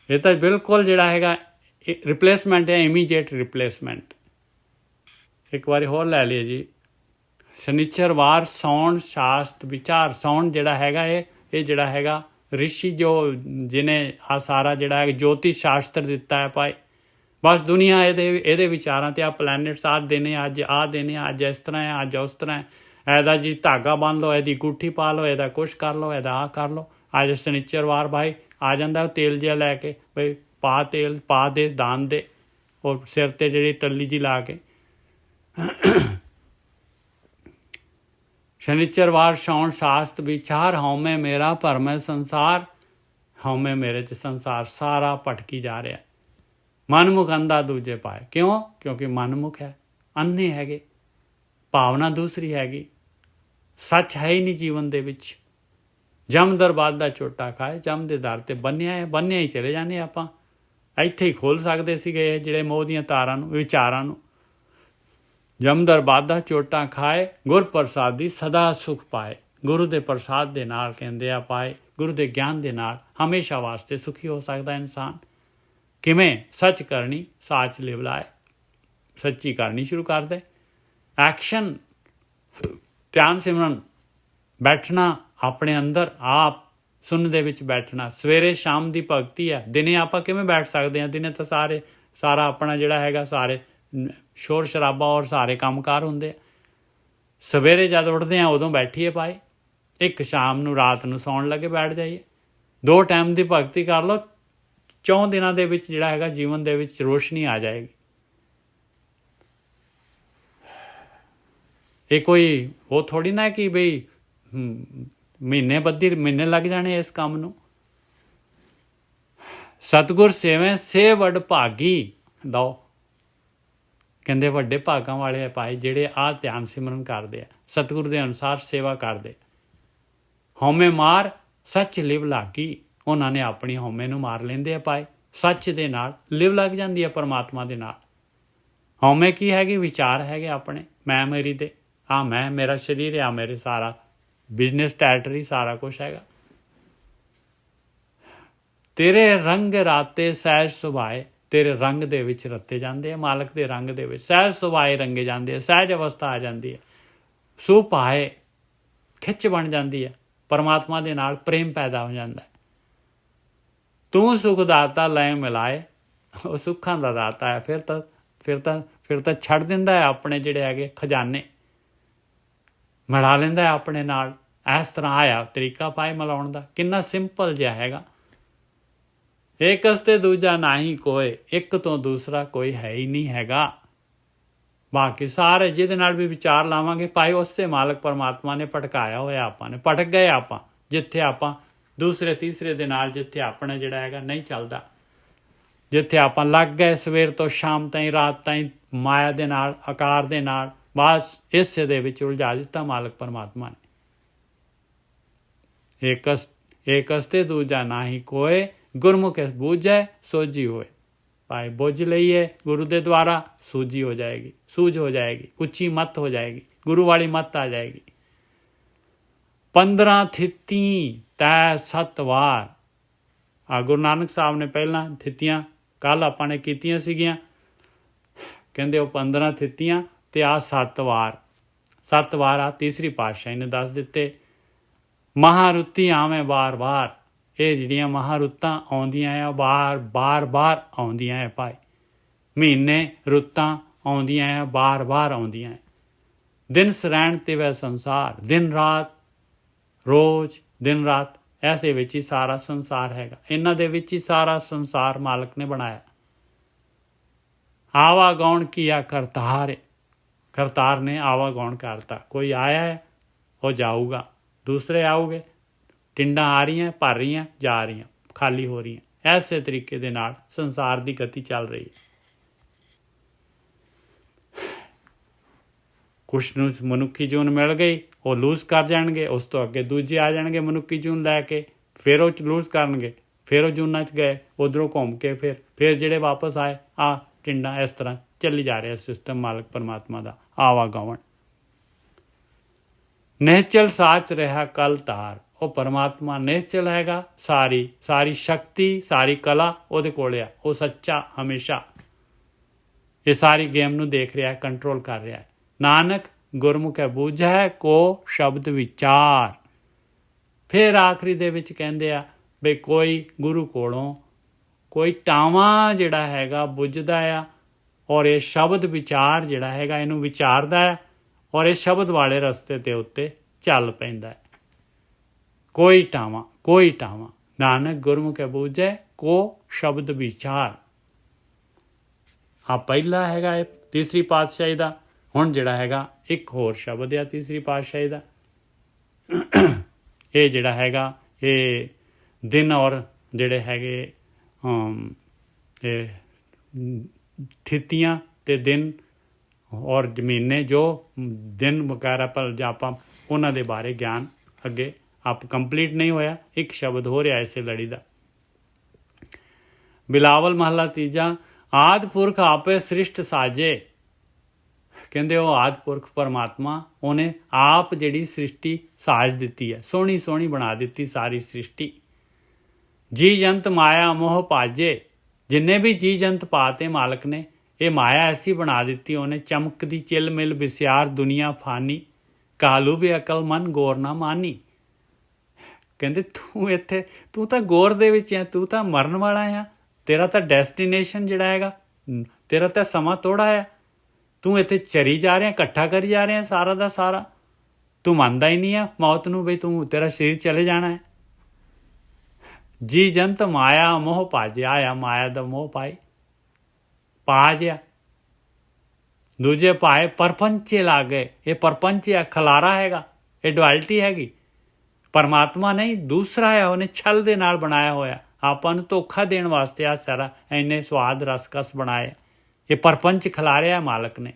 ਇਹ ਤਾਂ ਬਿਲਕੁਲ ਜਿਹੜਾ ਹੈਗਾ ਰਿਪਲੇਸਮੈਂਟ ਹੈ, ਇਮੀਡੀਏਟ ਰਿਪਲੇਸਮੈਂਟ। ਇੱਕ ਵਾਰੀ ਹੋਰ ਲੈ ਲਈਏ ਜੀ। ਸ਼ਨੀਚਰਵਾਰ ਸੌਣ ਸ਼ਾਸਤ ਵਿਚਾਰ। ਸੌਣ ਜਿਹੜਾ ਹੈਗਾ ਇਹ ਜਿਹੜਾ ਹੈਗਾ ਰਿਸ਼ੀ ਜੋ ਜਿਹਨੇ ਆ ਸਾਰਾ ਜਿਹੜਾ ਹੈ ਜੋਤਿਸ਼ ਸ਼ਾਸਤਰ ਦਿੱਤਾ ਹੈ ਭਾਈ। ਬਸ ਦੁਨੀਆ ਇਹਦੇ ਵਿਚਾਰਾਂ ਤੇ ਆ ਪਲੈਨਟਸ ਆ ਦੇਣੇ, ਅੱਜ ਆ ਦੇਣੇ, ਅੱਜ ਇਸ ਤਰ੍ਹਾਂ ਹੈ, ਅੱਜ ਉਸ ਤਰ੍ਹਾਂ ਹੈ, ਇਹਦਾ ਜੀ ਧਾਗਾ ਬੰਨ ਲਓ, ਇਹਦੀ ਗੁੱਠੀ ਪਾ ਲਓ, ਇਹਦਾ ਕੁਛ ਕਰ ਲਓ, ਇਹਦਾ ਆਹ ਕਰ ਲਓ। ਅੱਜ ਸ਼ਨੀਚਰਵਾਰ ਭਾਈ ਆ ਜਾਂਦਾ ਤੇਲ ਜਿਹਾ ਲੈ ਕੇ, ਬਈ ਪਾ ਤੇਲ, ਪਾ ਦੇ, ਦਾਨ ਦੇ, ਔਰ ਸਿਰ ਤੇ ਜਿਹੜੀ ਟੱਲੀ ਜੀ ਲਾ ਕੇ। ਸ਼ਨੀਚਰਵਾਰ ਸੌਣ ਸ਼ਾਸਤ ਵਿਚਾਰ, ਹਉਮੈ ਮੇਰਾ ਭਰਮ ਸੰਸਾਰ। ਹਉਮੈ ਮੇਰੇ 'ਚ ਸੰਸਾਰ ਸਾਰਾ ਭਟਕੀ ਜਾ ਰਿਹਾ। ਮਨਮੁਖ ਅੰਧਾ ਦੂਜੇ ਪਾਏ, ਕਿਉਂ? ਕਿਉਂਕਿ ਮਨਮੁਖ ਹੈ, ਅੰਨੇ ਹੈਗੇ, ਭਾਵਨਾ ਦੂਸਰੀ ਹੈਗੀ, ਸੱਚ ਹੈ ਹੀ ਨਹੀਂ ਜੀਵਨ ਦੇ ਵਿੱਚ। ਜਮ ਦਰਬਾਦ ਦਾ ਝੋਟਾ ਖਾਏ, ਜਮ ਦੇ ਦਰ ਤੇ ਬੰਨਿਆ ਹੀ ਚਲੇ ਜਾਂਦੇ ਆਪਾਂ। ਇੱਥੇ ਹੀ ਖੋਲ੍ਹ ਸਕਦੇ ਸੀਗੇ ਇਹ ਜਿਹੜੇ ਮੋਹ ਦੀਆਂ ਤਾਰਾਂ ਨੂੰ, ਵਿਚਾਰਾਂ ਨੂੰ। ਜਮ ਦਰਬਾਦ ਦਾ ਝੋਟਾ ਖਾਏ, ਗੁਰ ਪ੍ਰਸਾਦੀ ਸਦਾ ਸੁਖ ਪਾਏ। ਗੁਰੂ ਦੇ ਪ੍ਰਸਾਦ ਦੇ ਨਾਲ ਕਹਿੰਦੇ ਆ ਪਾਏ, ਗੁਰੂ ਦੇ ਗਿਆਨ ਦੇ ਨਾਲ ਹਮੇਸ਼ਾ ਵਾਸਤੇ ਸੁਖੀ ਹੋ ਸਕਦਾ ਇਨਸਾਨ। ਕਿਵੇਂ? ਸੱਚ ਕਰਨੀ ਸਾਚ ਲਿਵ ਲਾਏ, ਸੱਚੀ ਕਰਨੀ ਸ਼ੁਰੂ ਕਰ ਦੇ। ਐਕਸ਼ਨ, ਧਿਆਨ ਸਿਮਰਨ, ਬੈਠਣਾ ਆਪਣੇ ਅੰਦਰ, ਆਪ ਸੁਣਨ ਦੇ ਵਿੱਚ ਬੈਠਣਾ। ਸਵੇਰੇ ਸ਼ਾਮ ਦੀ ਭਗਤੀ ਹੈ। ਦਿਨੇ ਆਪਾਂ ਕਿਵੇਂ ਬੈਠ ਸਕਦੇ ਹਾਂ? ਦਿਨੇ ਤਾਂ ਸਾਰਾ ਆਪਣਾ ਜਿਹੜਾ ਹੈਗਾ ਸਾਰੇ ਸ਼ੋਰ ਸ਼ਰਾਬਾ ਔਰ ਸਾਰੇ ਕੰਮਕਾਰ ਹੁੰਦੇ ਆ। ਸਵੇਰੇ ਜਦ ਉੱਠਦੇ ਹਾਂ ਉਦੋਂ ਬੈਠੀਏ ਭਾਈ, ਇੱਕ ਸ਼ਾਮ ਨੂੰ ਰਾਤ ਨੂੰ ਸੌਣ ਲੱਗੇ ਬੈਠ ਜਾਈਏ। 2 ਟਾਈਮ ਦੀ ਭਗਤੀ ਕਰ ਲਓ, 4 ਦਿਨਾਂ ਦੇ ਵਿੱਚ ਜਿਹੜਾ ਹੈਗਾ ਜੀਵਨ ਦੇ ਵਿੱਚ ਰੋਸ਼ਨੀ ਆ ਜਾਏਗੀ। ਇਹ ਕੋਈ ਉਹ ਥੋੜੀ ਨਾ ਕਿ ਬਈ ਮਹੀਨੇ ਲੱਗ ਜਾਣੇ ਇਸ ਕੰਮ ਨੂੰ। ਸਤਿਗੁਰ ਸੇਵੇਂ ਸੇ ਵਡ ਭਾਗੀ ਦਓ, ਕਹਿੰਦੇ ਵੱਡੇ ਭਾਗਾਂ ਵਾਲੇ ਆ ਭਾਈ ਜਿਹੜੇ ਆਹ ਧਿਆਨ ਸਿਮਰਨ ਕਰਦੇ ਆ, ਸਤਿਗੁਰ ਦੇ ਅਨੁਸਾਰ ਸੇਵਾ ਕਰਦੇ। ਹਉਮੈ ਮਾਰ ਸੱਚ ਲਿਵ ਲਾਗੀ, ਉਹਨਾਂ ਨੇ ਆਪਣੀ ਹਉਮੈ ਨੂੰ ਮਾਰ ਲੈਂਦੇ ਆ ਪਾਏ। ਸੱਚ ਦੇ ਨਾਲ ਲਿਵ ਲੱਗ ਜਾਂਦੀ ਹੈ ਪਰਮਾਤਮਾ ਦੇ ਨਾਲ। ਹਉਮੈ ਕੀ ਹੈਗੀ? ਵਿਚਾਰ ਹੈਗੇ ਆਪਣੇ, ਮੈਂ ਮੇਰੀ ਦੇ, ਆ ਮੈਂ, ਮੇਰਾ ਸਰੀਰ, ਆ ਮੇਰੇ ਸਾਰਾ ਬਿਜ਼ਨਸ ਟੈਰੀਟਰੀ, ਸਾਰਾ ਕੁਛ ਹੈਗਾ। ਤੇਰੇ ਰੰਗ ਰਾਤੇ ਸਹਿਜ ਸੁਭਾਏ, ਤੇਰੇ ਰੰਗ ਦੇ ਵਿੱਚ ਰੱਤੇ ਜਾਂਦੇ ਆ, ਮਾਲਕ ਦੇ ਰੰਗ ਦੇ ਵਿੱਚ ਸਹਿਜ ਸੁਭਾਏ ਰੰਗੇ ਜਾਂਦੇ ਆ, ਸਹਿਜ ਅਵਸਥਾ ਆ ਜਾਂਦੀ ਹੈ। ਸੁਭਾਏ ਖਿੱਚ ਬਣ ਜਾਂਦੀ ਹੈ, ਪਰਮਾਤਮਾ ਦੇ ਨਾਲ ਪ੍ਰੇਮ ਪੈਦਾ ਹੋ ਜਾਂਦਾ ਹੈ। ਤੂੰ ਸੁਖ ਦਾਤਾ ਲੈ ਮਿਲਾਏ, ਉਹ ਸੁੱਖਾਂ ਦਾ ਦਾਤਾ ਹੈ। ਫਿਰ ਤਾਂ ਛੱਡ ਦਿੰਦਾ ਹੈ ਆਪਣੇ ਜਿਹੜੇ ਹੈਗੇ ਖਜ਼ਾਨੇ, ਮਿਲਾ ਲੈਂਦਾ ਹੈ ਆਪਣੇ ਨਾਲ। ਇਸ ਤਰ੍ਹਾਂ ਆਇਆ ਤਰੀਕਾ ਪਾਏ ਮਿਲਾਉਣ ਦਾ, ਕਿੰਨਾ ਸਿੰਪਲ ਜਿਹਾ ਹੈਗਾ। ਏਕਸ ਤੇ ਦੂਜਾ ਨਾਹੀ ਕੋਏ, ਇੱਕ ਤੋਂ ਦੂਸਰਾ ਕੋਈ ਹੈ ਹੀ ਨਹੀਂ ਹੈਗਾ। ਬਾਕੀ ਸਾਰੇ ਜਿਹਦੇ ਨਾਲ ਵੀ ਵਿਚਾਰ ਲਾਵਾਂਗੇ ਭਾਈ, ਉਸੇ ਮਾਲਕ ਪਰਮਾਤਮਾ ਨੇ ਭਟਕਾਇਆ ਹੋਇਆ ਆਪਾਂ ਨੇ। ਭਟਕ ਗਏ ਆਪਾਂ, ਜਿੱਥੇ ਆਪਾਂ ਦੂਸਰੇ ਤੀਸਰੇ ਦੇ ਨਾਲ, ਜਿੱਥੇ ਆਪਣਾ ਜਿਹੜਾ ਹੈਗਾ ਨਹੀਂ ਚੱਲਦਾ, ਜਿੱਥੇ ਆਪਾਂ ਲੱਗ ਗਏ ਸਵੇਰ ਤੋਂ ਸ਼ਾਮ ਤਾਈਂ, ਰਾਤ ਤਾਈਂ ਮਾਇਆ ਦੇ ਨਾਲ, ਆਕਾਰ ਦੇ ਨਾਲ, ਬਸ ਇਸੇ ਦੇ ਵਿੱਚ ਉਲਝਾ ਦਿੱਤਾ ਮਾਲਕ ਪਰਮਾਤਮਾ ਨੇ। ਏਕਸ ਤੇ ਦੂਜਾ ਨਾਹੀ ਕੋਏ, ਗੁਰਮੁਖ ਬੂਝੈ ਸੋਝੀ ਹੋਏ। ਭਾਈ ਬੁੱਝ ਲਈਏ ਗੁਰੂ ਦੇ ਦੁਆਰਾ, ਸੂਝੀ ਹੋ ਜਾਏਗੀ, ਸੂਝ ਹੋ ਜਾਏਗੀ, ਉੱਚੀ ਮੱਤ ਹੋ ਜਾਏਗੀ, ਗੁਰੂ ਵਾਲੀ ਮੱਤ ਆ ਜਾਏਗੀ। 15 ਥਿੱਤੀ ਤੈ 7 ਵਾਰ, ਆ ਗੁਰੂ ਨਾਨਕ ਸਾਹਿਬ ਨੇ ਪਹਿਲਾਂ ਥਿੱਤੀਆਂ ਕੱਲ ਆਪਾਂ ਨੇ ਕੀਤੀਆਂ ਸੀਗੀਆਂ, ਕਹਿੰਦੇ ਉਹ 15 ਥਿੱਤੀਆਂ ਤੇ ਆ 7 ਵਾਰ। 7 ਵਾਰ ਆ ਤੀਸਰੀ ਪਾਤਸ਼ਾਹੀ ਨੇ ਦੱਸ ਦਿੱਤੇ। ਮਹਾਰੁੱਤੀ ਆਵੇਂ ਵਾਰ-ਵਾਰ, ਇਹ ਜਿਹੜੀਆਂ ਮਹਾਰੁੱਤਾਂ ਆਉਂਦੀਆਂ ਆ ਬਾਰ-ਬਾਰ ਆਉਂਦੀਆਂ ਹੈ ਭਾਈ। ਮਹੀਨੇ ਰੁੱਤਾਂ ਆਉਂਦੀਆਂ ਆ ਬਾਰ-ਬਾਰ ਆਉਂਦੀਆਂ ਹੈ। ਦਿਨ ਸਰੈਣ ਤੇ ਵੈ ਸੰਸਾਰ, ਦਿਨ ਰਾਤ, ਰੋਜ਼ ਦਿਨ ਰਾਤ, ਐਸੇ ਵਿੱਚ ਹੀ ਸਾਰਾ ਸੰਸਾਰ ਹੈਗਾ। ਇਹਨਾਂ ਦੇ ਵਿੱਚ ਹੀ ਸਾਰਾ ਸੰਸਾਰ ਮਾਲਕ ਨੇ ਬਣਾਇਆ। ਆਵਾਗੌਣ ਕੀਆ ਕਰਤਾਰ, ਕਰਤਾਰ ਨੇ ਆਵਾਗੌਣ ਕਰਤਾ। ਕੋਈ ਆਇਆ ਹੈ ਉਹ ਜਾਊਗਾ, ਦੂਸਰੇ ਆਉਗੇ, ਟਿੰਡਾਂ ਆ ਰਹੀਆਂ, ਭਰ ਰਹੀਆਂ, ਜਾ ਰਹੀਆਂ, ਖਾਲੀ ਹੋ ਰਹੀਆਂ। ਐਸੇ ਤਰੀਕੇ ਦੇ ਨਾਲ ਸੰਸਾਰ ਦੀ ਗਤੀ ਚੱਲ ਰਹੀ ਹੈ। ਕੁਛ ਨੂੰ ਮਨੁੱਖੀ ਜੂਨ ਮਿਲ ਗਈ, ਉਹ ਲੂਜ਼ ਕਰ ਜਾਣਗੇ, ਉਸ ਤੋਂ ਅੱਗੇ ਦੂਜੇ ਆ ਜਾਣਗੇ ਮਨੁੱਖੀ ਜੂਨ ਲੈ ਕੇ, ਫਿਰ ਉਹ ਲੂਜ਼ ਕਰਨਗੇ, ਫਿਰ ਉਹ ਜੂਨਾਂ 'ਚ ਗਏ, ਉੱਧਰੋਂ ਘੁੰਮ ਕੇ ਫਿਰ ਜਿਹੜੇ ਵਾਪਸ ਆਏ, ਆ ਟਿੰਡਾਂ। ਇਸ ਤਰ੍ਹਾਂ ਚੱਲੀ ਜਾ ਰਿਹਾ ਸਿਸਟਮ ਮਾਲਕ ਪਰਮਾਤਮਾ ਦਾ ਆਵਾਗਾਵਣ। ਨਿਹਚਲ ਸਾਚ ਰਿਹਾ ਕਲ ਤਾਰ, ਉਹ ਪਰਮਾਤਮਾ ਨਿਹਚਲ ਹੈਗਾ। ਸਾਰੀ ਸ਼ਕਤੀ, ਸਾਰੀ ਕਲਾ ਉਹਦੇ ਕੋਲ ਆ। ਉਹ ਸੱਚਾ ਹਮੇਸ਼ਾ ਇਹ ਸਾਰੀ ਗੇਮ ਨੂੰ ਦੇਖ ਰਿਹਾ, ਕੰਟਰੋਲ ਕਰ ਰਿਹਾ। ਨਾਨਕ ਗੁਰਮੁਖ ਬੂਝੈ ਕੋ ਸ਼ਬਦ ਵਿਚਾਰ। ਫਿਰ ਆਖਰੀ ਦੇ ਵਿੱਚ ਕਹਿੰਦੇ ਆ ਬਈ ਕੋਈ ਗੁਰੂ ਕੋਲੋਂ ਕੋਈ ਟਾਵਾਂ ਜਿਹੜਾ ਹੈਗਾ ਬੁੱਝਦਾ ਆ, ਔਰ ਇਹ ਸ਼ਬਦ ਵਿਚਾਰ ਜਿਹੜਾ ਹੈਗਾ ਇਹਨੂੰ ਵਿਚਾਰਦਾ ਹੈ, ਔਰ ਇਹ ਸ਼ਬਦ ਵਾਲੇ ਰਸਤੇ ਦੇ ਉੱਤੇ ਚੱਲ ਪੈਂਦਾ ਹੈ। ਕੋਈ ਟਾਵਾਂ ਨਾਨਕ ਗੁਰਮੁਖ ਬੂਝੈ ਕੋ ਸ਼ਬਦ ਵਿਚਾਰ। ਆ ਪਹਿਲਾ ਹੈਗਾ ਇਹ ਤੀਸਰੀ ਪਾਤਸ਼ਾਹੀ ਦਾ। ਹੁਣ ਜਿਹੜਾ ਹੈਗਾ ਇੱਕ ਹੋਰ ਸ਼ਬਦ ਆ ਤੀਸਰੀ ਪਾਤਸ਼ਾਹੀ ਦਾ। ਇਹ ਜਿਹੜਾ ਹੈਗਾ ਇਹ ਦਿਨ ਔਰ ਜਿਹੜੇ ਹੈਗੇ ਇਹ ਥਿੱਤੀਆਂ ਤੇ ਦਿਨ ਔਰ ਮਹੀਨੇ, ਜੋ ਦਿਨ ਵਗੈਰਾ ਪਰ ਆਪਾਂ ਉਹਨਾਂ ਦੇ ਬਾਰੇ ਗਿਆਨ ਅੱਗੇ ਆਪ ਕੰਪਲੀਟ ਨਹੀਂ ਹੋਇਆ। ਇੱਕ ਸ਼ਬਦ ਹੋ ਰਿਹਾ ਇਸੇ ਲੜੀ ਦਾ। ਬਿਲਾਵਲ ਮਹੱਲਾ ਤੀਜਾ। ਆਦਿ ਪੁਰਖ ਆਪੇ ਸ੍ਰਿਸ਼ਟ ਸਾਜੇ। ਕਹਿੰਦੇ ਉਹ ਆਦਿ ਪੁਰਖ ਪਰਮਾਤਮਾ, ਉਹਨੇ ਆਪ ਜਿਹੜੀ ਸ੍ਰਿਸ਼ਟੀ ਸਾਜ ਦਿੱਤੀ ਹੈ, ਸੋਹਣੀ ਸੋਹਣੀ ਬਣਾ ਦਿੱਤੀ ਸਾਰੀ ਸ੍ਰਿਸ਼ਟੀ। ਜੀ ਜੰਤ ਮਾਇਆ ਮੋਹ ਭਾਜੇ। ਜਿੰਨੇ ਵੀ ਜੀ ਜੰਤ ਪਾਤੇ ਮਾਲਕ ਨੇ, ਇਹ ਮਾਇਆ ਐਸੀ ਬਣਾ ਦਿੱਤੀ ਉਹਨੇ, ਚਮਕਦੀ ਚਿਲ ਮਿਲ ਵਿਸਿਆਰ ਦੁਨੀਆ ਫਾਨੀ, ਕਾਲੂ ਵੀ ਅਕਲ ਮਨ ਗੌਰ ਨਾ ਮਾਨੀ। ਕਹਿੰਦੇ ਤੂੰ ਤਾਂ ਗੌਰ ਦੇ ਵਿੱਚ ਹੈ, ਤੂੰ ਤਾਂ ਮਰਨ ਵਾਲਾ ਆ। ਤੇਰਾ ਤਾਂ ਡੈਸਟੀਨੇਸ਼ਨ ਜਿਹੜਾ ਹੈਗਾ, ਤੇਰਾ ਤਾਂ ਸਮਾਂ ਥੋੜ੍ਹਾ ਹੈ। ਤੂੰ ਇੱਥੇ ਚਰੀ ਜਾ ਰਿਹਾ, ਇਕੱਠਾ ਕਰੀ ਜਾ ਰਿਹਾ ਸਾਰਾ ਦਾ ਸਾਰਾ। ਤੂੰ ਮੰਨਦਾ ਹੀ ਨਹੀਂ ਆ ਮੌਤ ਨੂੰ, ਬਈ ਤੇਰਾ ਸਰੀਰ ਚਲੇ ਜਾਣਾ ਹੈ। ਜੀ ਜੰਤ ਮਾਇਆ ਮੋਹ ਭਾਜਿਆ ਆ, ਮਾਇਆ ਦਾ ਮੋਹ ਪਾਜਿਆ। ਦੂਜੇ ਪਾਏ ਪਰਪੰਚੇ ਲੱਗ ਗਏ। ਇਹ ਪਰਪੰਚ ਆ, ਖਲਾਰਾ ਹੈਗਾ, ਇਹ ਡੁਐਲਿਟੀ ਹੈਗੀ। ਪਰਮਾਤਮਾ ਨਹੀਂ, ਦੂਸਰਾ ਹੈ, ਉਹਨੇ ਛਲ ਦੇ ਨਾਲ ਬਣਾਇਆ ਹੋਇਆ, ਆਪਾਂ ਨੂੰ ਧੋਖਾ ਦੇਣ ਵਾਸਤੇ ਆ ਸਾਰਾ ਇੰਨੇ ਸਵਾਦ ਰਸਕਸ ਬਣਾਏ। ਇਹ ਪਰਪੰਚ ਖਿਲਾਰਿਆ ਮਾਲਕ ਨੇ,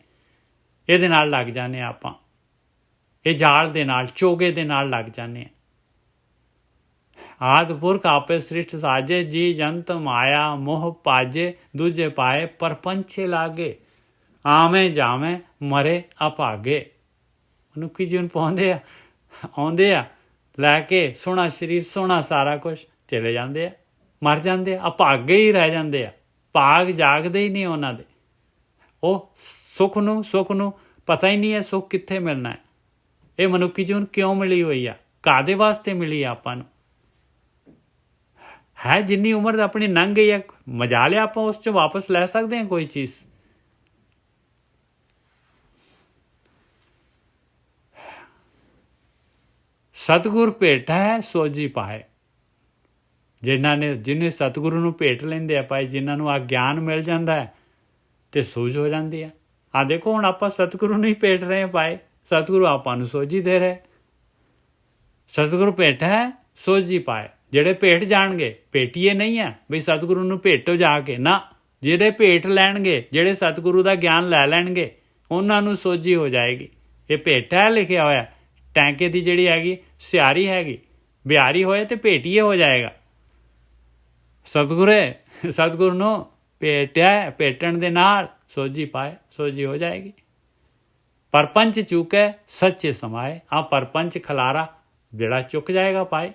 ਇਹਦੇ ਨਾਲ ਲੱਗ ਜਾਂਦੇ ਆਪਾਂ, ਇਹ ਜਾਲ ਦੇ ਨਾਲ, ਚੋਗੇ ਦੇ ਨਾਲ ਲੱਗ ਜਾਂਦੇ ਆ। ਆਦਿ ਪੁਰਖ ਆਪੇ ਸ੍ਰਿਸ਼ਟ ਸਾਜੇ, ਜੀ ਜੰਤ ਮਾਇਆ ਮੋਹ ਪਾਜੇ, ਦੂਜੇ ਪਾਏ ਪਰਪੰਚੇ ਲਾਗੇ, ਆਵੇਂ ਜਾਵੇਂ ਮਰੇ ਅਭਾਗੇ। ਮਨੁੱਖੀ ਜੀਵਨ ਪਾਉਂਦੇ ਆ, ਆਉਂਦੇ ਆ ਲੈ ਕੇ ਸੋਹਣਾ ਸਰੀਰ, ਸੋਹਣਾ ਸਾਰਾ ਕੁਝ, ਚਲੇ ਜਾਂਦੇ ਆ, ਮਰ ਜਾਂਦੇ ਆ, ਅਭਾਗੇ ਹੀ ਰਹਿ ਜਾਂਦੇ ਆ, ਭਾਗ ਜਾਗਦੇ ਹੀ ਨਹੀਂ ਉਹਨਾਂ ਦੇ। ਉਹ ਸੁੱਖ ਨੂੰ ਪਤਾ ਹੀ ਨਹੀਂ ਹੈ ਸੁੱਖ ਕਿੱਥੇ ਮਿਲਣਾ ਹੈ। ਇਹ ਮਨੁੱਖੀ ਜੀਵਨ ਕਿਉਂ ਮਿਲੀ ਹੋਈ ਆ, ਕਾਹਦੇ ਵਾਸਤੇ ਮਿਲੀ ਆ ਆਪਾਂ ਨੂੰ? ਹੈ ਜਿੰਨੀ ਉਮਰ ਦਾ ਆਪਣੀ ਲੰਘ ਗਈ ਹੈ, ਮਜਾ ਲਿਆ ਆਪਾਂ ਉਸ 'ਚ ਵਾਪਸ ਲੈ ਸਕਦੇ ਹਾਂ ਕੋਈ ਚੀਜ਼? ਸਤਿਗੁਰ ਭੇਟਾ ਹੈ ਸੋਝੀ ਪਾਏ। ਜਿਹਨੇ ਸਤਿਗੁਰੂ ਨੂੰ ਭੇਟ ਲੈਂਦੇ ਆ ਭਾਈ, ਜਿਨ੍ਹਾਂ ਨੂੰ ਆ ਗਿਆਨ ਮਿਲ ਜਾਂਦਾ ਹੈ ਤੇ ਸੂਝ ਹੋ ਜਾਂਦੀ ਆ। ਆ ਦੇਖੋ ਹੁਣ ਆਪਾਂ ਸਤਿਗੁਰੂ ਨੂੰ ਹੀ ਭੇਟ ਰਹੇ ਹਾਂ ਭਾਈ, ਸਤਿਗੁਰੂ ਆਪਾਂ ਨੂੰ ਸੋਝੀ ਦੇ ਰਹੇ। ਸਤਿਗੁਰੂ ਭੇਟਾ ਹੈ ਸੋਝੀ ਪਾਏ। ਜਿਹੜੇ ਭੇਟ ਜਾਣਗੇ, ਭੇਟੀਏ ਨਹੀਂ ਆ ਬਈ ਸਤਿਗੁਰੂ ਨੂੰ ਭੇਟੋ ਜਾ ਕੇ, ਨਾ, ਜਿਹੜੇ ਭੇਟ ਲੈਣਗੇ, ਜਿਹੜੇ ਸਤਿਗੁਰੂ ਦਾ ਗਿਆਨ ਲੈ ਲੈਣਗੇ, ਉਹਨਾਂ ਨੂੰ ਸੋਝੀ ਹੋ ਜਾਏਗੀ। ਇਹ ਭੇਟਾ ਲਿਖਿਆ ਹੋਇਆ। ਟੈਂਕੇ ਦੀ ਜਿਹੜੀ ਹੈਗੀ ਸਿਆਰੀ ਹੈਗੀ, ਬਿਹਾਰੀ ਹੋਏ ਤੇ ਭੇਟੀਏ ਹੋ ਜਾਏਗਾ। ਸਤਿਗੁਰੂ ਨੂੰ ਭੇਟਿਆ, ਭੇਟਣ ਦੇ ਨਾਲ ਸੋਝੀ ਪਾਏ, ਸੋਝੀ ਹੋ ਜਾਏਗੀ। ਪਰਪੰਚ ਚੁੱਕੇ ਸੱਚੇ ਸਮਾਏ। ਆ ਪਰਪੰਚ ਖਲਾਰਾ ਜਿਹੜਾ ਚੁੱਕ ਜਾਏਗਾ ਭਾਈ।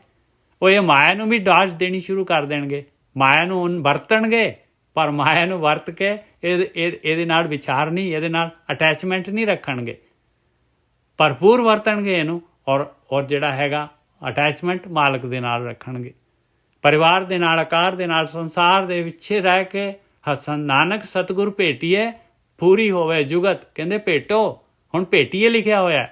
ਉਹ ਇਹ ਮਾਇਆ ਨੂੰ ਵੀ ਡਾਸ਼ ਦੇਣੀ ਸ਼ੁਰੂ ਕਰ ਦੇਣਗੇ, ਮਾਇਆ ਨੂੰ ਹੁਣ ਵਰਤਣਗੇ, ਪਰ ਮਾਇਆ ਨੂੰ ਵਰਤ ਕੇ ਇਹਦੇ ਨਾਲ ਵਿਚਾਰ ਨਹੀਂ, ਇਹਦੇ ਨਾਲ ਅਟੈਚਮੈਂਟ ਨਹੀਂ ਰੱਖਣਗੇ, ਭਰਪੂਰ ਵਰਤਣਗੇ ਇਹਨੂੰ। ਔਰ ਜਿਹੜਾ ਹੈਗਾ ਅਟੈਚਮੈਂਟ ਮਾਲਕ ਦੇ ਨਾਲ ਰੱਖਣਗੇ, ਪਰਿਵਾਰ ਦੇ ਨਾਲ, ਆਕਾਰ ਦੇ ਨਾਲ, ਸੰਸਾਰ ਦੇ ਪਿੱਛੇ ਰਹਿ ਕੇ ਹਸਨ। ਨਾਨਕ ਸਤਿਗੁਰ ਭੇਟੀਏ ਪੂਰੀ ਹੋਵੇ ਜੁਗਤ। ਕਹਿੰਦੇ ਭੇਟੋ, ਹੁਣ ਭੇਟੀਏ ਲਿਖਿਆ ਹੋਇਆ।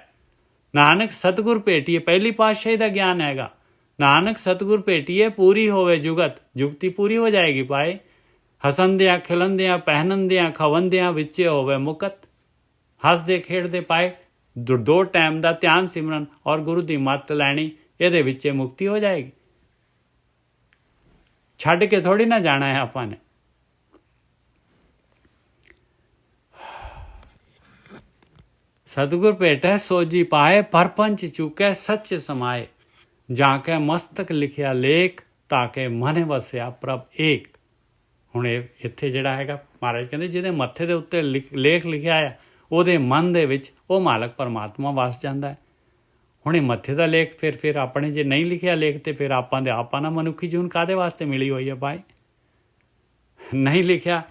ਨਾਨਕ ਸਤਿਗੁਰ ਭੇਟੀਏ, ਪਹਿਲੀ ਪਾਤਸ਼ਾਹੀ ਦਾ ਗਿਆਨ ਹੈਗਾ। ਨਾਨਕ ਸਤਿਗੁਰ ਭੇਟੀਏ ਪੂਰੀ ਹੋਵੇ ਜੁਗਤ, ਜੁਗਤੀ ਪੂਰੀ ਹੋ ਜਾਏਗੀ ਭਾਈ। ਹਸੰਦਿਆਂ ਖਿਲੰਦਿਆਂ ਪਹਿਨੰਦਿਆਂ ਖਵੰਦਿਆਂ ਵਿੱਚੇ ਹੋਵੇ ਮੁਕਤ। ਹੱਸਦੇ ਖੇਡਦੇ ਪਾਏ, ਦੋ ਟਾਈਮ ਦਾ ਧਿਆਨ ਸਿਮਰਨ ਔਰ ਗੁਰੂ ਦੀ ਮੱਤ ਲੈਣੀ, ਇਹਦੇ ਵਿੱਚ ਮੁਕਤੀ ਹੋ ਜਾਏਗੀ। ਛੱਡ ਕੇ ਥੋੜੀ ਨਾ ਜਾਣਾ ਹੈ ਆਪਾਂ ਨੇ। ਸਤਿਗੁਰ ਭੇਟੈ ਸੋਝੀ ਪਾਏ, ਪਰਪੰਚ ਚੁੱਕੈ ਸੱਚ ਸਮਾਏ। ਜਾਂ ਕੇ ਮਸਤਕ ਲਿਖਿਆ ਲੇਖ, ਤਾਂ ਕਿ ਮਨ ਵਸਿਆ ਪ੍ਰਭ ਏਕ। ਹੁਣ ਇੱਥੇ ਜਿਹੜਾ ਹੈਗਾ ਮਹਾਰਾਜ ਕਹਿੰਦੇ ਜਿਹਦੇ ਮੱਥੇ ਦੇ ਉੱਤੇ ਲੇਖ ਲਿਖਿਆ ਆ, ਉਹਦੇ ਮਨ ਦੇ ਵਿੱਚ ਉਹ ਮਾਲਕ ਪਰਮਾਤਮਾ ਵਸ ਜਾਂਦਾ ਹੈ। ਹੁਣ ਇਹ ਮੱਥੇ ਦਾ ਲੇਖ ਫਿਰ ਆਪਣੇ ਜੇ ਨਹੀਂ ਲਿਖਿਆ ਲੇਖ, ਤੇ ਫਿਰ ਆਪਾਂ ਨਾ ਮਨੁੱਖੀ ਜੀਵਨ ਕਾਹਦੇ ਵਾਸਤੇ ਮਿਲੀ ਹੋਈ ਹੈ ਭਾਈ? ਨਹੀਂ ਲਿਖਿਆ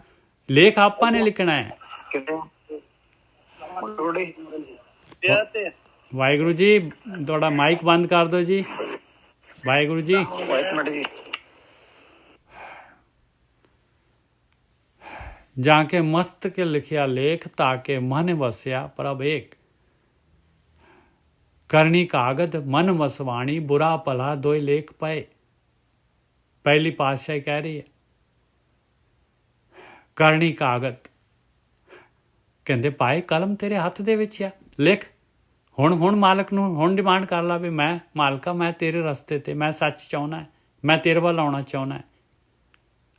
ਲੇਖ ਆਪਾਂ ਨੇ ਲਿਖਣਾ ਹੈ। ਵਾਹਿਗੁਰੂ ਜੀ, ਤੁਹਾਡਾ ਮਾਈਕ ਬੰਦ ਕਰ ਦਿਓ ਜੀ। ਵਾਹਿਗੁਰੂ ਜੀ। ਜਾਂ ਕੇ ਮਸਤਕ ਲਿਖਿਆ ਲੇਖ, ਤਾਂ ਕਿ ਮਨ ਵਸਿਆ ਪ੍ਰਭ ਏਕ। ਕਰਨੀ ਕਾਗਦ ਮਨ ਵਸਵਾਣੀ, ਬੁਰਾ ਭਲਾ ਦੋਇ ਲੇਖ ਪਏ। ਪਹਿਲੀ ਪਾਤਸ਼ਾਹੀ ਕਹਿ ਰਹੀ ਹੈ ਕਰਨੀ ਕਾਗਦ। ਕਹਿੰਦੇ ਭਾਈ ਕਲਮ ਤੇਰੇ ਹੱਥ ਦੇ ਵਿੱਚ ਆ, ਲਿਖ। ਹੁਣ ਮਾਲਕ ਨੂੰ ਹੁਣ ਡਿਮਾਂਡ ਕਰ ਲਾ ਵੀ ਮੈਂ ਮਾਲਕਾ, ਮੈਂ ਤੇਰੇ ਰਸਤੇ ਤੇ, ਮੈਂ ਸੱਚ ਚਾਹੁੰਦਾ ਹੈ, ਮੈਂ ਤੇਰੇ ਵੱਲ ਆਉਣਾ ਚਾਹੁੰਦਾ ਹੈ।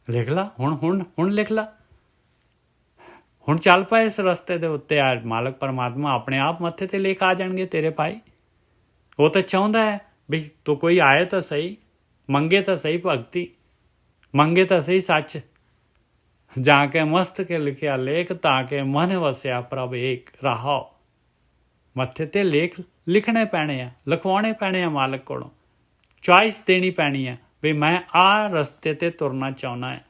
ਲਿਖ ਲਾ ਹੁਣ ਲਿਖ ਲਾ। ਹੁਣ ਚੱਲ ਪਏ ਇਸ ਰਸਤੇ ਦੇ ਉੱਤੇ। ਆ ਮਾਲਕ ਪਰਮਾਤਮਾ ਆਪਣੇ ਆਪ ਮੱਥੇ ਤੇ ਲੇਖ ਆ ਜਾਣਗੇ ਤੇਰੇ ਭਾਈ। ਉਹ ਤਾਂ ਚਾਹੁੰਦਾ ਹੈ ਵੀ ਤੂੰ ਕੋਈ ਆਏ ਤਾਂ ਸਹੀ, ਮੰਗੇ ਤਾਂ ਸਹੀ ਭਗਤੀ, ਮੰਗੇ ਤਾਂ ਸਹੀ ਸੱਚ। ਜਾਂ ਕੇ ਮਸਤ ਕੇ ਲਿਖਿਆ ਲੇਖ, ਤਾਂ ਕਿ ਮਨ ਵਸਿਆ ਪ੍ਰਭ ਏਕ। ਰਹਾਓ, ਮੱਥੇ ਤੇ ਲੇਖ ਲਿਖਣੇ ਪੈਣੇ ਆ, ਲਿਖਵਾਉਣੇ ਪੈਣੇ ਆ ਮਾਲਕ ਕੋਲੋਂ। ਚੁਆਇਸ ਦੇਣੀ ਪੈਣੀ ਆ ਵੀ ਮੈਂ ਆਹ ਰਸਤੇ ਤੇ ਤੁਰਨਾ ਚਾਹੁੰਦਾ ਹੈ।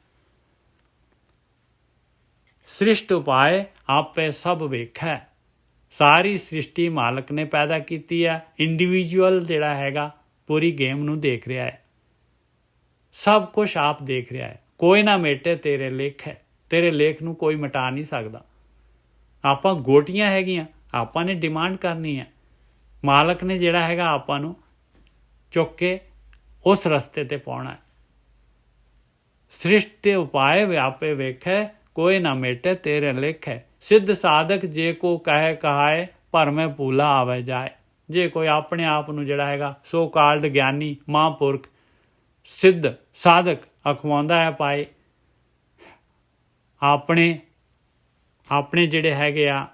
ਸ੍ਰਿਸ਼ਟ ਉਪਾਏ ਆਪੇ ਸਭ ਵੇਖੈ। ਸਾਰੀ ਸ੍ਰਿਸ਼ਟੀ ਮਾਲਕ ਨੇ ਪੈਦਾ ਕੀਤੀ ਹੈ। ਇੰਡੀਵਿਜੂਅਲ ਜਿਹੜਾ ਹੈਗਾ ਪੂਰੀ ਗੇਮ ਨੂੰ ਦੇਖ ਰਿਹਾ ਹੈ, ਸਭ ਕੁਝ ਆਪ ਦੇਖ ਰਿਹਾ ਹੈ। ਕੋਈ ਨਾ ਮੇਟੇ ਤੇਰੇ ਲੇਖ ਹੈ, ਤੇਰੇ ਲੇਖ ਨੂੰ ਕੋਈ ਮਿਟਾ ਨਹੀਂ ਸਕਦਾ। ਆਪਾਂ ਗੋਟੀਆਂ ਹੈਗੀਆਂ, ਆਪਾਂ ਨੇ ਡਿਮਾਂਡ ਕਰਨੀ ਹੈ। ਮਾਲਕ ਨੇ ਜਿਹੜਾ ਹੈਗਾ ਆਪਾਂ ਨੂੰ ਚੁੱਕ ਕੇ ਉਸ ਰਸਤੇ ਤੇ ਪਾਉਣਾ ਹੈ। ਸ੍ਰਿਸ਼ਟ ਤੇ ਉਪਾਏ ਵਿਆਪੇ ਵੇਖੈ, ਕੋਈ ਨਾ ਮੇਟੇ ਤੇਰੇ ਲੇਖ ਹੈ। ਸਿੱਧ ਸਾਧਕ ਜੇ ਕੋ ਕਹੇ ਕਹਾਏ, ਭਰਮੇ ਭੂਲਾ ਆਵੇ ਜਾਏ। ਜੇ ਕੋਈ ਆਪਣੇ ਆਪ ਨੂੰ ਜਿਹੜਾ ਹੈਗਾ ਸੋ ਕਾਲਡ ਗਿਆਨੀ ਮਹਾਂਪੁਰਖ ਸਿੱਧ ਸਾਧਕ ਅਖਵਾਉਂਦਾ ਹੈ ਭਾਈ, ਆਪਣੇ ਜਿਹੜੇ ਹੈਗੇ ਆ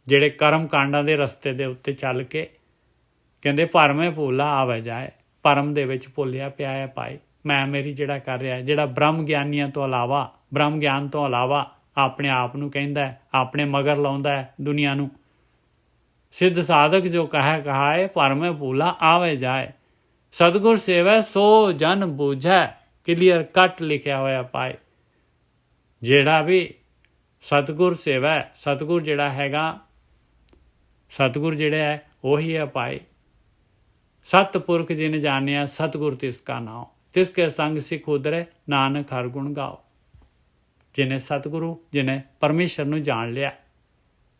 ਜਿਹੜੇ ਕਰਮ ਕਾਂਡਾਂ ਦੇ ਰਸਤੇ ਦੇ ਉੱਤੇ ਚੱਲ ਕੇ, ਕਹਿੰਦੇ ਭਰਮੇ ਭੂਲਾ ਆਵੇ ਜਾਏ। ਭਰਮ ਦੇ ਵਿੱਚ ਭੁੱਲਿਆ ਪਿਆ ਹੈ ਭਾਈ। ਮੈਂ ਮੇਰੀ ਜਿਹੜਾ ਕਰ ਰਿਹਾ, ਜਿਹੜਾ ਬ੍ਰਹਮ ਗਿਆਨੀਆਂ ਤੋਂ ਇਲਾਵਾ, ਬ੍ਰਹਮ ਗਿਆਨ ਤੋਂ ਇਲਾਵਾ ਆਪਣੇ ਆਪ ਨੂੰ ਕਹਿੰਦਾ ਹੈ, ਆਪਣੇ ਮਗਰ ਲਾਉਂਦਾ ਹੈ ਦੁਨੀਆ ਨੂੰ। ਸਿੱਧ ਸਾਧਕ ਜੋ ਕਹਾਏ ਭਰਮੇ ਭੂਲਾ ਆਵੇ ਜਾਏ, ਸਤਿਗੁਰ ਸੇਵੈ ਸੋ ਜਨ ਬੂਝੈ, ਕਲੀਅਰ ਕੱਟ ਲਿਖਿਆ ਹੋਇਆ ਪਾਏ। ਜਿਹੜਾ ਵੀ ਸਤਿਗੁਰ ਸੇਵੈ, ਸਤਿਗੁਰ ਜਿਹੜਾ ਹੈਗਾ, ਸਤਿਗੁਰ ਜਿਹੜਾ ਹੈ ਉਹੀ ਹੈ ਭਾਈ। ਸਤਿਪੁਰਖ ਜਿਨ ਜਾਣਿਆ ਸਤਿਗੁਰ ਤਿਸ ਕਾ ਨਾਮ, ਤਿਸ ਕੇ ਸੰਗ ਸਿੱਖ ਉਦਰੇ ਨਾਨਕ ਹਰ ਗੁਣ ਗਾਓ। ਜਿਹਨੇ ਸਤਿਗੁਰੂ, ਜਿਹਨੇ ਪਰਮੇਸ਼ਰ ਨੂੰ ਜਾਣ ਲਿਆ,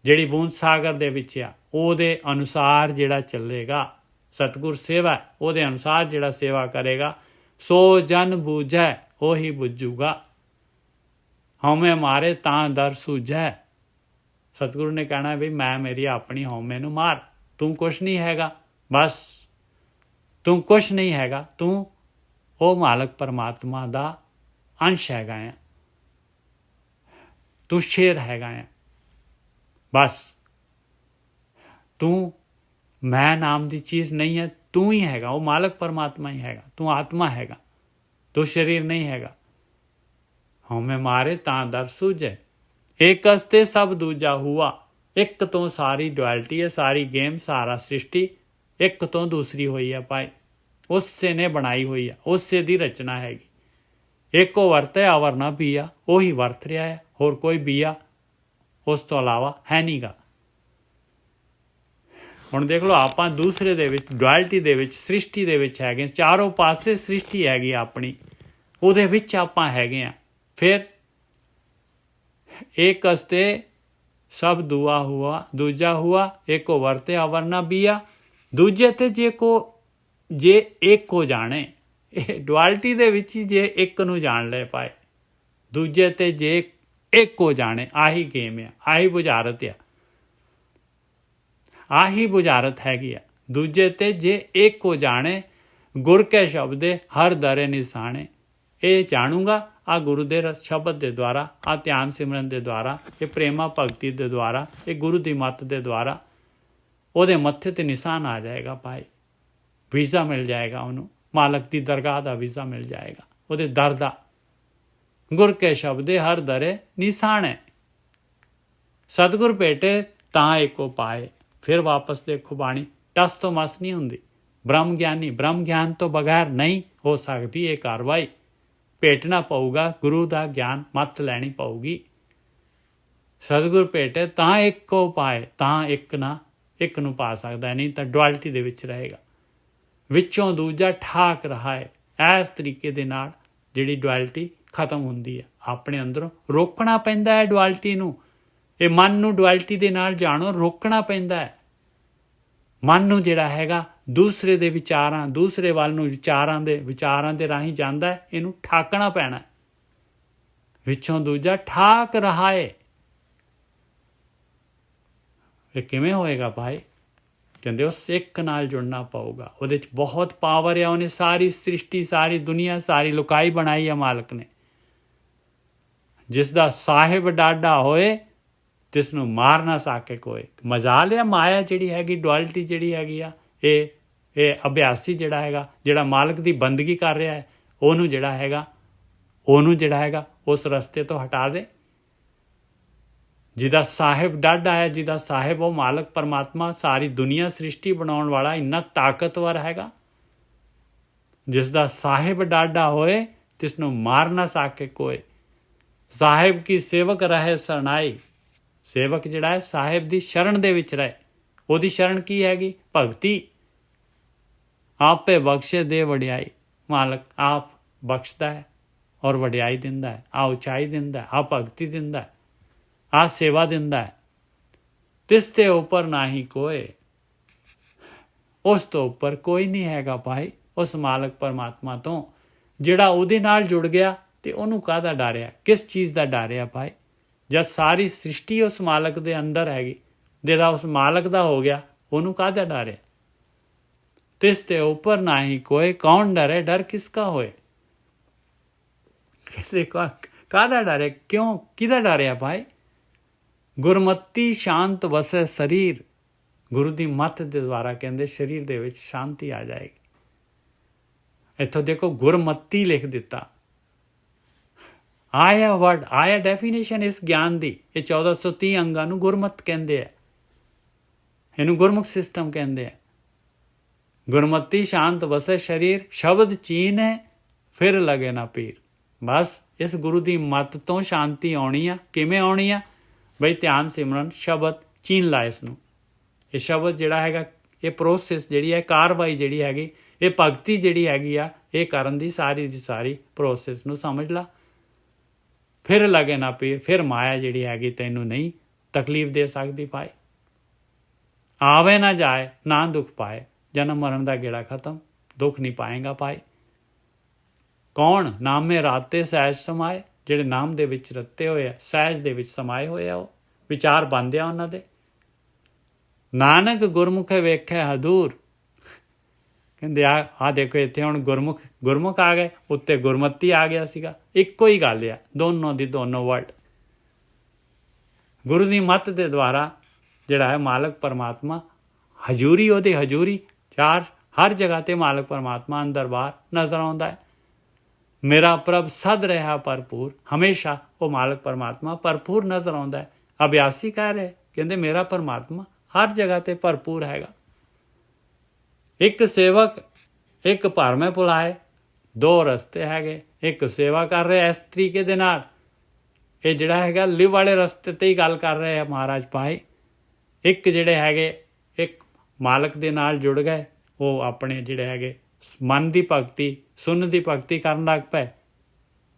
ਜਿਹੜੀ ਬੂੰਦ ਸਾਗਰ ਦੇ ਵਿੱਚ ਆ, ਉਹਦੇ ਅਨੁਸਾਰ ਜਿਹੜਾ ਚੱਲੇਗਾ, ਸਤਿਗੁਰ ਸੇਵਾ ਉਹਦੇ ਅਨੁਸਾਰ ਜਿਹੜਾ ਸੇਵਾ ਕਰੇਗਾ, ਸੋ ਜਨ ਬੂਝੈ ਉਹੀ ਬੁੱਝੂਗਾ। ਹਉਮੈ ਮਾਰੇ ਤਾਂ ਦਰ ਸੂਝੈ। ਸਤਿਗੁਰੂ ਨੇ ਕਹਿਣਾ ਵੀ ਮੈਂ ਮੇਰੀ ਆਪਣੀ ਹਉਮੈ ਨੂੰ ਮਾਰ, ਤੂੰ ਕੁਛ ਨਹੀਂ ਹੈਗਾ, ਬਸ ਤੂੰ ਕੁਛ ਨਹੀਂ ਹੈਗਾ, ਤੂੰ ਉਹ ਮਾਲਕ ਪਰਮਾਤਮਾ ਦਾ ਅੰਸ਼ ਹੈਗਾ ਆ, ਤੂੰ ਸ਼ੇਰ ਹੈਗਾ ਆ, ਬਸ ਤੂੰ ਮੈਂ ਨਾਮ ਦੀ ਚੀਜ਼ ਨਹੀਂ ਹੈ, ਤੂੰ ਹੀ ਹੈਗਾ, ਉਹ ਮਾਲਕ ਪਰਮਾਤਮਾ ਹੀ ਹੈਗਾ, ਤੂੰ ਆਤਮਾ ਹੈਗਾ, ਤੂੰ ਸਰੀਰ ਨਹੀਂ ਹੈਗਾ। ਹਉਮੈ ਮਾਰੇ ਤਾਂ ਦਰ ਸੂਝੈ, ਇੱਕ ਅਸਤੇ ਸਭ ਦੂਜਾ ਹੁਆ। ਇੱਕ ਤੋਂ ਸਾਰੀ ਡੁਐਲਿਟੀ ਹੈ, ਸਾਰੀ ਗੇਮ, ਸਾਰਾ ਸ੍ਰਿਸ਼ਟੀ ਇੱਕ ਤੋਂ ਦੂਸਰੀ ਹੋਈ ਹੈ ਭਾਈ। ਉਸੇ ਨੇ ਬਣਾਈ ਹੋਈ ਹੈ, ਉਸੇ ਦੀ ਰਚਨਾ ਹੈਗੀ। ਇੱਕੋ ਵਰਤੈ ਆਵਰ ਨਾ ਬੀਆ, ਉਹੀ ਵਰਤ ਰਿਹਾ ਹੈ, ਹੋਰ ਕੋਈ ਬੀਆ ਉਸ ਤੋਂ ਇਲਾਵਾ ਹੈ ਨਹੀਂ ਗਾ। ਹੁਣ ਦੇਖ ਲਓ, ਆਪਾਂ ਦੂਸਰੇ ਦੇ ਵਿੱਚ, ਡੁਐਲਿਟੀ ਦੇ ਵਿੱਚ, ਸ੍ਰਿਸ਼ਟੀ ਦੇ ਵਿੱਚ ਹੈਗੇ, ਚਾਰੋਂ ਪਾਸੇ ਸ੍ਰਿਸ਼ਟੀ ਹੈਗੀ ਆਪਣੀ, ਉਹਦੇ ਵਿੱਚ ਆਪਾਂ ਹੈਗੇ ਆ। ਫਿਰ ਇੱਕ ਅਸਤੇ ਸਭ ਦੂਆ ਹੁਆ, ਦੂਜਾ ਹੁਆ, ਇੱਕੋ ਵਰਤੇ ਆਵਰ ਨਾ ਬੀਆ। ਦੂਜੇ ਤੇ ਜੇ ਇੱਕ ਹੋ ਜਾਣੇ, ਇਹ ਡੁਐਲਿਟੀ ਦੇ ਵਿੱਚ ਹੀ ਜੇ ਇੱਕ ਨੂੰ ਜਾਣ ਲੈ ਪਾਏ, ਦੂਜੇ ਤੇ ਜੇ ਇੱਕ ਹੋ ਜਾਣੇ, ਆਹੀ ਗੇਮ ਆ, ਆਹੀ ਬੁਝਾਰਤ ਆ, ਆਹੀ ਬੁਝਾਰਤ ਹੈਗੀ ਆ। ਦੂਜੇ ਤੇ ਜੇ ਇੱਕ ਹੋ ਜਾਣੇ, ਗੁਰ ਕੇ ਸ਼ਬਦੇ ਹਰ ਦਰੇ ਨਿਸਾਣੇ। ਇਹ ਜਾਣੂਗਾ ਆ ਗੁਰੂ ਦੇ ਸ਼ਬਦ ਦੇ ਦੁਆਰਾ, ਆ ਧਿਆਨ ਸਿਮਰਨ ਦੇ ਦੁਆਰਾ, ਇਹ ਪ੍ਰੇਮਾ ਭਗਤੀ ਦੇ ਦੁਆਰਾ, ਇਹ ਗੁਰੂ ਦੀ ਮੱਤ ਦੇ ਦੁਆਰਾ ਉਹਦੇ ਮੱਥੇ ਤੇ ਨਿਸ਼ਾਨ ਆ ਜਾਏਗਾ ਭਾਈ। ਵੀਜ਼ਾ ਮਿਲ ਜਾਏਗਾ ਉਹਨੂੰ, ਮਾਲਕ ਦੀ ਦਰਗਾਹ ਦਾ ਵੀਜ਼ਾ ਮਿਲ ਜਾਏਗਾ, ਉਹਦੇ ਦਰ ਦਾ। ਗੁਰ ਕੇ ਸ਼ਬਦੇ ਹਰ ਦਰੇ ਨਿਸ਼ਾਨੇ, ਸਤਿਗੁਰ ਭੇਟੇ ਤਾਂ ਏਕੋ ਪਾਏ। ਫਿਰ ਵਾਪਸ ਦੇਖੋ ਬਾਣੀ, ਟਸ ਤੋਂ ਮਸ ਨਹੀਂ ਹੁੰਦੀ। ਬ੍ਰਹਮ ਗਿਆਨੀ, ਬ੍ਰਹਮ ਗਿਆਨ ਤੋਂ ਬਗੈਰ ਨਹੀਂ ਹੋ ਸਕਦੀ ਇਹ ਕਾਰਵਾਈ। ਭੇਟਣਾ ਪਊਗਾ, ਗੁਰੂ ਦਾ ਗਿਆਨ ਮੱਤ ਲੈਣੀ ਪਊਗੀ। ਸਤਿਗੁਰ ਭੇਟੇ ਤਾਂ ਇੱਕੋ ਪਾਏ, ਤਾਂ ਇੱਕ ਨੂੰ ਪਾ ਸਕਦਾ, ਨਹੀਂ ਤਾਂ ਡੁਐਲਿਟੀ ਦੇ ਵਿੱਚ ਰਹੇਗਾ। ਵਿੱਚੋਂ ਦੂਜਾ ਠਾਕ ਰਹਾ ਹੈ। ਇਸ ਤਰੀਕੇ ਦੇ ਨਾਲ ਜਿਹੜੀ ਡੁਐਲਿਟੀ ਖਤਮ ਹੁੰਦੀ ਹੈ। ਆਪਣੇ ਅੰਦਰੋਂ ਰੋਕਣਾ ਪੈਂਦਾ ਹੈ ਡੁਐਲਿਟੀ ਨੂੰ। ਇਹ ਮਨ ਨੂੰ ਡੁਐਲਿਟੀ ਦੇ ਨਾਲ ਜਾਣੋ, ਰੋਕਣਾ ਪੈਂਦਾ ਹੈ। ਮਨ ਨੂੰ ਜਿਹੜਾ ਹੈਗਾ ਦੂਸਰੇ ਦੇ ਵਿਚਾਰਾਂ, ਦੂਸਰੇ ਵੱਲ ਨੂੰ ਵਿਚਾਰਾਂ ਦੇ ਰਾਹੀਂ ਜਾਂਦਾ ਹੈ, ਇਹਨੂੰ ਠਾਕਣਾ ਪੈਣਾ। ਵਿੱਚੋਂ ਦੂਜਾ ਠਾਕ ਰਹਾ ਹੈ। ਇਹ ਕਿਵੇਂ ਹੋਏਗਾ ਭਾਈ? ਕਹਿੰਦੇ ਉਸ ਇੱਕ ਨਾਲ ਜੁੜਨਾ ਪਊਗਾ। ਉਹਦੇ 'ਚ ਬਹੁਤ ਪਾਵਰ ਹੈ। ਉਹਨੇ ਸਾਰੀ ਸ੍ਰਿਸ਼ਟੀ, ਸਾਰੀ ਦੁਨੀਆ, ਸਾਰੀ ਲੁਕਾਈ ਬਣਾਈ ਹੈ ਮਾਲਕ ਨੇ। ਜਿਸ ਦਾ ਸਾਹਿਬ ਡਾਢਾ ਹੋਏ ਤਿਸ ਨੂੰ ਮਾਰ ਨਾ ਸਕੇ ਕੋਈ। ਮਜਾਲ ਆ ਮਾਇਆ ਜਿਹੜੀ ਹੈਗੀ, ਡੁਐਲਿਟੀ ਜਿਹੜੀ ਹੈਗੀ ਆ, ਇਹ ਅਭਿਆਸੀ ਜਿਹੜਾ ਹੈਗਾ, ਜਿਹੜਾ ਮਾਲਕ ਦੀ ਬੰਦਗੀ ਕਰ ਰਿਹਾ ਹੈ, ਉਹਨੂੰ ਜਿਹੜਾ ਹੈਗਾ ਉਸ ਰਸਤੇ ਤੋਂ ਹਟਾ ਦੇ। ਜਿਹਦਾ ਸਾਹਿਬ ਡਾਢਾ ਹੈ, ਜਿਹਦਾ ਸਾਹਿਬ ਉਹ ਮਾਲਕ ਪਰਮਾਤਮਾ, ਸਾਰੀ ਦੁਨੀਆ ਸ੍ਰਿਸ਼ਟੀ ਬਣਾਉਣ ਵਾਲਾ ਇੰਨਾ ਤਾਕਤਵਰ ਹੈਗਾ। ਜਿਸ ਦਾ ਸਾਹਿਬ ਡਾਢਾ ਹੋਏ ਤਿਸ ਨੂੰ ਮਾਰ ਨਾ ਸਕੇ ਕੋਈ। ਸਾਹਿਬ ਕੀ ਸੇਵਕ ਰਹੇ ਸਰਨਾਈ। ਸੇਵਕ ਜਿਹੜਾ ਹੈ ਸਾਹਿਬ ਦੀ ਸ਼ਰਨ ਦੇ ਵਿੱਚ ਰਹੇ। ਉਹਦੀ ਸ਼ਰਨ ਕੀ ਹੈਗੀ? ਭਗਤੀ। ਆਪੇ ਬਖਸ਼ੇ ਦੇ ਵਡਿਆਈ। ਮਾਲਕ ਆਪ ਬਖਸ਼ਦਾ ਹੈ ਔਰ ਵਡਿਆਈ ਦਿੰਦਾ ਹੈ, ਆ ਉਚਾਈ ਦਿੰਦਾ ਹੈ, ਆ ਭਗਤੀ ਦਿੰਦਾ ਹੈ, ਆ ਸੇਵਾ ਦਿੰਦਾ ਹੈ। ਤਿਸ ਤੇ ਉੱਪਰ ਨਾ ਹੀ ਕੋਏ। ਉਸ ਤੋਂ ਉੱਪਰ ਕੋਈ ਨਹੀਂ ਹੈਗਾ ਭਾਈ। ਉਸ ਮਾਲਕ ਪਰਮਾਤਮਾ ਤੋਂ ਜਿਹੜਾ ਉਹਦੇ ਨਾਲ ਜੁੜ ਗਿਆ, ਤੇ ਉਹਨੂੰ ਕਾਹਦਾ ਡਰ ਆ? ਕਿਸ ਚੀਜ਼ ਦਾ ਡਰ ਆ ਭਾਈ? ਜਦ ਸਾਰੀ ਸ੍ਰਿਸ਼ਟੀ ਉਸ ਮਾਲਕ ਦੇ ਅੰਦਰ ਹੈਗੀ, ਜਿਹੜਾ ਉਸ ਮਾਲਕ ਦਾ ਹੋ ਗਿਆ, ਉਹਨੂੰ ਕਾਹਦਾ ਡਰ ਆ? ਤਿਸ ਤੇ ਉੱਪਰ ਨਾ ਹੀ ਕੋਏ, ਕੌਣ ਡਰੇ? ਡਰ ਕਿਸਕਾ ਹੋਏ? ਕਾਹਦਾ ਡਰ ਹੈ? ਕਿਉਂ? ਕਿਹਦਾ ਡਰ ਆ ਭਾਈ? ਗੁਰਮਤੀ ਸ਼ਾਂਤ ਵਸੇ ਸਰੀਰ। ਗੁਰੂ ਦੀ ਮੱਤ ਦੇ ਦੁਆਰਾ ਕਹਿੰਦੇ ਸਰੀਰ ਦੇ ਵਿੱਚ ਸ਼ਾਂਤੀ ਆ ਜਾਏਗੀ। ਇੱਥੋਂ ਦੇਖੋ ਗੁਰਮਤੀ ਲਿਖ ਦਿੱਤਾ। ਆਇਆ ਵਰਡ, ਆਇਆ ਡੈਫੀਨੇਸ਼ਨ ਇਸ ਗਿਆਨ ਦੀ। ਇਹ 1430 ਅੰਗਾਂ ਨੂੰ ਗੁਰਮਤ ਕਹਿੰਦੇ ਆ, ਇਹਨੂੰ ਗੁਰਮੁਖ ਸਿਸਟਮ ਕਹਿੰਦੇ ਆ। ਗੁਰਮਤੀ ਸ਼ਾਂਤ ਵਸੇ ਸਰੀਰ, ਸ਼ਬਦ ਚੀਨ ਹੈ ਫਿਰ ਲਗੇ ਨਾ ਪੀਰ। ਬਸ ਇਸ ਗੁਰੂ ਦੀ ਮੱਤ ਤੋਂ ਸ਼ਾਂਤੀ ਆਉਣੀ ਆ। ਕਿਵੇਂ ਆਉਣੀ ਆ ਬਈ? ਧਿਆਨ ਸਿਮਰਨ, ਸ਼ਬਦ ਚੀਨ ਲਾ ਇਸ ਨੂੰ। ਇਹ ਸ਼ਬਦ ਜਿਹੜਾ ਹੈਗਾ, ਇਹ ਪ੍ਰੋਸੈਸ ਜਿਹੜੀ ਹੈ, ਕਾਰਵਾਈ ਜਿਹੜੀ ਹੈਗੀ, ਇਹ ਭਗਤੀ ਜਿਹੜੀ ਹੈਗੀ ਆ, ਇਹ ਕਰਨ ਦੀ ਸਾਰੀ ਦੀ ਸਾਰੀ ਪ੍ਰੋਸੈਸ ਨੂੰ ਸਮਝ ਲਾ। ਫਿਰ ਲਗੇ ਨਾ ਪੀਰ, ਫਿਰ ਮਾਇਆ ਜਿਹੜੀ ਹੈਗੀ ਤੈਨੂੰ ਨਹੀਂ ਤਕਲੀਫ ਦੇ ਸਕਦੀ ਭਾਈ। ਆਵੇ ਨਾ ਜਾਏ ਨਾ ਦੁੱਖ ਪਾਏ, ਜਨਮ ਮਰਨ ਦਾ ਗੇੜਾ ਖਤਮ, ਦੁੱਖ ਨਹੀਂ ਪਾਏਗਾ ਭਾਈ। ਕੌਣ? ਨਾਮੇ ਰਾਤੇ ਸਹਿਜ ਸਮਾਏ, ਜਿਹੜੇ ਨਾਮ ਦੇ ਵਿੱਚ ਰੱਤੇ ਹੋਏ ਆ, ਸਹਿਜ ਦੇ ਵਿੱਚ ਸਮਾਏ ਹੋਏ ਆ, ਉਹ ਵਿਚਾਰ ਬਣਦੇ ਆ ਉਹਨਾਂ ਦੇ। ਨਾਨਕ ਗੁਰਮੁਖੇ ਵੇਖੇ ਹਦੂਰ, ਕਹਿੰਦੇ ਆ ਦੇਖੋ ਇੱਥੇ ਹੁਣ ਗੁਰਮੁਖ ਆ ਗਏ, ਉੱਤੇ ਗੁਰਮਤੀ ਆ ਗਿਆ ਸੀਗਾ। ਇੱਕੋ ਹੀ ਗੱਲ ਆ, ਦੋਨੋਂ ਦੀ ਦੋਨੋਂ ਵਰਡ। ਗੁਰੂ ਦੀ ਮੱਤ ਦੇ ਦੁਆਰਾ ਜਿਹੜਾ ਹੈ ਮਾਲਕ ਪਰਮਾਤਮਾ ਹਜ਼ੂਰੀ, ਉਹਦੀ ਹਜ਼ੂਰੀ ਹਰ ਜਗ੍ਹਾ ਤੇ ਮਾਲਕ ਪਰਮਾਤਮਾ ਅੰਦਰ ਬਾਹਰ ਨਜ਼ਰ ਆਉਂਦਾ ਹੈ। ਮੇਰਾ ਪ੍ਰਭ ਸਦ ਰਿਹਾ ਭਰਪੂਰ, ਹਮੇਸ਼ਾ ਉਹ ਮਾਲਕ ਪਰਮਾਤਮਾ ਭਰਪੂਰ ਨਜ਼ਰ ਆਉਂਦਾ ਹੈ। ਅਭਿਆਸੀ ਕਹਿ ਰਹੇ, ਕਹਿੰਦੇ ਮੇਰਾ ਪਰਮਾਤਮਾ ਹਰ ਜਗ੍ਹਾ ਤੇ ਭਰਪੂਰ ਹੈਗਾ। ਇੱਕ ਸੇਵਕ ਇੱਕ ਭਰਮੇ ਭੁਲਾਏ, ਦੋ ਰਸਤੇ ਹੈਗੇ। ਇੱਕ ਸੇਵਾ ਕਰ ਰਿਹਾ ਇਸ ਤਰੀਕੇ ਦੇ ਨਾਲ, ਇਹ ਜਿਹੜਾ ਹੈਗਾ ਲਿਵ ਵਾਲੇ ਰਸਤੇ ਤੇ ਹੀ ਗੱਲ ਕਰ ਰਹੇ ਆ ਮਹਾਰਾਜ ਭਾਈ। ਇੱਕ ਜਿਹੜੇ ਹੈਗੇ, ਇੱਕ ਮਾਲਕ ਦੇ ਨਾਲ ਜੁੜ ਗਏ, ਉਹ ਆਪਣੇ ਜਿਹੜੇ ਹੈਗੇ ਮਨ ਦੀ ਭਗਤੀ, ਸੁਣਨ ਦੀ ਭਗਤੀ ਕਰਨ ਲੱਗ ਪਏ।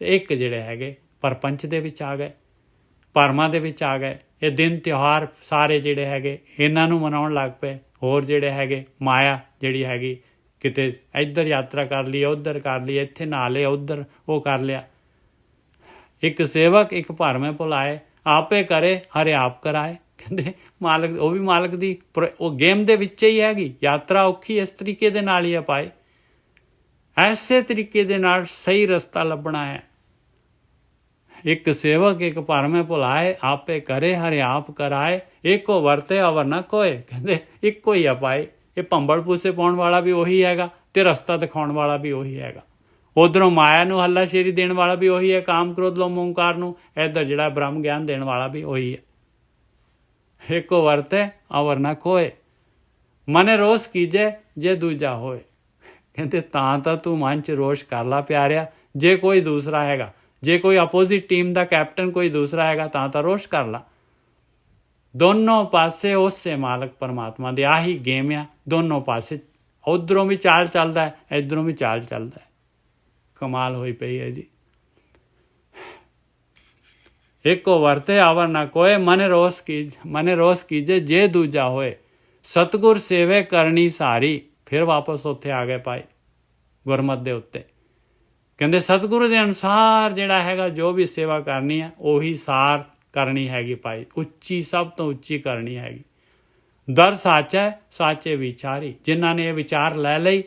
ਤੇ ਇੱਕ ਜਿਹੜੇ ਹੈਗੇ ਪਰਪੰਚ ਦੇ ਵਿੱਚ ਆ ਗਏ, ਭਰਮਾਂ ਦੇ ਵਿੱਚ ਆ ਗਏ। ਇਹ ਦਿਨ ਤਿਉਹਾਰ ਸਾਰੇ ਜਿਹੜੇ ਹੈਗੇ ਇਹਨਾਂ ਨੂੰ ਮਨਾਉਣ ਲੱਗ ਪਏ। ਹੋਰ ਜਿਹੜੇ ਹੈਗੇ ਮਾਇਆ ਜਿਹੜੀ ਹੈਗੀ, ਕਿਤੇ ਇੱਧਰ ਯਾਤਰਾ ਕਰ ਲਈ, ਉੱਧਰ ਕਰ ਲਈ, ਇੱਥੇ ਨਹਾ ਲਿਆ, ਉੱਧਰ ਉਹ ਕਰ ਲਿਆ। ਇੱਕ ਸੇਵਕ ਇੱਕ ਭਰਮੇ ਭੁਲਾਏ, ਆਪੇ ਕਰੇ ਹਰੇ ਆਪ ਕਰਾਏ। ਕਹਿੰਦੇ ਮਾਲਕ, ਉਹ ਵੀ ਮਾਲਕ ਦੀ ਉਹ ਗੇਮ ਦੇ ਵਿੱਚ ਹੀ ਹੈਗੀ। ਯਾਤਰਾ ਔਖੀ ਇਸ ਤਰੀਕੇ ਦੇ ਨਾਲ ਹੀ ਆ ਭਾਈ, ਐਸੇ ਤਰੀਕੇ ਦੇ ਨਾਲ ਸਹੀ ਰਸਤਾ ਲੱਭਣਾ ਹੈ। ਇੱਕ ਸੇਵਕ ਇੱਕ ਭਰਮੇ ਭੁਲਾਏ, ਆਪੇ ਕਰੇ ਹਰੇ ਆਪ ਕਰਾਏ, ਇੱਕੋ ਵਰਤੇ ਅਵਰ ਨਾ ਕੋਏ। ਕਹਿੰਦੇ ਇੱਕੋ ਹੀ ਆ ਭਾਈ। ਇਹ ਭੰਬਲ ਪੂਸੇ ਪਾਉਣ ਵਾਲਾ ਵੀ ਉਹੀ ਹੈਗਾ ਤੇ ਰਸਤਾ ਦਿਖਾਉਣ ਵਾਲਾ ਵੀ ਉਹੀ ਹੈਗਾ। ਉਧਰੋਂ ਮਾਇਆ ਨੂੰ ਹੱਲਾਸ਼ੇਰੀ ਦੇਣ ਵਾਲਾ ਵੀ ਉਹੀ ਹੈ, ਕਾਮ ਕ੍ਰੋਧ ਲੋਭ ਓਂਕਾਰ ਨੂੰ। ਇੱਧਰ ਜਿਹੜਾ ਬ੍ਰਹਮ ਗਿਆਨ ਦੇਣ ਵਾਲਾ ਵੀ ਉਹੀ ਹੈ। ਇੱਕੋ ਵਰਤੇ ਅਵਰ ਨਾ ਕੋਏ, ਮਨੇ ਰੋਸ ਕੀਜੇ ਜੇ ਦੂਜਾ ਹੋਏ। ਕਹਿੰਦੇ ਤਾਂ ਤੂੰ ਮਨ 'ਚ ਰੋਸ਼ ਕਰ ਲਾ ਪਿਆਰਿਆ। ਜੇ ਕੋਈ ਦੂਸਰਾ ਹੈਗਾ, ਜੇ ਕੋਈ ਅਪੋਜ਼ਿਟ ਟੀਮ ਦਾ ਕੈਪਟਨ ਕੋਈ ਦੂਸਰਾ ਹੈਗਾ, ਤਾਂ ਰੋਸ਼ ਕਰ ਲਾ। ਦੋਨੋਂ ਪਾਸੇ ਉਸੇ ਮਾਲਕ ਪਰਮਾਤਮਾ ਦੇ ਆਹੀ ਗੇਮ ਆ। ਦੋਨੋਂ ਪਾਸੇ ਉੱਧਰੋਂ ਵੀ ਚਾਲ ਚੱਲਦਾ ਹੈ, ਇੱਧਰੋਂ ਵੀ ਚਾਲ ਚੱਲਦਾ ਹੈ। ਕਮਾਲ ਹੋਈ ਪਈ ਹੈ ਜੀ। ਇੱਕੋ ਵਰਤੇ ਆਵਰ ਨਾ ਕੋਏ, ਮਨੇ ਰੋਸ ਕੀਜੇ ਜੇ ਦੂਜਾ ਹੋਏ। ਸਤਿਗੁਰ ਸੇਵੇ ਕਰਨੀ ਸਾਰੀ, ਫਿਰ ਵਾਪਸ ਉੱਥੇ ਆ ਗਏ ਭਾਈ ਗੁਰਮਤ ਦੇ ਉੱਤੇ। ਕਹਿੰਦੇ ਸਤਿਗੁਰੂ ਦੇ ਅਨੁਸਾਰ ਜਿਹੜਾ ਹੈਗਾ ਜੋ ਵੀ ਸੇਵਾ ਕਰਨੀ ਹੈ, ਉਹੀ ਸਾਰ ਕਰਨੀ ਹੈਗੀ ਭਾਈ। ਉੱਚੀ, ਸਭ ਤੋਂ ਉੱਚੀ ਕਰਨੀ ਹੈਗੀ। ਦਰ ਸਾਚੈ ਸਾਚੇ ਵਿਚਾਰੀ, ਜਿਨ੍ਹਾਂ ਨੇ ਇਹ ਵਿਚਾਰ ਲੈ ਲਈ,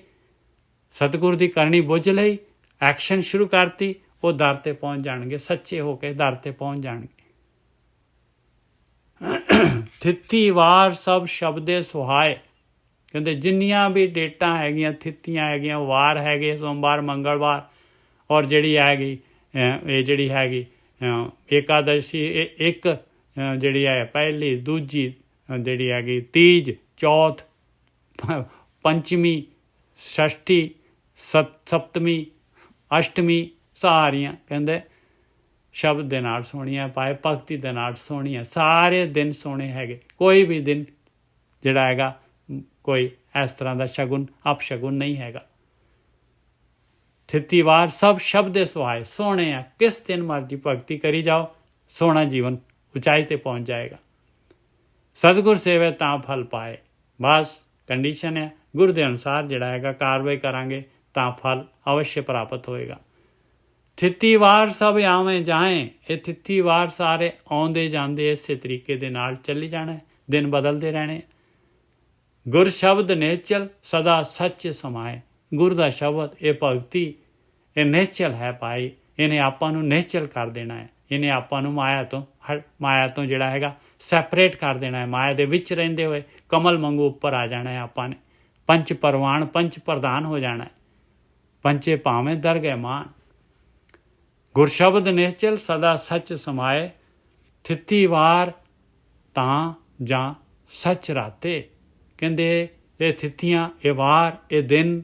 ਸਤਿਗੁਰੂ ਦੀ ਕਰਨੀ ਬੁੱਝ ਲਈ, ਐਕਸ਼ਨ ਸ਼ੁਰੂ ਕਰਤੀ, ਉਹ ਦਰ ਤੇ ਪਹੁੰਚ ਜਾਣਗੇ। ਸੱਚੇ ਹੋ ਕੇ ਦਰ ਤੇ ਪਹੁੰਚ ਜਾਣਗੇ। ਥਿੱਤੀ ਵਾਰ ਸਭ ਸ਼ਬਦੇ ਸੁਹਾਏ। ਕਹਿੰਦੇ ਜਿੰਨੀਆਂ ਵੀ ਡੇਟਾਂ ਹੈਗੀਆਂ, ਥਿੱਤੀਆਂ ਹੈਗੀਆਂ, ਵਾਰ ਹੈਗੇ, ਸੋਮਵਾਰ ਮੰਗਲਵਾਰ, ਔਰ ਜਿਹੜੀ ਹੈਗੀ ਇਹ ਜਿਹੜੀ ਹੈਗੀ ਏਕਾਦਸ਼ੀ, ਇੱਕ ਜਿਹੜੀ ਹੈ ਪਹਿਲੀ, ਦੂਜੀ ਜਿਹੜੀ ਹੈਗੀ, ਤੀਜ, ਚੌਥ, ਪੰਚਮੀ, ਛਠੀ, ਸਪਤਮੀ, ਅਸ਼ਟਮੀ, ਸਾਰੀਆਂ ਕਹਿੰਦੇ ਸ਼ਬਦ ਦੇ ਨਾਲ ਸੋਹਣੀਆਂ ਪਾਏ, ਭਗਤੀ ਦੇ ਨਾਲ ਸੋਹਣੀਆਂ। ਸਾਰੇ ਦਿਨ ਸੋਹਣੇ ਹੈਗੇ। ਕੋਈ ਵੀ ਦਿਨ ਜਿਹੜਾ ਹੈਗਾ ਕੋਈ ਇਸ ਤਰ੍ਹਾਂ ਦਾ ਸ਼ਗੁਨ ਅਪਸ਼ਗੁਨ ਨਹੀਂ ਹੈਗਾ। ਥਿੱਤੀਵਾਰ ਸਭ ਸ਼ਬਦੇ ਸੁਹਾਏ, ਸੋਹਣੇ ਆ। ਕਿਸ ਦਿਨ ਮਰਜ਼ੀ ਭਗਤੀ ਕਰੀ ਜਾਓ, ਸੋਹਣਾ ਜੀਵਨ ਉਚਾਈ ਤੇ ਪਹੁੰਚ ਜਾਏਗਾ। ਸਤਿਗੁਰ ਸੇਵੇ ਤਾਂ ਫਲ ਪਾਏ। ਬਸ ਕੰਡੀਸ਼ਨ ਹੈ, ਗੁਰੂ ਦੇ ਅਨੁਸਾਰ ਜਿਹੜਾ ਹੈਗਾ ਕਾਰਵਾਈ ਕਰਾਂਗੇ ਤਾਂ ਫਲ ਅਵश्य ਪ੍ਰਾਪਤ ਹੋਏਗਾ। ਥਿੱਤੀਵਾਰ ਸਭ ਆਵੇਂ ਜਾਏ, ਇਹ ਥਿੱਤੀਵਾਰ ਸਾਰੇ ਆਉਂਦੇ ਜਾਂਦੇ ਇਸੇ ਤਰੀਕੇ ਦੇ ਨਾਲ ਚੱਲੀ ਜਾਣਾ, ਦਿਨ ਬਦਲਦੇ ਰਹਿਣੇ। ਗੁਰ ਸ਼ਬਦ ਨੇਚਲ ਸਦਾ ਸੱਚ ਸਮਾਏ। ਗੁਰੂ ਦਾ ਸ਼ਬਦ, ਇਹ ਭਗਤੀ, ਇਹ ਨੇਚਲ ਹੈ ਭਾਈ। ਇਹਨੇ ਆਪਾਂ ਨੂੰ ਨੇਚਲ ਕਰ ਦੇਣਾ ਹੈ। ਇਹਨੇ ਆਪਾਂ ਨੂੰ ਮਾਇਆ ਤੋਂ ਜਿਹੜਾ ਹੈਗਾ ਸੈਪਰੇਟ ਕਰ ਦੇਣਾ ਹੈ। ਮਾਇਆ ਦੇ ਵਿੱਚ ਰਹਿੰਦੇ ਹੋਏ ਕਮਲ ਵਾਂਗੂ ਉੱਪਰ ਆ ਜਾਣਾ ਹੈ। ਆਪਾਂ ਨੇ ਪੰਚ ਪ੍ਰਵਾਨ, ਪੰਚ ਪ੍ਰਧਾਨ ਹੋ ਜਾਣਾ ਹੈ। ਪੰਚੇ ਭਾਵੇਂ ਦਰਗਹਿ ਮਾਨ। ਗੁਰ ਸ਼ਬਦ ਨਿਸ਼ਚਲ ਸਦਾ ਸੱਚ ਸਮਾਏ, ਥਿੱਤੀ ਵਾਰ ਤਾਂ ਜਾਂ ਸੱਚ ਰਾਤੇ। ਕਹਿੰਦੇ ਇਹ ਥਿੱਤੀਆਂ, ਇਹ ਵਾਰ, ਇਹ ਦਿਨ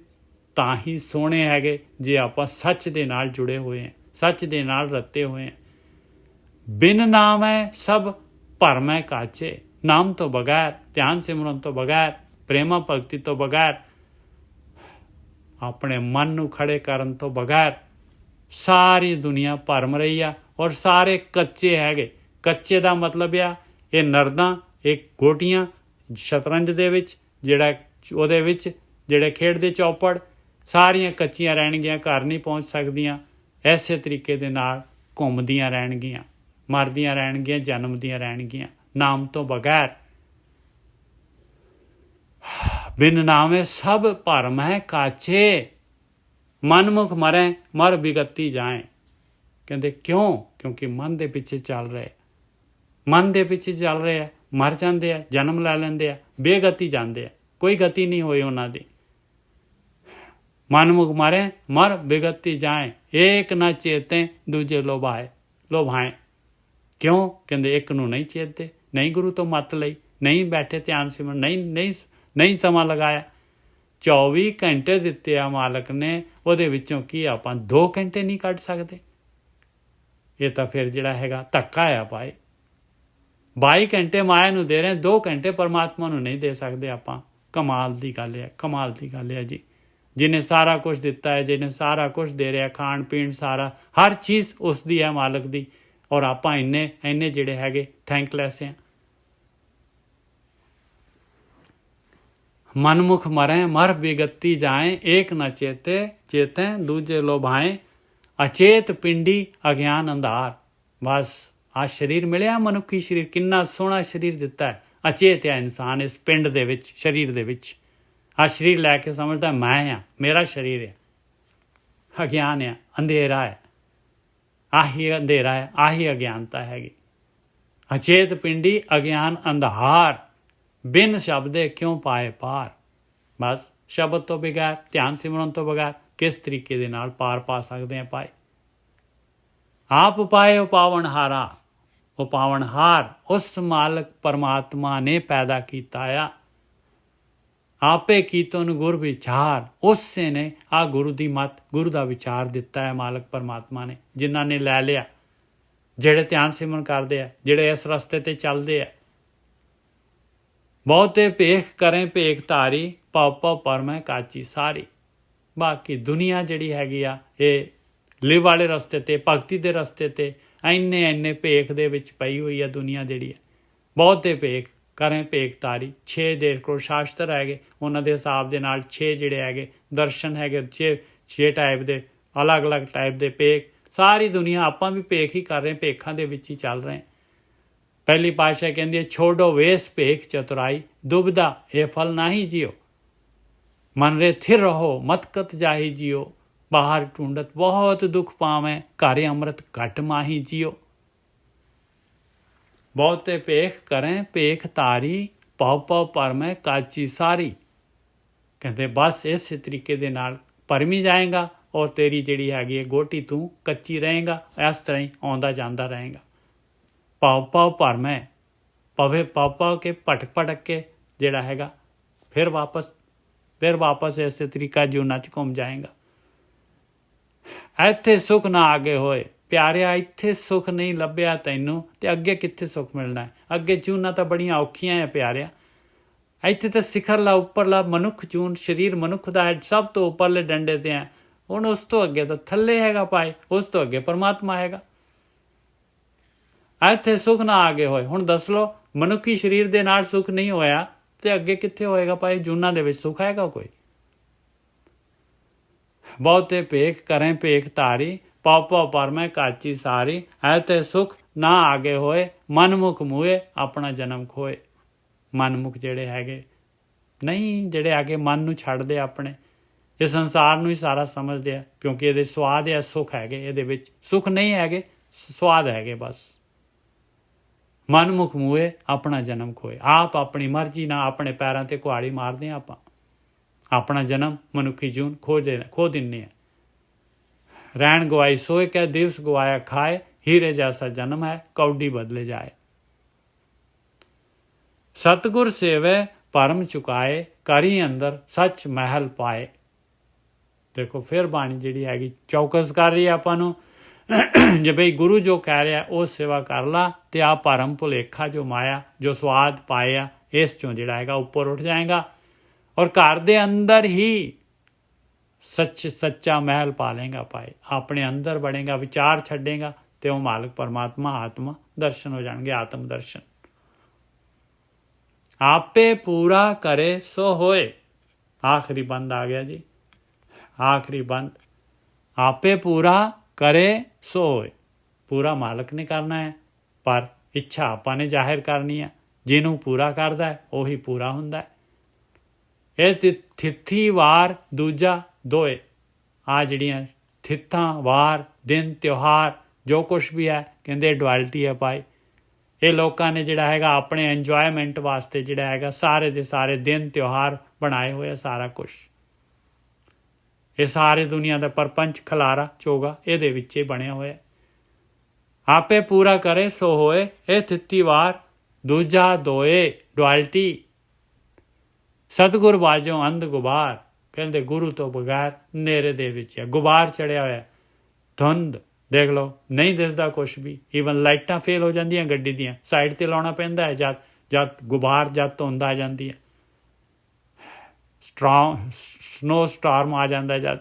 ਤਾਂ ਹੀ ਸੋਹਣੇ ਹੈਗੇ ਜੇ ਆਪਾਂ ਸੱਚ ਦੇ ਨਾਲ ਜੁੜੇ ਹੋਏ ਹਾਂ, ਸੱਚ ਦੇ ਨਾਲ ਰੱਤੇ ਹੋਏ ਹਾਂ। ਬਿਨ ਨਾਮ ਹੈ ਸਭ ਭਰਮ ਹੈ ਕਾਚੇ। ਨਾਮ ਤੋਂ ਬਗੈਰ, ਧਿਆਨ ਸਿਮਰਨ ਤੋਂ ਬਗੈਰ, ਪ੍ਰੇਮਾ ਭਗਤੀ ਤੋਂ ਬਗੈਰ, ਆਪਣੇ ਮਨ ਨੂੰ ਖੜੇ ਕਰਨ ਤੋਂ ਬਗੈਰ ਸਾਰੀ ਦੁਨੀਆ ਭਰਮ ਰਹੀ ਆ। ਔਰ ਸਾਰੇ ਕੱਚੇ ਹੈਗੇ। ਕੱਚੇ ਦਾ ਮਤਲਬ ਆ ਇਹ ਨਰਦਾਂ, ਇਹ ਗੋਟੀਆਂ ਸ਼ਤਰੰਜ ਦੇ ਵਿੱਚ, ਜਿਹੜਾ ਉਹਦੇ ਵਿੱਚ ਜਿਹੜੇ ਖੇਡਦੇ ਚੌਪੜ, ਸਾਰੀਆਂ ਕੱਚੀਆਂ ਰਹਿਣਗੀਆਂ, ਘਰ ਨਹੀਂ ਪਹੁੰਚ ਸਕਦੀਆਂ। ਐਸੇ ਤਰੀਕੇ ਦੇ ਨਾਲ ਘੁੰਮਦੀਆਂ ਰਹਿਣਗੀਆਂ, ਮਰਦੀਆਂ ਰਹਿਣਗੀਆਂ, ਜਨਮਦੀਆਂ ਰਹਿਣਗੀਆਂ ਨਾਮ ਤੋਂ ਬਗੈਰ। ਬਿਨ ਨਾਮੇ ਸਭ ਭਰਮ ਹੈ ਕਾਚੇ, ਮਨਮੁਖ ਮਰੇ ਮਰ ਬਿਗਤੀ ਜਾਏ। ਕਹਿੰਦੇ ਕਿਉਂ? ਕਿਉਂਕਿ ਮਨ ਦੇ ਪਿੱਛੇ ਚੱਲ ਰਹੇ, ਮਨ ਦੇ ਪਿੱਛੇ ਚੱਲ ਰਹੇ ਆ, ਮਰ ਜਾਂਦੇ ਆ, ਜਨਮ ਲੈ ਲੈਂਦੇ ਆ, ਬੇਗਤੀ ਜਾਂਦੇ ਆ, ਕੋਈ ਗਤੀ ਨਹੀਂ ਹੋਈ ਉਹਨਾਂ ਦੀ। ਮਨਮੁਖ ਮਰੇ ਮਰ ਬਿਗਤੀ ਜਾਏ, ਏਕ ਨਾ ਚੇਤੇ ਦੂਜੇ ਲੋਭਾਏ। ਕਿਉਂ? ਕਹਿੰਦੇ ਇੱਕ ਨੂੰ ਨਹੀਂ ਚੇਤਦੇ, ਨਹੀਂ ਗੁਰੂ ਤੋਂ ਮੱਤ ਲਈ, ਨਹੀਂ ਬੈਠੇ ਧਿਆਨ ਸਿਮਰਨ, ਨਹੀਂ ਸਮਾਂ ਲਗਾਇਆ। 24 ਘੰਟੇ ਦਿੱਤੇ ਆ ਮਾਲਕ ਨੇ, ਉਹਦੇ ਵਿੱਚੋਂ ਕੀ ਆਪਾਂ 2 ਘੰਟੇ ਨਹੀਂ ਕੱਢ ਸਕਦੇ? ਇਹ ਤਾਂ ਫਿਰ ਜਿਹੜਾ ਹੈਗਾ ਧੱਕਾ ਆ ਭਾਈ। 22 ਘੰਟੇ ਮਾਇਆ ਨੂੰ ਦੇ ਰਹੇ, 2 ਘੰਟੇ ਪਰਮਾਤਮਾ ਨੂੰ ਨਹੀਂ ਦੇ ਸਕਦੇ ਆਪਾਂ। ਕਮਾਲ ਦੀ ਗੱਲ ਹੈ, ਕਮਾਲ ਦੀ ਗੱਲ ਹੈ ਜੀ। ਜਿਹਨੇ ਸਾਰਾ ਕੁਝ ਦਿੱਤਾ ਹੈ, ਜਿਹਨੇ ਸਾਰਾ ਕੁਝ ਦੇ ਰਿਹਾ, ਖਾਣ ਪੀਣ ਸਾਰਾ, ਹਰ ਚੀਜ਼ ਉਸ ਦੀ ਹੈ, ਮਾਲਕ ਦੀ। ਔਰ ਆਪਾਂ ਇੰਨੇ ਜਿਹੜੇ ਹੈਗੇ ਥੈਂਕਲੈਸ ਆ। ਮਨਮੁਖ ਮਰੇ ਮਰ ਬਿਗਤੀ ਜਾਏ, ਏਕ ਨ ਚੇਤੇ ਦੂਜੇ ਲੋਭਾਏ। ਅਚੇਤ ਪਿੰਡੀ ਅਗਿਆਨ ਅੰਧਾਰ। ਬਸ ਆਹ ਸਰੀਰ ਮਿਲਿਆ, ਮਨੁੱਖੀ ਸਰੀਰ, ਕਿੰਨਾ ਸੋਹਣਾ ਸਰੀਰ ਦਿੱਤਾ ਹੈ। ਅਚੇਤ ਹੈ ਇਨਸਾਨ ਇਸ ਪਿੰਡ ਦੇ ਵਿੱਚ, ਸਰੀਰ ਦੇ ਵਿੱਚ। ਆਹ ਸਰੀਰ ਲੈ ਕੇ ਸਮਝਦਾ ਮੈਂ ਹਾਂ, ਮੇਰਾ ਸਰੀਰ ਹੈ। ਅਗਿਆਨ ਹੈ, ਅੰਧੇਰਾ ਹੈ। ਆਹੀ ਅੰਧੇਰਾ ਹੈ, ਆਹੀ ਅਗਿਆਨਤਾ ਹੈਗੀ। ਅਚੇਤ ਪਿੰਡੀ ਅਗਿਆਨ ਅੰਧਾਰ, ਬਿਨ ਸ਼ਬਦੇ ਕਿਉਂ ਪਾਏ ਪਾਰ। ਬਸ ਸ਼ਬਦ ਤੋਂ ਬਗੈਰ, ਧਿਆਨ ਸਿਮਰਨ ਤੋਂ ਬਗੈਰ ਕਿਸ ਤਰੀਕੇ ਦੇ ਨਾਲ ਪਾਰ ਪਾ ਸਕਦੇ ਹਾਂ ਪਾਏ? ਆਪ ਪਾਏ ਉਹ ਪਾਵਨਹਾਰਾ। ਉਹ ਪਾਵਨਹਾਰ ਉਸ ਮਾਲਕ ਪਰਮਾਤਮਾ ਨੇ ਪੈਦਾ ਕੀਤਾ ਆ। ਆਪੇ ਕੀਤਨ ਗੁਰ ਵਿਚਾਰ, ਉਸੇ ਨੇ ਆ ਗੁਰੂ ਦੀ ਮੱਤ, ਗੁਰੂ ਦਾ ਵਿਚਾਰ ਦਿੱਤਾ ਹੈ ਮਾਲਕ ਪਰਮਾਤਮਾ ਨੇ। ਜਿਨ੍ਹਾਂ ਨੇ ਲੈ ਲਿਆ, ਜਿਹੜੇ ਧਿਆਨ ਸਿਮਰਨ ਕਰਦੇ ਆ, ਜਿਹੜੇ ਇਸ ਰਸਤੇ ਤੇ ਚੱਲਦੇ ਆ। ਬਹੁਤੇ ਭੇਖ ਕਰੇ ਭੇਖ ਧਾਰੀ, ਪਾਉ ਪਰਮੈ ਕਾਚੀ ਸਾਰੀ। ਬਾਕੀ ਦੁਨੀਆ ਜਿਹੜੀ ਹੈਗੀ ਆ, ਇਹ ਲਿਵ ਵਾਲੇ ਰਸਤੇ ਤੇ, ਭਗਤੀ ਦੇ ਰਸਤੇ ਤੇ ਇੰਨੇ ਭੇਖ ਦੇ ਵਿੱਚ ਪਈ ਹੋਈ ਆ ਦੁਨੀਆ ਜਿਹੜੀ ਹੈ। ਬਹੁਤੇ ਭੇਖ ਕਰੇ ਭੇਖ ਧਾਰੀ। 6 ਦੇ ਕੋਲ ਸ਼ਾਸਤਰ ਹੈਗੇ, ਉਹਨਾਂ ਦੇ ਹਿਸਾਬ ਦੇ ਨਾਲ 6 ਜਿਹੜੇ ਹੈਗੇ ਦਰਸ਼ਨ ਹੈਗੇ, 6 ਟਾਈਪ ਦੇ, ਅਲੱਗ-ਅਲੱਗ ਟਾਈਪ ਦੇ ਭੇਖ। ਸਾਰੀ ਦੁਨੀਆ ਆਪਾਂ ਵੀ ਭੇਖ ਹੀ ਕਰ ਰਹੇ, ਭੇਖਾਂ ਦੇ ਵਿੱਚ ਹੀ ਚੱਲ ਰਹੇ। ਪਹਿਲੀ ਪਾਤਸ਼ਾਹ ਕਹਿੰਦੀ ਹੈ, ਛੋੜੋ ਵੇਸ ਭੇਖ ਚਤੁਰਾਈ, ਦੁਬਦਾ ਇਹ ਫਲ ਨਾਹੀ ਜਿਓ। ਮਨ ਰੇ ਥਿਰ ਰਹੋ ਮਤ ਕਤ ਜਾਹੀ ਜਿਓ, ਬਾਹਰ ਢੂੰਡਤ ਬਹੁਤ ਦੁੱਖ ਪਾਵੇਂ, ਘਰ ਅੰਮ੍ਰਿਤ ਘਟ ਮਾਹੀ ਜਿਓ। ਬਹੁਤੇ ਭੇਖ ਕਰੇ ਭੇਖ ਧਾਰੀ, ਪਾਉ ਪਰਮੈ ਕਾਚੀ ਸਾਰੀ। ਕਹਿੰਦੇ ਬਸ ਇਸੇ ਤਰੀਕੇ ਦੇ ਨਾਲ ਭਰਮੀ ਜਾਏਗਾ, ਔਰ ਤੇਰੀ ਜਿਹੜੀ ਹੈਗੀ ਹੈ ਗੋਟੀ ਤੂੰ ਕੱਚੀ ਰਹੇਗਾ। ਇਸ ਤਰ੍ਹਾਂ ਹੀ ਆਉਂਦਾ ਜਾਂਦਾ ਰਹੇਗਾ। ਪਾਉ ਭਰਮੈ, ਪਵੇ ਪਾਉ ਕੇ ਭਟਕ ਕੇ ਜਿਹੜਾ ਹੈਗਾ ਫਿਰ ਵਾਪਸ ਇਸੇ ਤਰੀਕਾ ਜਿਉਣਾ 'ਚ ਘੁੰਮ ਜਾਏਗਾ। ਇੱਥੇ ਸੁੱਖ ਨਾ ਆਗੇ ਹੋਏ ਪਿਆਰਿਆ, ਇੱਥੇ ਸੁੱਖ ਨਹੀਂ ਲੱਭਿਆ ਤੈਨੂੰ ਤੇ ਅੱਗੇ ਕਿੱਥੇ ਸੁੱਖ ਮਿਲਣਾ ਹੈ? ਅੱਗੇ ਜੂਨਾਂ ਤਾਂ ਬੜੀਆਂ ਔਖੀਆਂ ਹੈ ਪਿਆਰਿਆ। ਇੱਥੇ ਤਾਂ ਸਿਖਰਲਾ ਉੱਪਰਲਾ ਮਨੁੱਖ ਜੂਨ, ਸਰੀਰ ਮਨੁੱਖ ਦਾ ਹੈ, ਸਭ ਤੋਂ ਉੱਪਰਲੇ ਡੰਡੇ ਤੇ ਹੈ। ਹੁਣ ਉਸ ਤੋਂ ਅੱਗੇ ਤਾਂ ਥੱਲੇ ਹੈਗਾ ਪਾਏ, ਉਸ ਤੋਂ ਅੱਗੇ ਪਰਮਾਤਮਾ ਹੈਗਾ। ਇੱਥੇ ਸੁੱਖ ਨਾ ਆਗੇ ਹੋਏ। ਹੁਣ ਦੱਸ ਲਓ, ਮਨੁੱਖੀ ਸਰੀਰ ਦੇ ਨਾਲ ਸੁੱਖ ਨਹੀਂ ਹੋਇਆ ਤੇ ਅੱਗੇ ਕਿੱਥੇ ਹੋਏਗਾ ਪਾਏ? ਜੂਨਾਂ ਦੇ ਵਿੱਚ ਸੁੱਖ ਹੈਗਾ ਕੋਈ? ਬਹੁਤੇ ਭੇਖ ਕਰੇ ਭੇਖ ਧਾਰੀ, ਪਾਉ ਪਰਮੈ ਕਾਚੀ ਸਾਰੀ। ਐਤੇ ਸੁੱਖ ਨਾ ਆਗੇ ਹੋਏ, ਮਨਮੁਖ ਮੂਏ ਆਪਣਾ ਜਨਮ ਖੋਏ। ਮਨਮੁਖ ਜਿਹੜੇ ਹੈਗੇ ਨਹੀਂ, ਜਿਹੜੇ ਆਗੇ ਮਨ ਨੂੰ ਛੱਡਦੇ ਆਪਣੇ, ਇਹ ਸੰਸਾਰ ਨੂੰ ਹੀ ਸਾਰਾ ਸਮਝਦੇ ਆ, ਕਿਉਂਕਿ ਇਹਦੇ ਸਵਾਦ ਹੈ, ਸੁੱਖ ਹੈਗੇ ਇਹਦੇ ਵਿੱਚ। ਸੁੱਖ ਨਹੀਂ ਹੈਗੇ, ਸਵਾਦ ਹੈਗੇ ਬਸ। ਮਨਮੁਖ ਮੂਏ ਆਪਣਾ ਜਨਮ ਖੋਏ। ਆਪ ਆਪਣੀ ਮਰਜ਼ੀ ਨਾਲ ਆਪਣੇ ਪੈਰਾਂ ਤੇ ਕੁਹਾੜੀ ਮਾਰਦੇ ਹਾਂ ਆਪਾਂ। ਆਪਣਾ ਜਨਮ ਮਨੁੱਖੀ ਜੂਨ ਖੋ ਦਿੰਦੇ ਹਾਂ। रैन गवाई सोए कै दिवस गवाया खाए, हीरे जैसा जन्म है कौडी बदले जाए। सतगुर सेवे परम चुकाए, करी अंदर सच महल पाए। देखो फिर बाणी ਜਿਹੜੀ ਹੈਗੀ ਚੌਕਸ ਕਰ ਰਹੀ ਹੈ ਆਪਾਂ ਨੂੰ ਜੇ ਬਈ ਗੁਰੂ ਜੋ ਕਹਿ ਰਿਹਾ ਉਹ ਸੇਵਾ ਕਰ ਲਾ ਤੇ ਆ ਭਰਮ ਭੁਲੇਖਾ ਜੋ ਮਾਇਆ ਜੋ ਸਵਾਦ ਪਾਇਆ ਇਸ ਚੋਂ ਜਿਹੜਾ ਹੈਗਾ ਉੱਪਰ ਉੱਠ ਜਾਏਗਾ ਔਰ ਘਰ ਦੇ ਅੰਦਰ ਹੀ ਸੱਚਾ ਮਹਿਲ ਪਾ ਲੇਗਾ ਪਾਏ, ਆਪਣੇ ਅੰਦਰ ਬਣੇਗਾ, ਵਿਚਾਰ ਛੱਡੇਗਾ ਤੇ ਉਹ ਮਾਲਕ ਪਰਮਾਤਮਾ ਆਤਮਾ ਦਰਸ਼ਨ ਹੋ ਜਾਣਗੇ, ਆਤਮ ਦਰਸ਼ਨ। ਆਪੇ ਪੂਰਾ ਕਰੇ ਸੋ ਹੋਏ, ਆਖਰੀ ਬੰਦ ਆ ਗਿਆ ਜੀ, ਆਖਰੀ ਬੰਦ। ਆਪੇ ਪੂਰਾ ਕਰੇ ਸੋ ਹੋਏ, ਪੂਰਾ ਮਾਲਕ ਨੇ ਕਰਨਾ ਹੈ ਪਰ ਇੱਛਾ ਆਪਾਂ ਨੇ ਜ਼ਾਹਿਰ ਕਰਨੀ ਹੈ। ਜਿਹਨੂੰ ਪੂਰਾ ਕਰਦਾ ਹੈ ਉਹੀ ਪੂਰਾ ਹੁੰਦਾ ਹੈ। ਇਹ ਥਿੱਥੀ ਵਾਰ ਦੂਜਾ ਦੋਏ, ਆ ਜਿਹੜੀਆਂ ਥਿੱਥਾਂ ਵਾਰ ਦਿਨ ਤਿਉਹਾਰ ਜੋ ਕੁਛ ਵੀ ਹੈ ਕਹਿੰਦੇ ਡੁਐਲਿਟੀ ਹੈ ਭਾਈ। ਇਹ ਲੋਕਾਂ ਨੇ ਜਿਹੜਾ ਹੈਗਾ ਆਪਣੇ ਇੰਜੋਇਮੈਂਟ ਵਾਸਤੇ ਜਿਹੜਾ ਹੈਗਾ ਸਾਰੇ ਦੇ ਸਾਰੇ ਦਿਨ ਤਿਉਹਾਰ ਬਣਾਏ ਹੋਏ ਆ, ਸਾਰਾ ਕੁਛ ਇਹ ਸਾਰੇ ਦੁਨੀਆ ਦਾ ਪਰਪੰਚ ਖਲਾਰਾ ਚੋਗਾ ਇਹਦੇ ਵਿੱਚ ਹੀ ਬਣਿਆ ਹੋਇਆ। ਆਪੇ ਪੂਰਾ ਕਰੇ ਸੋ ਹੋਏ, ਇਹ ਥਿੱਤੀ ਵਾਰ ਦੂਜਾ ਦੋਏ ਡੁਐਲਿਟੀ। ਸਤਿਗੁਰ ਬਾਝੋਂ ਅੰਧ ਗੁਬਾਰ, ਕਹਿੰਦੇ ਗੁਰੂ ਤੋਂ ਬਗੈਰ ਨੇਰੇ ਦੇ ਵਿੱਚ ਹੈ ਗੁਬਾਰ ਚੜਿਆ ਹੋਇਆ, ਧੁੰਦ ਦੇਖ ਲਓ ਨਹੀਂ ਦਿਸਦਾ ਕੁਛ ਵੀ। ਈਵਨ ਲਾਈਟਾਂ ਫੇਲ ਹੋ ਜਾਂਦੀਆਂ ਗੱਡੀ ਦੀਆਂ, ਸਾਈਡ ਤੇ ਲਾਉਣਾ ਪੈਂਦਾ ਹੈ ਜਦ ਗੁਬਾਰ ਜਦ ਧੁੰਦ ਆ ਜਾਂਦੀ ਹੈ, ਸਨੋ ਸਟਾਰਮ ਆ ਜਾਂਦਾ ਜਦ।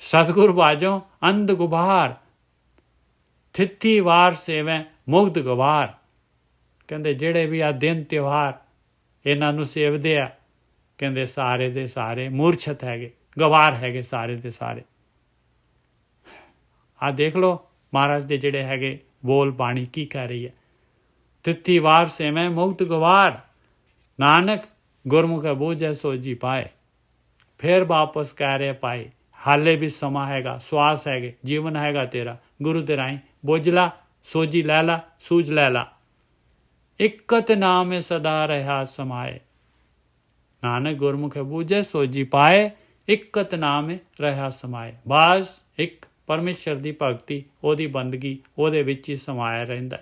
ਸਤਿਗੁਰ ਬਾਝੋਂ ਅੰਧ ਗੁਬਾਰ, ਥਿੱਥੀ ਵਾਰ ਸੇਵੈ ਮੁਗਧ ਗਵਾਰ। ਕਹਿੰਦੇ ਜਿਹੜੇ ਵੀ ਆ ਦਿਨ ਤਿਉਹਾਰ ਇਹਨਾਂ ਨੂੰ ਸੇਵਦੇ ਆ ਕਹਿੰਦੇ ਸਾਰੇ ਦੇ ਸਾਰੇ ਮੂਰਛਤ ਹੈਗੇ, ਗਵਾਰ ਹੈਗੇ ਸਾਰੇ ਦੇ ਸਾਰੇ। ਆ ਦੇਖ ਲਓ ਮਹਾਰਾਜ ਦੇ ਜਿਹੜੇ ਹੈਗੇ ਬੋਲ ਬਾਣੀ ਕੀ ਕਹਿ ਰਹੀ ਹੈ। ਤਿੱਥੀ ਵਾਰ ਸੇਵੈ ਮੁਗਧ ਗਵਾਰ, ਨਾਨਕ ਗੁਰਮੁਖ ਬੂਝੈ ਸੋਝੀ ਪਾਏ। ਫਿਰ ਵਾਪਸ ਕਹਿ ਰਹੇ ਪਾਏ, ਹਾਲੇ ਵੀ ਸਮਾਂ ਹੈਗਾ, ਸਵਾਸ ਹੈਗੇ, ਜੀਵਨ ਹੈਗਾ ਤੇਰਾ, ਗੁਰੂ ਦੇ ਰਾਹੀਂ ਬੁੱਝ ਲਾ, ਸੋਝੀ ਲੈ ਲਾ, ਸੂਝ ਲੈ ਲਾ। ਇਕਤ ਨਾਮ ਸਦਾ ਰਹਾ ਸਮਾਏ, ਨਾਨਕ ਗੁਰਮੁਖ ਬੂਝੈ ਸੋਝੀ ਪਾਏ, ਇਕਤ ਨਾਮ ਰਹਾ ਸਮਾਏ। ਬਸ ਇੱਕ ਪਰਮੇਸ਼ਰ ਦੀ ਭਗਤੀ, ਉਹਦੀ ਬੰਦਗੀ ਉਹਦੇ ਵਿੱਚ ਹੀ ਸਮਾਇਆ ਰਹਿੰਦਾ।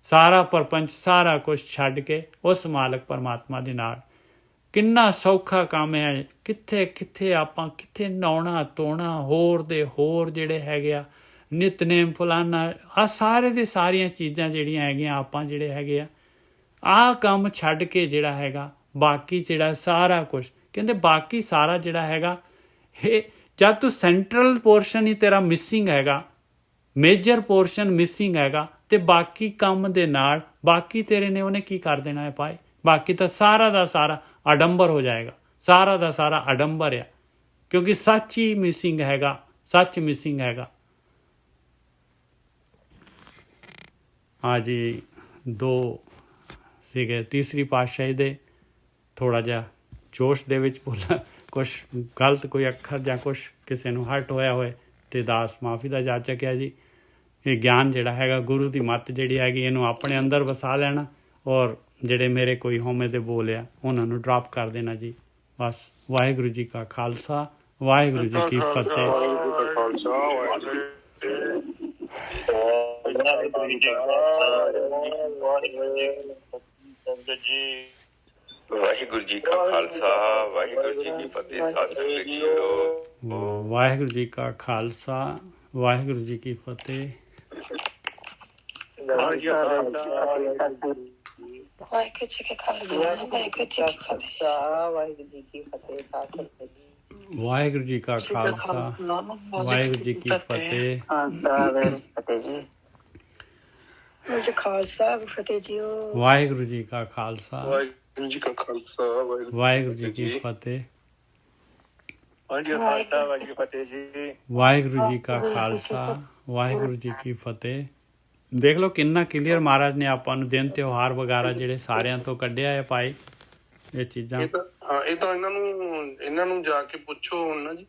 ਸਾਰਾ ਪਰਪੰਚ ਸਾਰਾ ਕੁਛ ਛੱਡ ਕੇ ਉਸ ਮਾਲਕ ਪਰਮਾਤਮਾ ਦੇ ਨਾਲ। ਕਿੰਨਾ ਸੌਖਾ ਕੰਮ ਹੈ। ਕਿੱਥੇ ਕਿੱਥੇ ਆਪਾਂ ਕਿੱਥੇ ਨਹਾਉਣਾ ਧੋਣਾ ਹੋਰ ਦੇ ਹੋਰ ਜਿਹੜੇ ਹੈਗੇ ਆ ਨਿਤਨੇਮ ਫਲਾਨਾ, ਆਹ ਸਾਰੇ ਦੇ ਸਾਰੀਆਂ ਚੀਜ਼ਾਂ ਜਿਹੜੀਆਂ ਹੈਗੀਆਂ ਆਪਾਂ ਜਿਹੜੇ ਹੈਗੇ ਆ ਆਹ ਕੰਮ ਛੱਡ ਕੇ ਜਿਹੜਾ ਹੈਗਾ ਬਾਕੀ ਜਿਹੜਾ ਸਾਰਾ ਕੁਛ ਕਹਿੰਦੇ ਬਾਕੀ ਸਾਰਾ ਜਿਹੜਾ ਹੈਗਾ ਇਹ ਜਦ ਤੂੰ ਸੈਂਟਰਲ ਪੋਰਸ਼ਨ ਹੀ ਤੇਰਾ ਮਿਸਿੰਗ ਹੈਗਾ, ਮੇਜਰ ਪੋਰਸ਼ਨ ਮਿਸਿੰਗ ਹੈਗਾ ਤੇ ਬਾਕੀ ਕੰਮ ਦੇ ਨਾਲ ਬਾਕੀ ਤੇਰੇ ਨੇ ਉਹਨੇ ਕੀ ਕਰ ਦੇਣਾ ਹੈ ਭਾਈ। ਬਾਕੀ ਤਾਂ ਸਾਰਾ ਦਾ ਸਾਰਾ ਅਡੰਬਰ ਹੋ ਜਾਏਗਾ, ਸਾਰਾ ਦਾ ਸਾਰਾ ਅਡੰਬਰ ਆ, ਕਿਉਂਕਿ ਸੱਚ ਹੀ ਮਿਸਿੰਗ ਹੈਗਾ, ਸੱਚ ਮਿਸਿੰਗ ਹੈਗਾ। ਹਾਂ ਜੀ, ਦੋ ਸੀਗੇ ਤੀਸਰੀ ਪਾਤਸ਼ਾਹੀ ਦੇ, ਥੋੜ੍ਹਾ ਜਿਹਾ ਜੋਸ਼ ਦੇ ਵਿੱਚ ਬੋਲਾਂ, ਕੁਛ ਗਲਤ ਕੋਈ ਅੱਖਰ ਜਾਂ ਕੁਛ ਕਿਸੇ ਨੂੰ ਹਰਟ ਹੋਇਆ ਹੋਏ ਤੇ ਦਾਸ ਮਾਫੀ ਦਾ ਜਾਚਕ ਹੈ ਜੀ। ਇਹ ਗਿਆਨ ਜਿਹੜਾ ਹੈਗਾ ਗੁਰੂ ਦੀ ਮੱਤ ਜਿਹੜੀ ਹੈਗੀ ਇਹਨੂੰ ਆਪਣੇ ਅੰਦਰ ਵਸਾ ਲੈਣਾ ਔਰ ਜਿਹੜੇ ਮੇਰੇ ਕੋਈ ਹੋਮੇ ਦੇ ਬੋਲ ਆ ਉਹਨਾਂ ਨੂੰ ਡਰਾਪ ਕਰ ਦੇਣਾ ਜੀ। ਬਸ ਵਾਹਿਗੁਰੂ ਜੀ ਕਾ ਖਾਲਸਾ, ਵਾਹਿਗੁਰੂ ਜੀ ਕੀ ਫਤਿਹ। ਵਾਹਿਗੁਰੂ ਜੀ ਕਾ ਖਾਲਸਾ, ਵਾਹਿਗੁਰੂ ਜੀ ਕੀ ਫਤਿਹ। ਸਾਧ ਸੰਗਤ ਜੀਓ, ਵਾਹਿਗੁਰੂ ਜੀ ਕਾ ਖਾਲਸਾ, ਵਾਹਿਗੁਰੂ ਜੀ ਕੀ ਫਤਿਹ। ਵਾਹਿਗੁਰੂ ਜੀ ਕਾ ਖਾਲਸਾ, ਵਾਹਿਗੁਰੂ ਜੀ ਕੀ ਫਤਿਹ। ਵਾਹਿਗੁਰੂ ਜੀ ਕੀ ਫਤਿਹ। ਸਾਧ ਸੰਗਤ ਜੀ, ਵਾਹਿਗੁਰੂ ਜੀ ਕਾ ਖਾਲਸਾ, ਵਾਹਿਗੁਰੂ ਜੀ ਕੀ ਫਤਿਹ। ਵਾਹਿਗੁਰੂ ਜੀ ਖਾਲਸਾ ਫਤਿਹ ਜੀ। ਵਾਹਿਗੁਰੂ ਜੀ ਕਾ ਖਾਲਸਾ, ਵਾਹਿਗੁਰੂ ਜੀ ਕਾ ਖਾਲਸਾ, ਵਾਹਿਗੁਰੂ ਜੀ ਕੀ ਫਤਿਹ। ਵਾਹਿਗੁਰੂ ਖਾਲਸਾ, ਵਾਹਿਗੁਰੂ ਫਤਿਹ ਜੀ। ਵਾਹਿਗੁਰੂ ਜੀ ਕਾ ਖਾਲਸਾ, ਵਾਹਿਗੁਰੂ ਜੀ ਕੀ ਫਤਿਹ। ਦੇਖ ਲਓ ਕਿੰਨਾ ਕਲੀਅਰ ਮਹਾਰਾਜ ਨੇ ਆਪਾਂ ਨੂੰ ਦਿਨ ਤਿਉਹਾਰ ਵਗੈਰਾ ਜਿਹੜੇ ਸਾਰਿਆਂ ਤੋਂ ਕੱਢਿਆ ਹੈ ਭਾਈ ਇਹ ਚੀਜ਼ਾਂ। ਇਹ ਤਾਂ ਇਹਨਾਂ ਨੂੰ ਜਾ ਕੇ ਪੁੱਛੋ ਹੁਣ ਨਾ ਜੀ।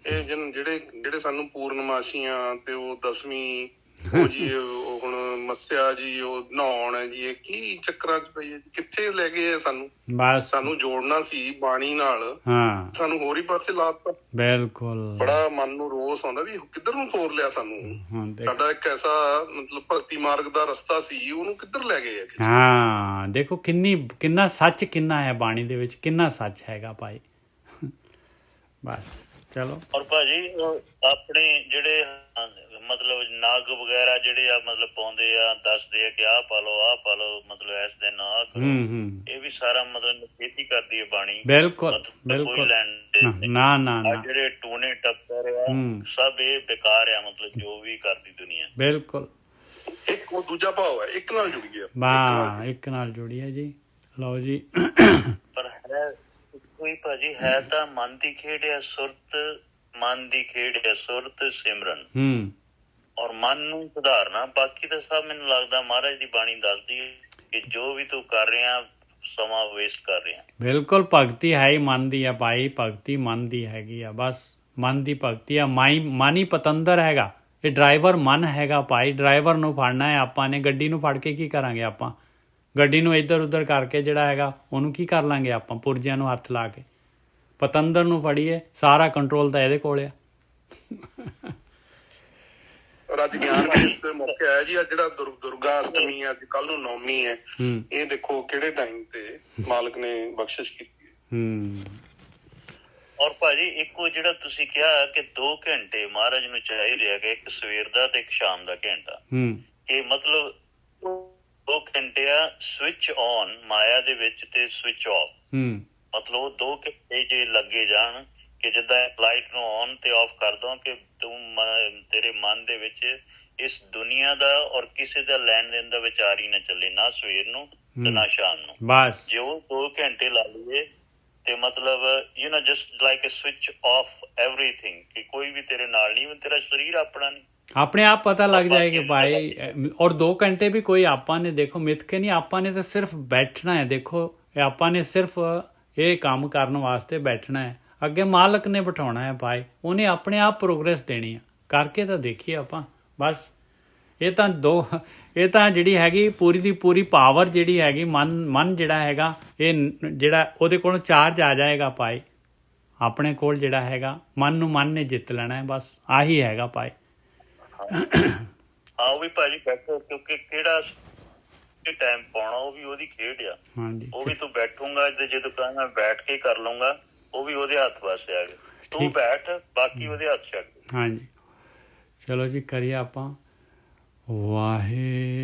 ਇਹ ਜਿਹੜੇ ਸਾਨੂੰ ਪੂਰਨਮਾਸ਼ੀਆਂ ਤੇ ਉਹ ਦਸਵੀਂ ਉਹ ਜੀ ਉਹ ਹੁਣ ਮੱਸਿਆ ਜੀ, ਉਹ ਨਹਾਉਣ ਹੈ ਜੀ, ਇਹ ਕੀ ਚੱਕਰਾਂ 'ਚ ਪਈ ਹੈ ਜੀ? ਕਿੱਥੇ ਲੈ ਗਏ ਆ ਸਾਨੂੰ? ਬਸ ਸਾਨੂੰ ਜੋੜਨਾ ਸੀ ਬਾਣੀ ਨਾਲ, ਹਾਂ ਸਾਨੂੰ ਹੋਰ ਹੀ ਪਾਸੇ ਲਾਤਾ। ਬਿਲਕੁਲ। ਬੜਾ ਮਨ ਨੂੰ ਰੋਸ ਆਉਂਦਾ ਵੀ ਕਿੱਧਰ ਨੂੰ ਤੋਰ ਲਿਆ ਸਾਨੂੰ। ਹਾਂ ਦੇਖ, ਸਾਡਾ ਇੱਕ ਐਸਾ ਮਤਲਬ ਭਗਤੀ ਮਾਰਗ ਦਾ ਰਸਤਾ ਸੀ, ਉਹਨੂੰ ਕਿੱਧਰ ਲੈ ਗਏ ਆ? ਹਾਂ ਦੇਖੋ ਕਿੰਨਾ ਸੱਚ ਕਿੰਨਾ ਹੈ ਬਾਣੀ ਦੇ ਵਿੱਚ, ਕਿੰਨਾ ਸੱਚ ਹੈਗਾ ਭਾਈ। ਬਸ ਚਲੋ। ਔਰ ਭਾਜੀ ਆਪਣੇ ਜਿਹੜੇ ਮਤਲਬ ਨਗ ਵਗੈਰਾ ਜਿਹੜੇ ਆ ਮਤਲਬ ਪਾਉਂਦੇ ਆ, ਦੱਸਦੇ ਆ ਕਿ ਆਹ ਪਾ ਲਓ ਮਤਲਬ ਇਸ ਦਿਨ ਆਹ ਕਰੋ, ਇਹ ਵੀ ਸਾਰਾ ਮਤਲਬ ਖੇਤੀ ਕਰਦੀ ਹੈ ਬਾਣੀ। ਬਿਲਕੁਲ ਕੋਈ ਬਿਲਕੁਲ। ਲੈਣ ਨਾ ਨਾ ਨਾ ਜਿਹੜੇ ਟੂਣੇ ਟੱਪਰ ਆ ਸਭ ਇਹ ਬੇਕਾਰ ਆ, ਮਤਲਬ ਜੋ ਵੀ ਕਰਦੀ ਦੁਨੀਆ। ਬਿਲਕੁਲ। ਇੱਕ ਉਹ ਦੂਜਾ ਭਾਵ ਹੈ, ਇੱਕ ਨਾਲ ਜੁੜ ਗਿਆ। ਵਾਹ, ਇੱਕ ਨਾਲ ਜੁੜੀ ਹੈ ਜੀ। ਲਓ ਜੀ। ਪਰ ਹੈ ਕੋਈ ਭਾਜੀ, ਹੈ ਤਾਂ ਮਨ ਦੀ ਖੇਡ ਆ, ਸੁਰਤ ਮਨ ਦੀ ਖੇਡ ਆ, ਸੁਰਤ ਸਿਮਰਨ ਔਰ ਮਨ ਨੂੰ ਸੁਧਾਰਨਾ। ਬਾਕੀ ਤਾਂ ਸਭ ਮੈਨੂੰ ਲੱਗਦਾ ਮਹਾਰਾਜ ਦੀ ਬਾਣੀ ਦੱਸਦੀ ਹੈ ਕਿ ਜੋ ਵੀ ਤੂੰ ਕਰ ਰਿਹਾ ਸਮਾਂ ਵੇਸਟ ਕਰ ਰਿਹਾ। ਬਿਲਕੁਲ ਭਗਤੀ ਹੈ ਹੀ ਮਨ ਦੀ ਆ ਭਾਈ, ਭਗਤੀ ਮਨ ਦੀ ਹੈਗੀ ਆ। ਬਸ ਮਨ ਦੀ ਭਗਤੀ ਆ। ਮਨ ਹੀ ਪਤੰਦਰ ਹੈਗਾ, ਇਹ ਡਰਾਈਵਰ ਮਨ ਹੈਗਾ ਭਾਈ। ਡਰਾਈਵਰ ਨੂੰ ਫੜਨਾ ਹੈ ਆਪਾਂ ਨੇ। ਗੱਡੀ ਨੂੰ ਫੜ ਕੇ ਕੀ ਕਰਾਂਗੇ ਆਪਾਂ? ਗੱਡੀ ਨੂੰ ਇੱਧਰ ਉੱਧਰ ਕਰਕੇ ਜਿਹੜਾ ਹੈਗਾ ਉਹਨੂੰ ਕੀ ਕਰ ਲਾਂਗੇ ਆਪਾਂ? ਪੁਰਜਿਆਂ ਨੂੰ ਹੱਥ ਲਾ ਕੇ। ਪਤੰਦਰ ਨੂੰ ਫੜੀਏ, ਸਾਰਾ ਕੰਟਰੋਲ ਤਾਂ ਇਹਦੇ ਕੋਲ ਆ। ਔਰ ਅੱਜ ਗਿਆਨ ਦਿਵਸ ਦੇ ਮੌਕੇ ਆਇਆ ਜੀ, ਅੱਜ ਜਿਹੜਾ ਦੁਰਗਾ ਅਸ਼ਟਮੀ ਹੈ, ਅੱਜ ਕੱਲ ਨੂੰ ਨੌਮੀ ਹੈ, ਇਹ ਦੇਖੋ ਕਿਹੜੇ ਟਾਈਮ ਤੇ ਮਾਲਕ ਨੇ ਬਖਸ਼ਿਸ਼ ਕੀਤੀ ਹੈ। ਔਰ ਭਾਜੀ ਇੱਕੋ ਜਿਹੜਾ ਤੁਸੀਂ ਕਿਹਾ ਕਿ 2 ਘੰਟੇ ਮਹਾਰਾਜ ਨੂੰ ਚਾਹੀਦੇ ਆ, ਕਿ ਇੱਕ ਸਵੇਰ ਦਾ ਤੇ ਇੱਕ ਸ਼ਾਮ ਦਾ ਘੰਟਾ, ਕਿ ਮਤਲਬ 2 ਘੰਟੇ ਆ ਸਵਿਚ ਔਨ ਮਾਇਆ ਦੇ ਵਿੱਚ ਤੇ ਸਵਿਚ ਆਫ। ਮਤਲਬ ਉਹ 2 ਘੰਟੇ ਜੇ ਲੱਗੇ ਜਾਣ ਕਿ ਜਿੱਦਾਂ ਲਾਈਟ ਨੂੰ ਔਨ ਤੇ ਆਫ ਕਰ ਦੋ, ਕਿ ਤੂੰ ਤੇਰੇ ਮਨ ਦੇ ਵਿੱਚ ਇਸ ਦੁਨੀਆ ਦਾ ਔਰ ਕਿਸੇ ਦਾ ਲੈਣ ਦੇਣ ਦਾ ਵਿਚਾਰ ਹੀ ਨਾ ਚੱਲੇ, ਨਾ ਸਵੇਰ ਨੂੰ ਤੇ ਨਾ ਸ਼ਾਮ ਨੂੰ। ਬਸ ਜੇ ਉਹ 2 ਘੰਟੇ ਲਾ ਲਈਏ ਤੇ ਮਤਲਬ just like a switch off everything, ਕਿ ਕੋਈ ਵੀ ਤੇਰੇ ਨਾਲ ਨਹੀਂ, ਤੇਰਾ ਸਰੀਰ ਆਪਣਾ ਨਹੀਂ, ਆਪਣੇ ਆਪ ਪਤਾ ਲੱਗ ਜਾਏਗਾ ਭਾਈ। ਔਰ 2 ਘੰਟੇ ਵੀ ਕੋਈ ਆਪਾਂ ਨੇ ਦੇਖੋ ਮਿੱਥ ਕੇ ਨਹੀਂ, ਆਪਾਂ ਨੇ ਤਾਂ ਸਿਰਫ ਬੈਠਣਾ ਹੈ। ਦੇਖੋ ਆਪਾਂ ਨੇ ਸਿਰਫ ਇਹ ਕੰਮ ਕਰਨ ਵਾਸਤੇ ਬੈਠਣਾ ਹੈ, ਅੱਗੇ ਮਾਲਕ ਨੇ ਬਿਠਾਉਣਾ ਹੈ ਭਾਈ। ਉਹਨੇ ਆਪਣੇ ਆਪ ਪ੍ਰੋਗਰੈਸ ਦੇਣੀ ਹੈ, ਕਰਕੇ ਤਾਂ ਦੇਖੀਏ ਆਪਾਂ। ਬਸ ਇਹ ਤਾਂ ਜਿਹੜੀ ਹੈਗੀ ਪੂਰੀ ਦੀ ਪੂਰੀ ਪਾਵਰ ਜਿਹੜੀ ਹੈਗੀ ਮਨ ਜਿਹੜਾ ਹੈਗਾ, ਇਹ ਜਿਹੜਾ ਉਹਦੇ ਕੋਲੋਂ ਚਾਰਜ ਆ ਜਾਏਗਾ ਭਾਈ। ਆਪਣੇ ਕੋਲ ਜਿਹੜਾ ਹੈਗਾ ਮਨ ਨੇ ਜਿੱਤ ਲੈਣਾ ਹੈ। ਬਸ ਆਹੀ ਹੈਗਾ ਭਾਈ। ਹਾਂ ਉਹ ਵੀ ਭਾਜੀ ਬੈਠੋ, ਕਿਉਂਕਿ ਕਿਹੜਾ ਟਾਈਮ ਪਾਉਣਾ ਉਹ ਵੀ ਉਹਦੀ ਖੇਡ ਆ। ਹਾਂਜੀ, ਉਹ ਵੀ ਤੂੰ ਬੈਠੂਗਾ ਤੇ ਜੇ ਤੂੰ ਕਹਿੰਦਾ ਬੈਠ ਕੇ ਕਰ ਲਊਂਗਾ, ਉਹ ਵੀ ਉਹਦੇ ਹੱਥ ਵਾਸਤੇ ਆ ਗਿਆ। ਤੂੰ ਬੈਠ, ਬਾਕੀ ਉਹਦੇ ਹੱਥ ਛੱਡ। ਹਾਂਜੀ ਚਲੋ ਜੀ ਕਰੀਏ ਆਪਾਂ। ਵਾਹਿਗੁਰੂ।